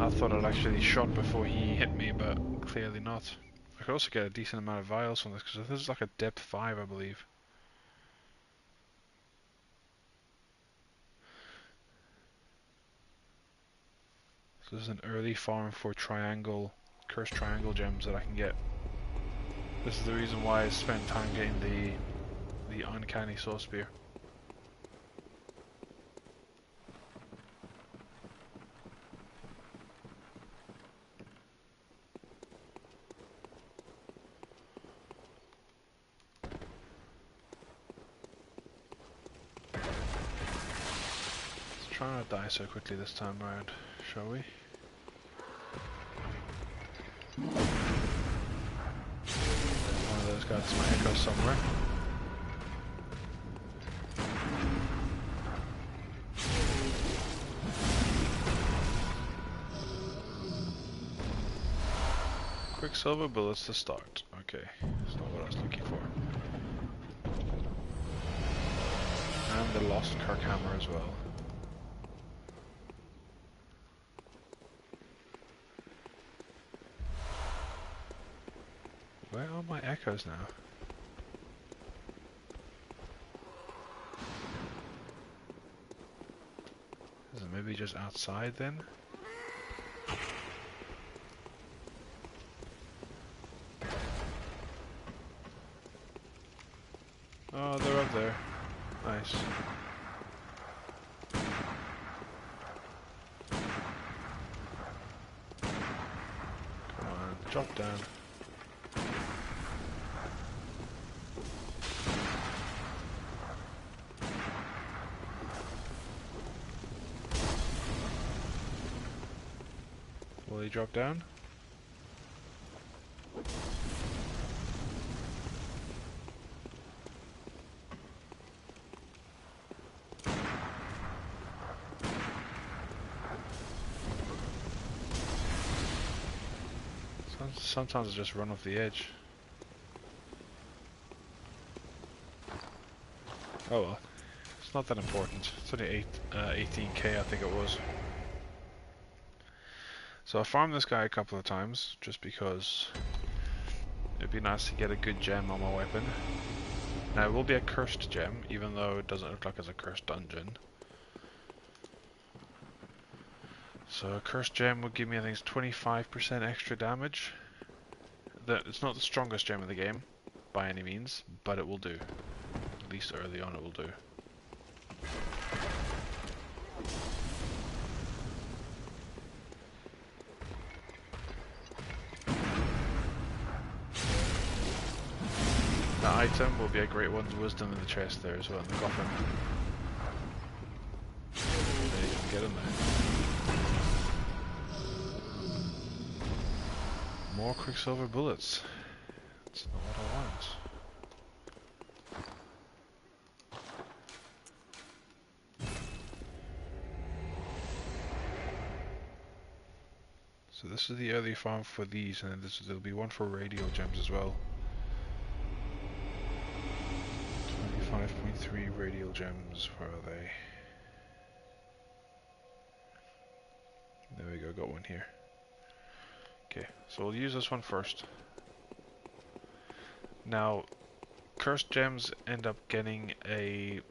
I thought I'd actually shot before he hit me, but clearly not. I could also get a decent amount of vials from this, because this is like a depth 5, I believe. So this is an early farm for triangle, cursed triangle gems that I can get. This is the reason why I spent time getting the uncanny soul spear. Let's try not to die so quickly this time around, shall we? One of those guys is my echo somewhere. Quicksilver bullets to start. Okay, that's not what I was looking for. And the lost Kirk hammer as well. Where are my echoes now? Is it maybe just outside then? Oh, they're up there. Nice. Come on, drop down. Will he drop down? Sometimes I just run off the edge. Oh well, it's not that important. It's only 18k I think it was. So I farmed this guy a couple of times, just because it'd be nice to get a good gem on my weapon. Now it will be a cursed gem, even though it doesn't look like it's a cursed dungeon. So a cursed gem would give me, I think, 25% extra damage. It's not the strongest gem in the game, by any means, but it will do. At least early on it will do. That item will be a great one's wisdom in the chest there as well, in the coffin. There you can get in there. More quicksilver bullets. That's not what I want. So this is the early farm for these, and then there'll be one for radial gems as well. 25.3 radial gems, where are they? There we go, got one here. Okay, so we'll use this one first. Now, cursed gems end up getting a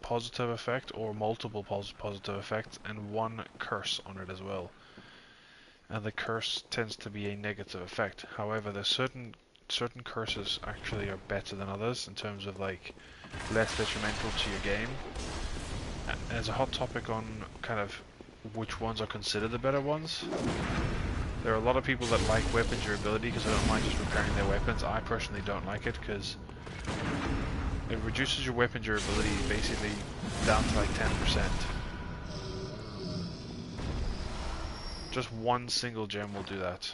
positive effect or multiple positive effects and one curse on it as well. And the curse tends to be a negative effect. However, there's certain curses actually are better than others in terms of like less detrimental to your game. And there's a hot topic on kind of which ones are considered the better ones. There are a lot of people that like weapon durability because they don't mind just repairing their weapons. I personally don't like it because it reduces your weapon durability basically down to like 10%. Just one single gem will do that.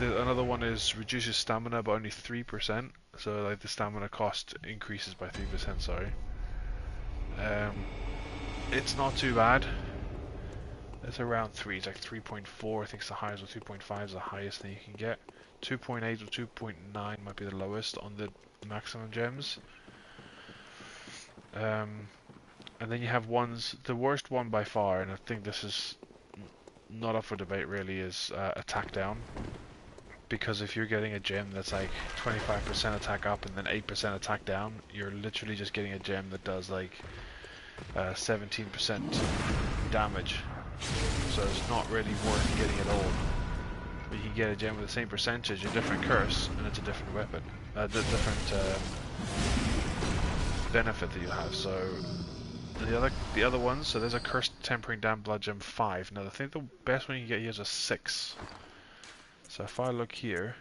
Another one is reduces stamina by only 3%, so like the stamina cost increases by 3%, sorry. It's not too bad. It's around 3, it's like 3.4, I think it's the highest, or 2.5 is the highest thing you can get. 2.8 or 2.9 might be the lowest on the maximum gems. And then you have ones, the worst one by far, and I think this is not up for debate really, is attack down. Because if you're getting a gem that's like 25% attack up and then 8% attack down, you're literally just getting a gem that does like 17% damage. So it's not really worth getting at all. But you can get a gem with the same percentage, a different curse, and it's a different weapon. Different benefit that you have. So the other ones, so there's a cursed tempering down blood gem 5. Now I think the best one you can get here is a 6. So if I look here,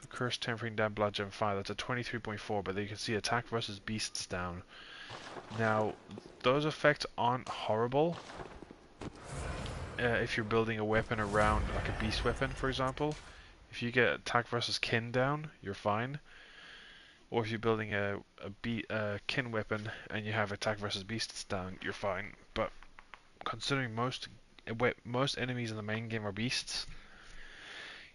the cursed tempering down blood gem 5, that's a 23.4, but you can see attack versus beasts down. Now those effects aren't horrible if you're building a weapon around like a beast weapon, for example. If you get attack versus kin down, you're fine. Or if you're building a kin weapon and you have attack versus beasts down, you're fine. But considering most enemies in the main game are beasts,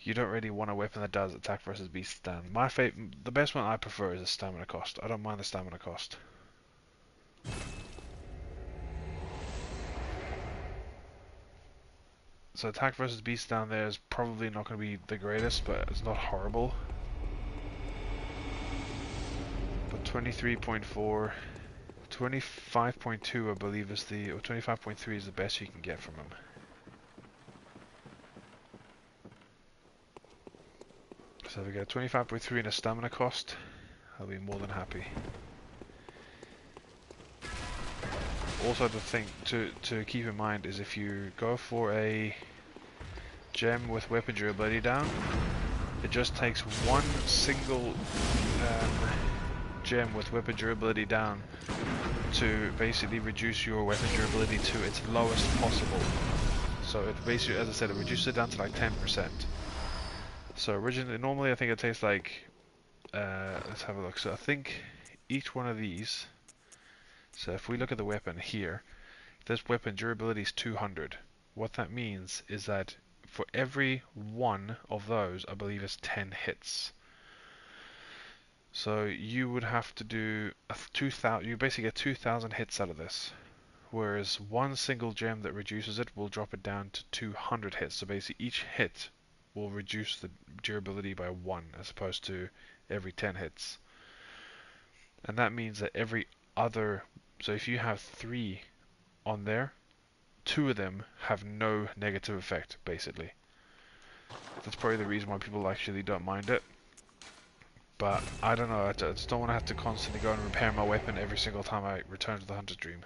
you don't really want a weapon that does attack versus beasts down. The best one I prefer is the stamina cost. I don't mind the stamina cost. So attack versus beast down there is probably not going to be the greatest, but it's not horrible. But 23.4, 25.2 I believe is or 25.3 is the best you can get from him. So if we get 25.3 in a stamina cost, I'll be more than happy. Also the thing to keep in mind is if you go for a gem with weapon durability down, it just takes one single gem with weapon durability down to basically reduce your weapon durability to its lowest possible. So it basically, as I said, it reduces it down to like 10%. So normally I think it takes like, let's have a look. So I think each one of these, so if we look at the weapon here, this weapon durability is 200. What that means is that for every one of those, I believe it's 10 hits. So you would have to do 2,000. You basically get 2,000 hits out of this, whereas one single gem that reduces it will drop it down to 200 hits. So basically each hit will reduce the durability by 1, as opposed to every 10 hits. And that means that so if you have 3 on there, 2 of them have no negative effect, basically. That's probably the reason why people actually don't mind it. But I don't know, I just don't want to have to constantly go and repair my weapon every single time I return to the Hunter's Dream.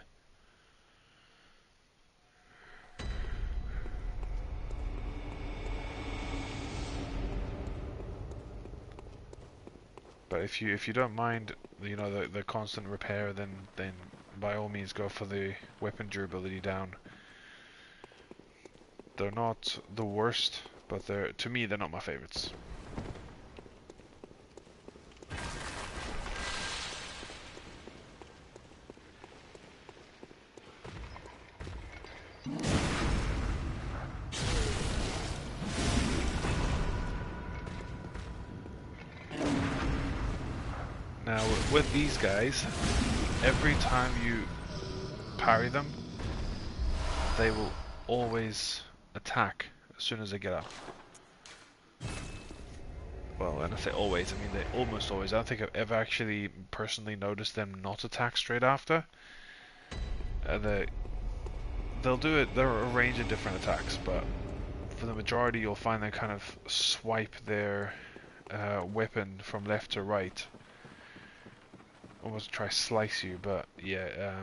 But if you don't mind, the constant repair, then by all means go for the weapon durability down. They're not the worst, but to me they're not my favorites. Now with these guys, every time you parry them, they will always attack as soon as they get up. Well, and I say always, I mean they almost always. I don't think I've ever actually personally noticed them not attack straight after. They'll do it. There are a range of different attacks, but for the majority, you'll find them kind of swipe their weapon from left to right. Almost try slice you, but yeah.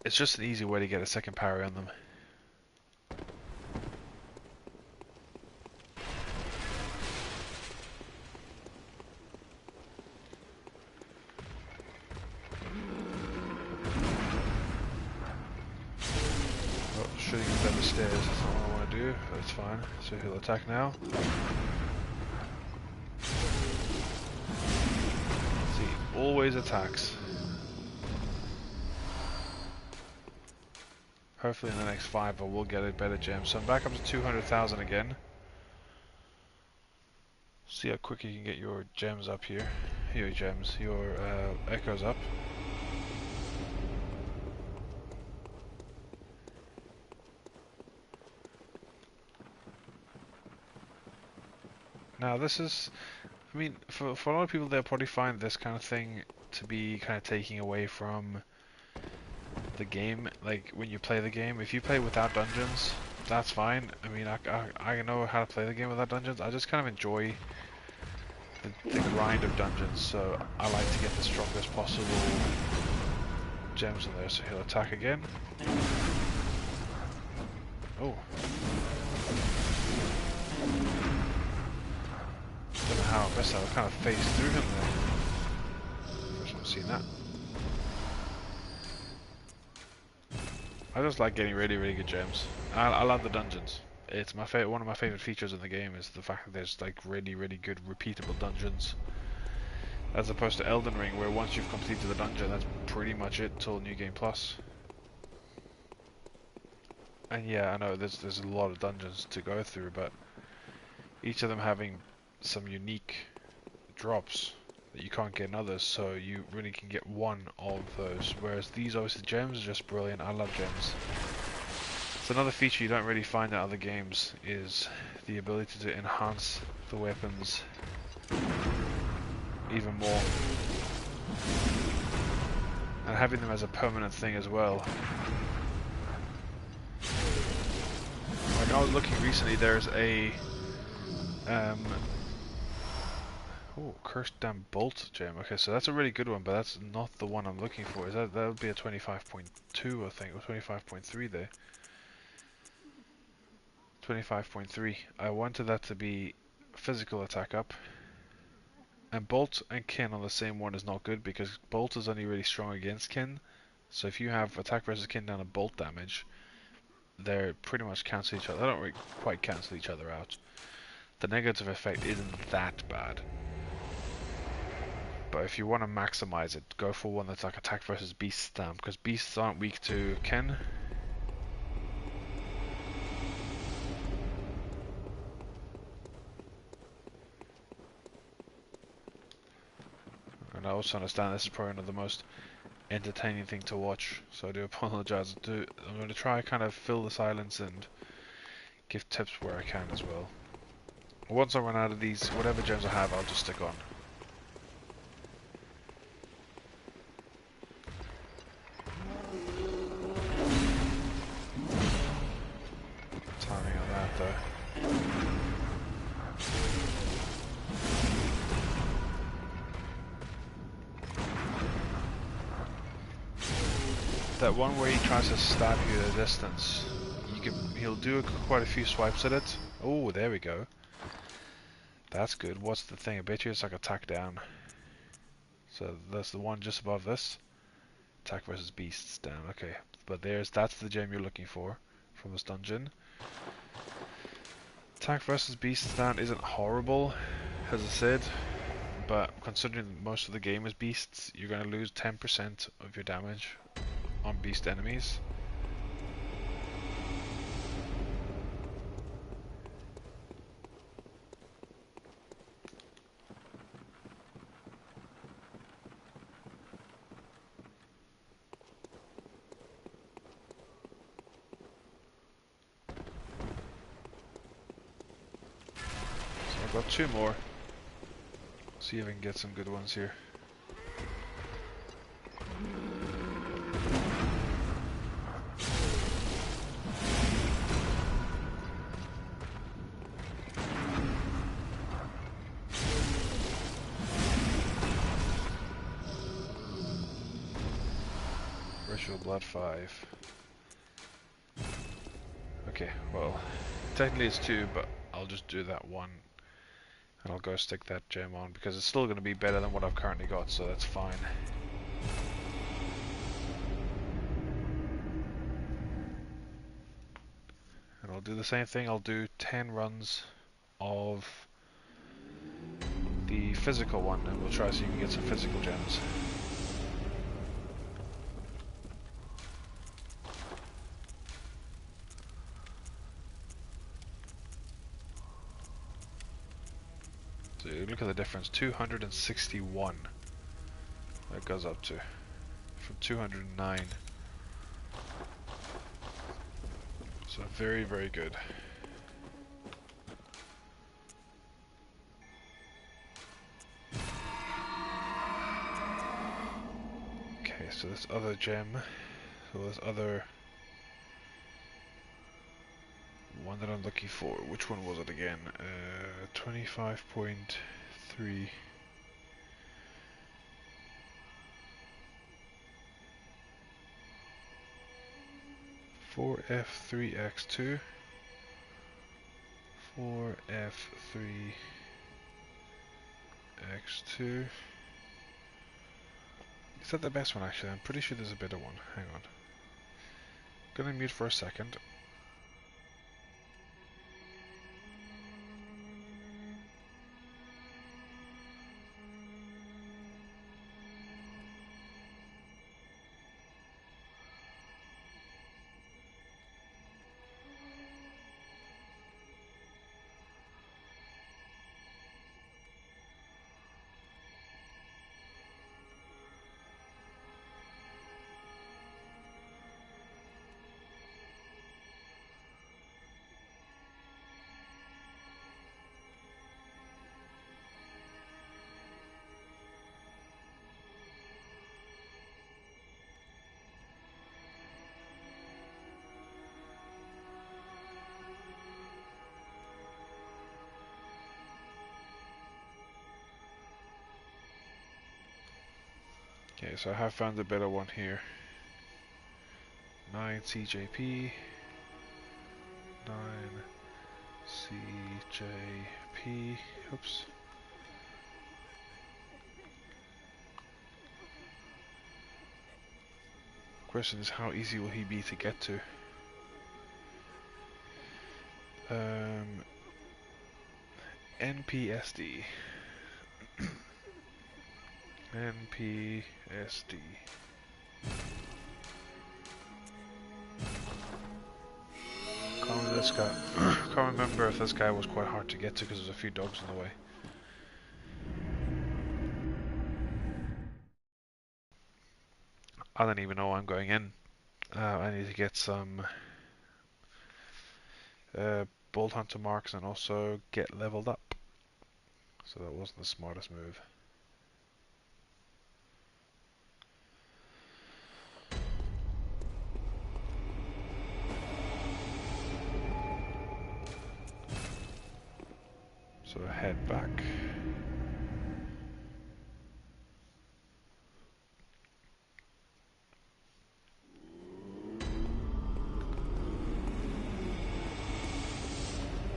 It's just an easy way to get a second parry on them. Oh, shooting him down the stairs, that's not what I want to do, but it's fine. So he'll attack now. See, always attacks. Hopefully in the next 5 I will get a better gem. So I'm back up to 200,000 again. See how quick you can get your gems up here. Your gems, your echoes up. Now this is, I mean, for a lot of people they'll probably find this kind of thing to be kind of taking away from the game. Like when you play the game, if you play without dungeons, that's fine. I mean, I know how to play the game without dungeons. I just kind of enjoy the grind of dungeons, so I like to get the strongest possible gems in there. So he'll attack again. Oh. Don't know how I missed that. I kind of phased through him there. First time I've seen that. I just like getting really, really good gems. I love the dungeons. It's my favorite. One of my favorite features in the game is the fact that there's like really, really good repeatable dungeons, as opposed to Elden Ring, where once you've completed the dungeon, that's pretty much it till New Game Plus. And yeah, I know there's a lot of dungeons to go through, but each of them having some unique drops that you can't get in others, so you really can get one of those. Whereas these obviously gems are just brilliant. I love gems. It's another feature you don't really find in other games, is the ability to enhance the weapons even more, and having them as a permanent thing as well. Like I was looking recently, there's a oh, cursed damn bolt gem. Okay, so that's a really good one, but that's not the one I'm looking for. Is that would be a 25.2, I think, or 25.3 there. 25.3. I wanted that to be physical attack up. And Bolt and Kin on the same one is not good, because Bolt is only really strong against Kin. So if you have attack versus Kin down to Bolt damage, they pretty much cancel each other. They don't really quite cancel each other out. The negative effect isn't that bad. But if you want to maximize it, go for one that's like attack versus beast stamp, because beasts aren't weak to Kin. And I also understand this is probably not the most entertaining thing to watch, so I do apologize. I'm going to try kind of fill the silence and give tips where I can as well. Once I run out of these, whatever gems I have, I'll just stick on. Timing on that though. That one where he tries to stab you at a distance, he'll do quite a few swipes at it. Oh, there we go. That's good. What's the thing? I bet you it's like attack down. So that's the one just above this. Attack versus beasts down. Okay, but that's the gem you're looking for from this dungeon. Attack versus beasts down isn't horrible, as I said, but considering most of the game is beasts, you're going to lose 10% of your damage on beast enemies. So I've got 2 more. See if I can get some good ones here. Celestial Blood 5. Okay, well, technically it's 2, but I'll just do that one. And I'll go stick that gem on, because it's still going to be better than what I've currently got, so that's fine. And I'll do the same thing, I'll do 10 runs of the physical one, and we'll try to see if we can get some physical gems. So look at the difference, 261 that goes up to, from 209. So very, very good. Okay, so this other gem, so this other one that I'm looking for, which one was it again? 25.3. F3x2, 4F3x2. Is that the best one actually? I'm pretty sure there's a better one. Hang on. Gonna mute for a second. Okay, so I have found a better one here. 9 CJP. 9 CJP. Oops. Question is, how easy will he be to get to? NPSD. NPSD. Can't remember this guy. Can't remember if this guy was quite hard to get to because there's a few dogs in the way. I don't even know I'm going in. I need to get some Bolt Hunter marks and also get leveled up. So that wasn't the smartest move. So head back.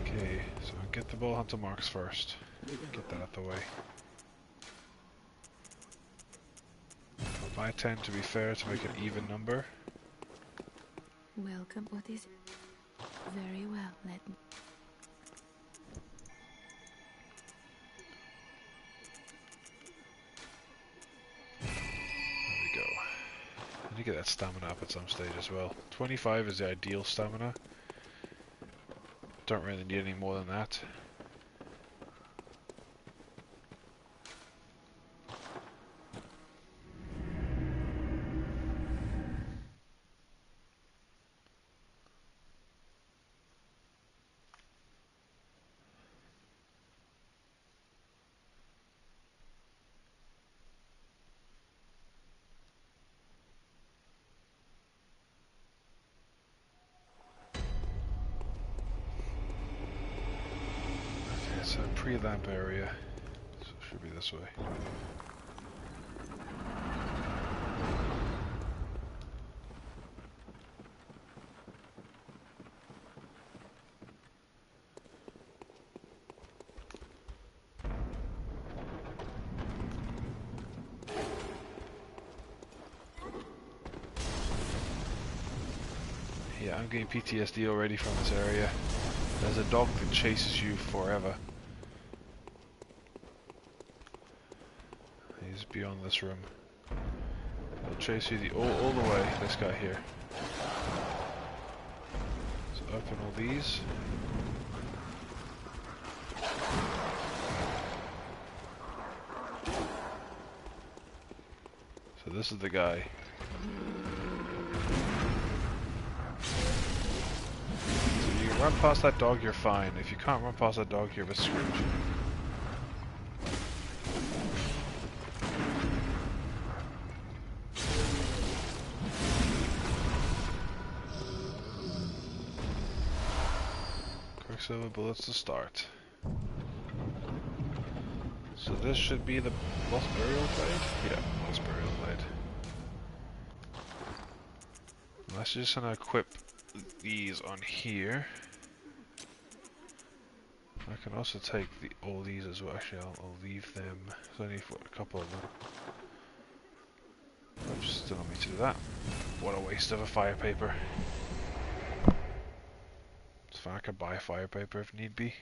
Okay, so get the Bolt Hunter marks first. Get that out the way. I'll buy 10 to be fair to make an even number. Welcome. What is it? Very well. Let me. There we go. I need to get that stamina up at some stage as well. 25 is the ideal stamina. Don't really need any more than that. So pre-lamp area, so it should be this way. I'm getting PTSD already from this area. There's a dog that chases you forever. He's beyond this room. He'll chase you all the way, this guy here. So open all these. So this is the guy. So you can run past that dog, you're fine. If you can't run past that dog, you're a bit screwed. Quicksilver bullets to start. So this should be the Lost Burial Blade? Yeah, Lost Burial Blade. I'm actually just gonna equip these on here. I can also take all these as well. Actually, I'll leave them. There's only a couple of them. Oops, still want me to do that. What a waste of a fire paper. It's fine, I can buy fire paper if need be.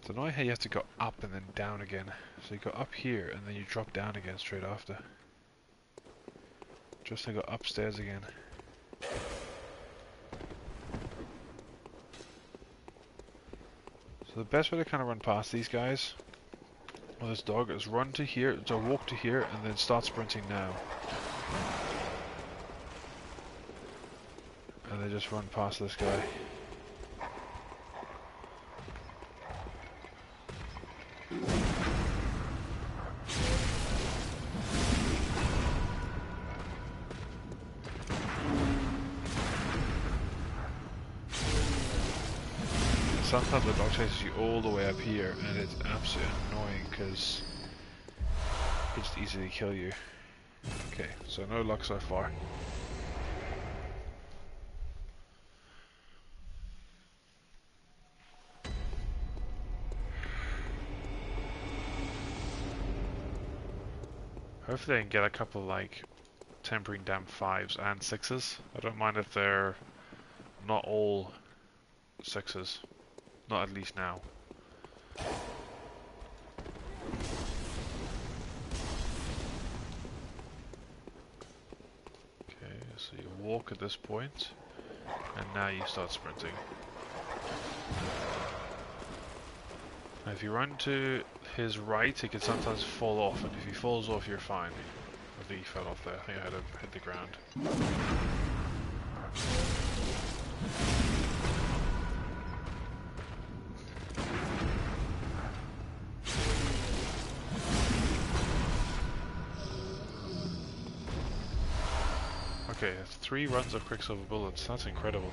It's annoying how you have to go up and then down again. So you go up here and then you drop down again straight after. Just to go upstairs again. So the best way to kind of run past these guys, or this dog, is run to here, so walk to here and then start sprinting now. And then just run past this guy. Sometimes the dog chases you all the way up here, and it's absolutely annoying because it just easily kill you. Okay, so no luck so far. Hopefully I can get a couple like tempering damp 5s and 6s. I don't mind if they're not all 6s. Not at least now. Okay, so you walk at this point, and now you start sprinting. Now if you run to his right, he can sometimes fall off, and if he falls off, you're fine. I think he fell off there. I think I had him hit the ground. Okay, that's 3 runs of Quicksilver bullets. That's incredible.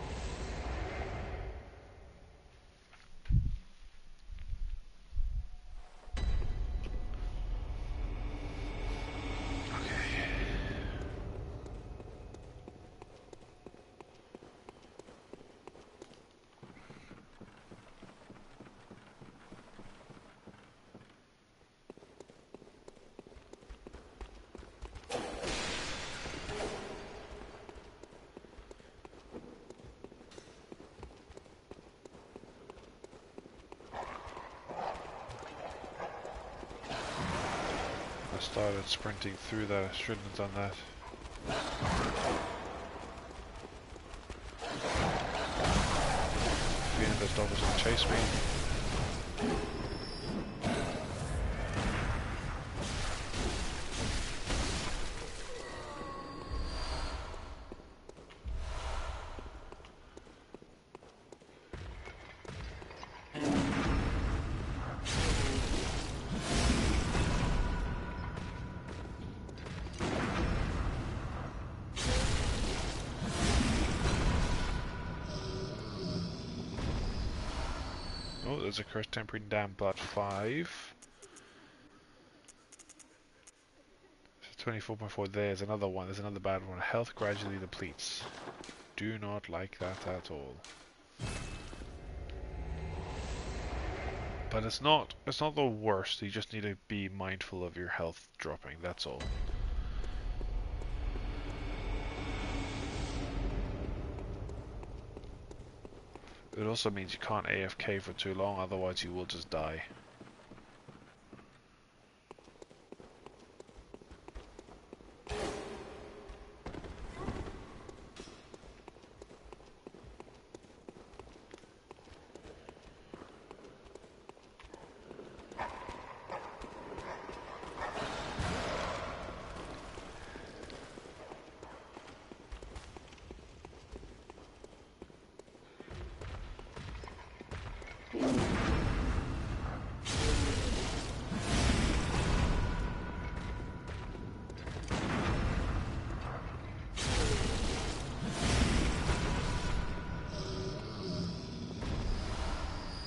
I started sprinting through that, I shouldn't have done that. Feeling this dog was going to chase me. Oh, there's a curse tempering damp blood 5. So 24.4, there's another one, there's another bad one. Health gradually depletes. Do not like that at all. But it's not the worst. You just need to be mindful of your health dropping, that's all. It also means you can't AFK for too long, otherwise you will just die.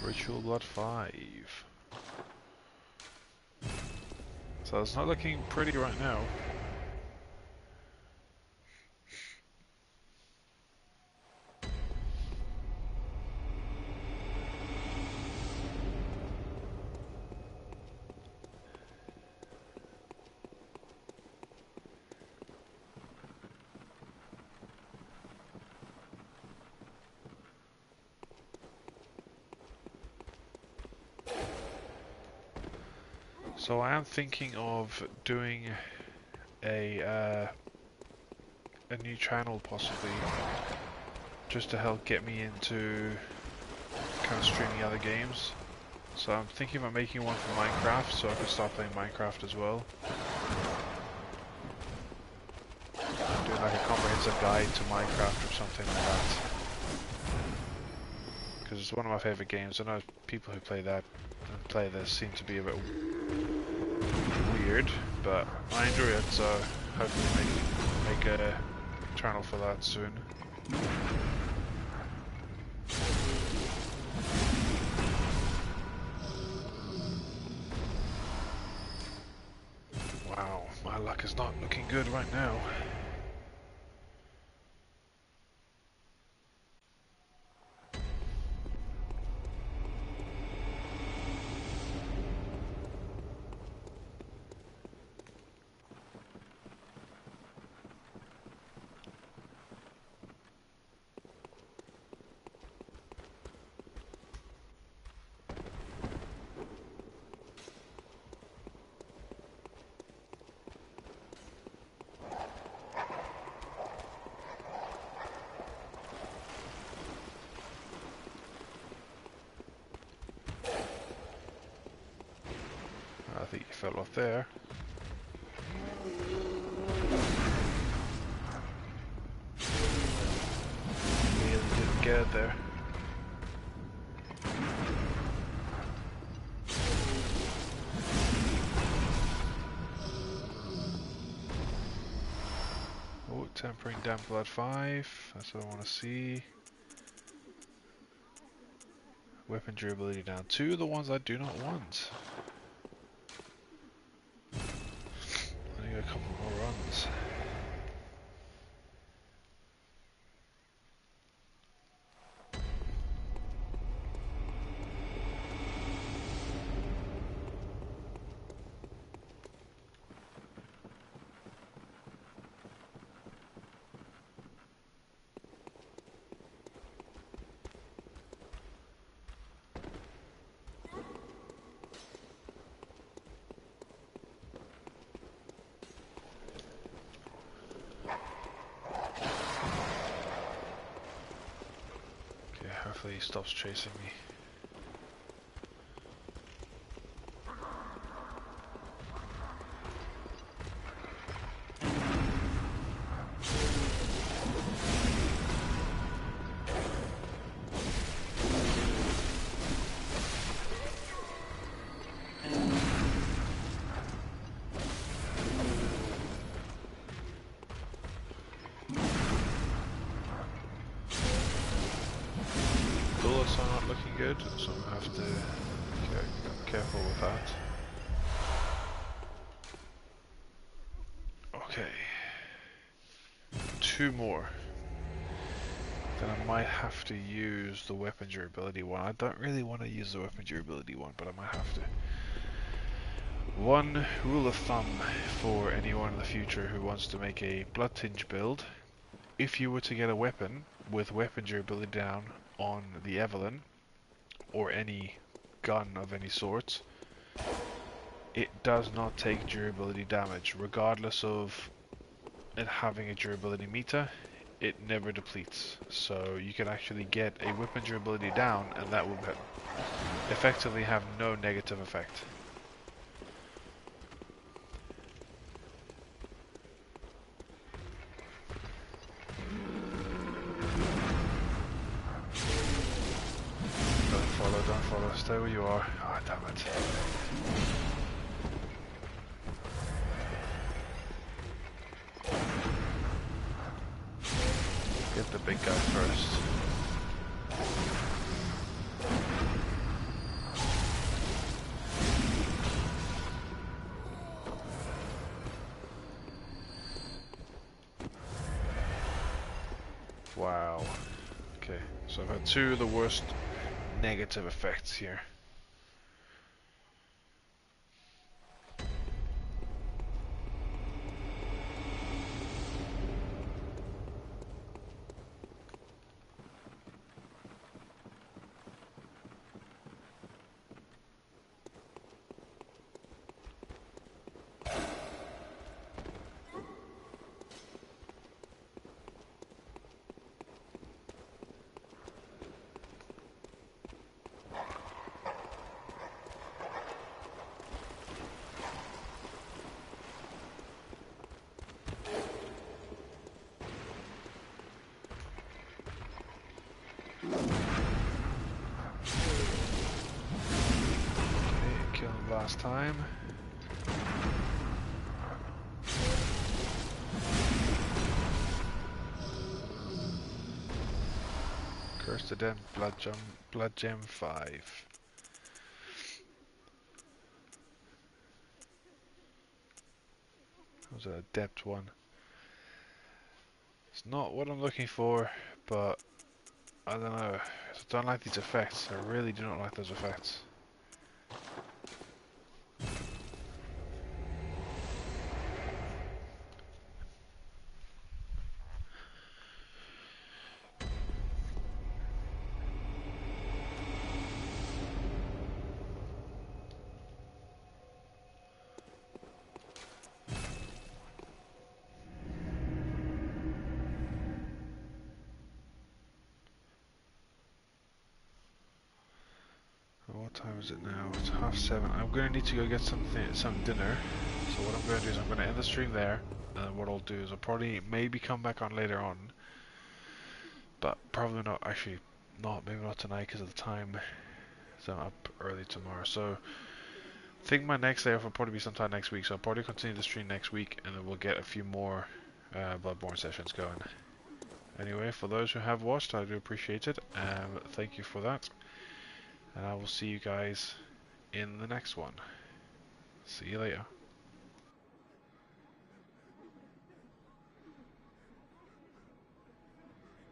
Ritual Blood 5. So it's not looking pretty right now. So I am thinking of doing a new channel possibly, just to help get me into kind of streaming other games. So I'm thinking about making one for Minecraft, so I can start playing Minecraft as well. Doing like a comprehensive guide to Minecraft or something like that. Because it's one of my favourite games. I know people who play that and play this seem to be a bit weird, but I enjoy it, so hopefully make a channel for that soon. Wow, my luck is not looking good right now. I think you fell off there. Really didn't get it there. Oh, tempering damp blood 5. That's what I want to see. Weapon durability down 2, the ones I do not want. I need a couple more runs. Hopefully he stops chasing me. Bullets are not looking good, so I'm gonna have to get careful with that. Okay. 2 more. then I might have to use the weapon durability one. I don't really want to use the weapon durability one, but I might have to. One rule of thumb for anyone in the future who wants to make a blood tinge build: if you were to get a weapon with weapon durability down on the Evelyn, or any gun of any sort, it does not take durability damage, regardless of it having a durability meter. It never depletes, so you can actually get a weapon durability down, and that will effectively have no negative effect. Don't follow, stay where you are. Ah, damn it. Get the big guy first. Wow. Okay, so I've had two of the worst negative effects here. Last time. Curse the Den, Blood Gem 5. That was an adept one. It's not what I'm looking for, but I don't know. I don't like these effects. I really do not like those effects. What time is it now? It's 7:30. I'm going to need to go get some dinner. So what I'm going to do is I'm going to end the stream there. And what I'll do is I'll probably maybe come back on later on. But probably not, actually not, maybe not tonight because of the time. So I'm up early tomorrow. So I think my next day off will probably be sometime next week. So I'll probably continue the stream next week, and then we'll get a few more Bloodborne sessions going. Anyway, for those who have watched, I do appreciate it. Thank you for that. And I will see you guys in the next one. See you later.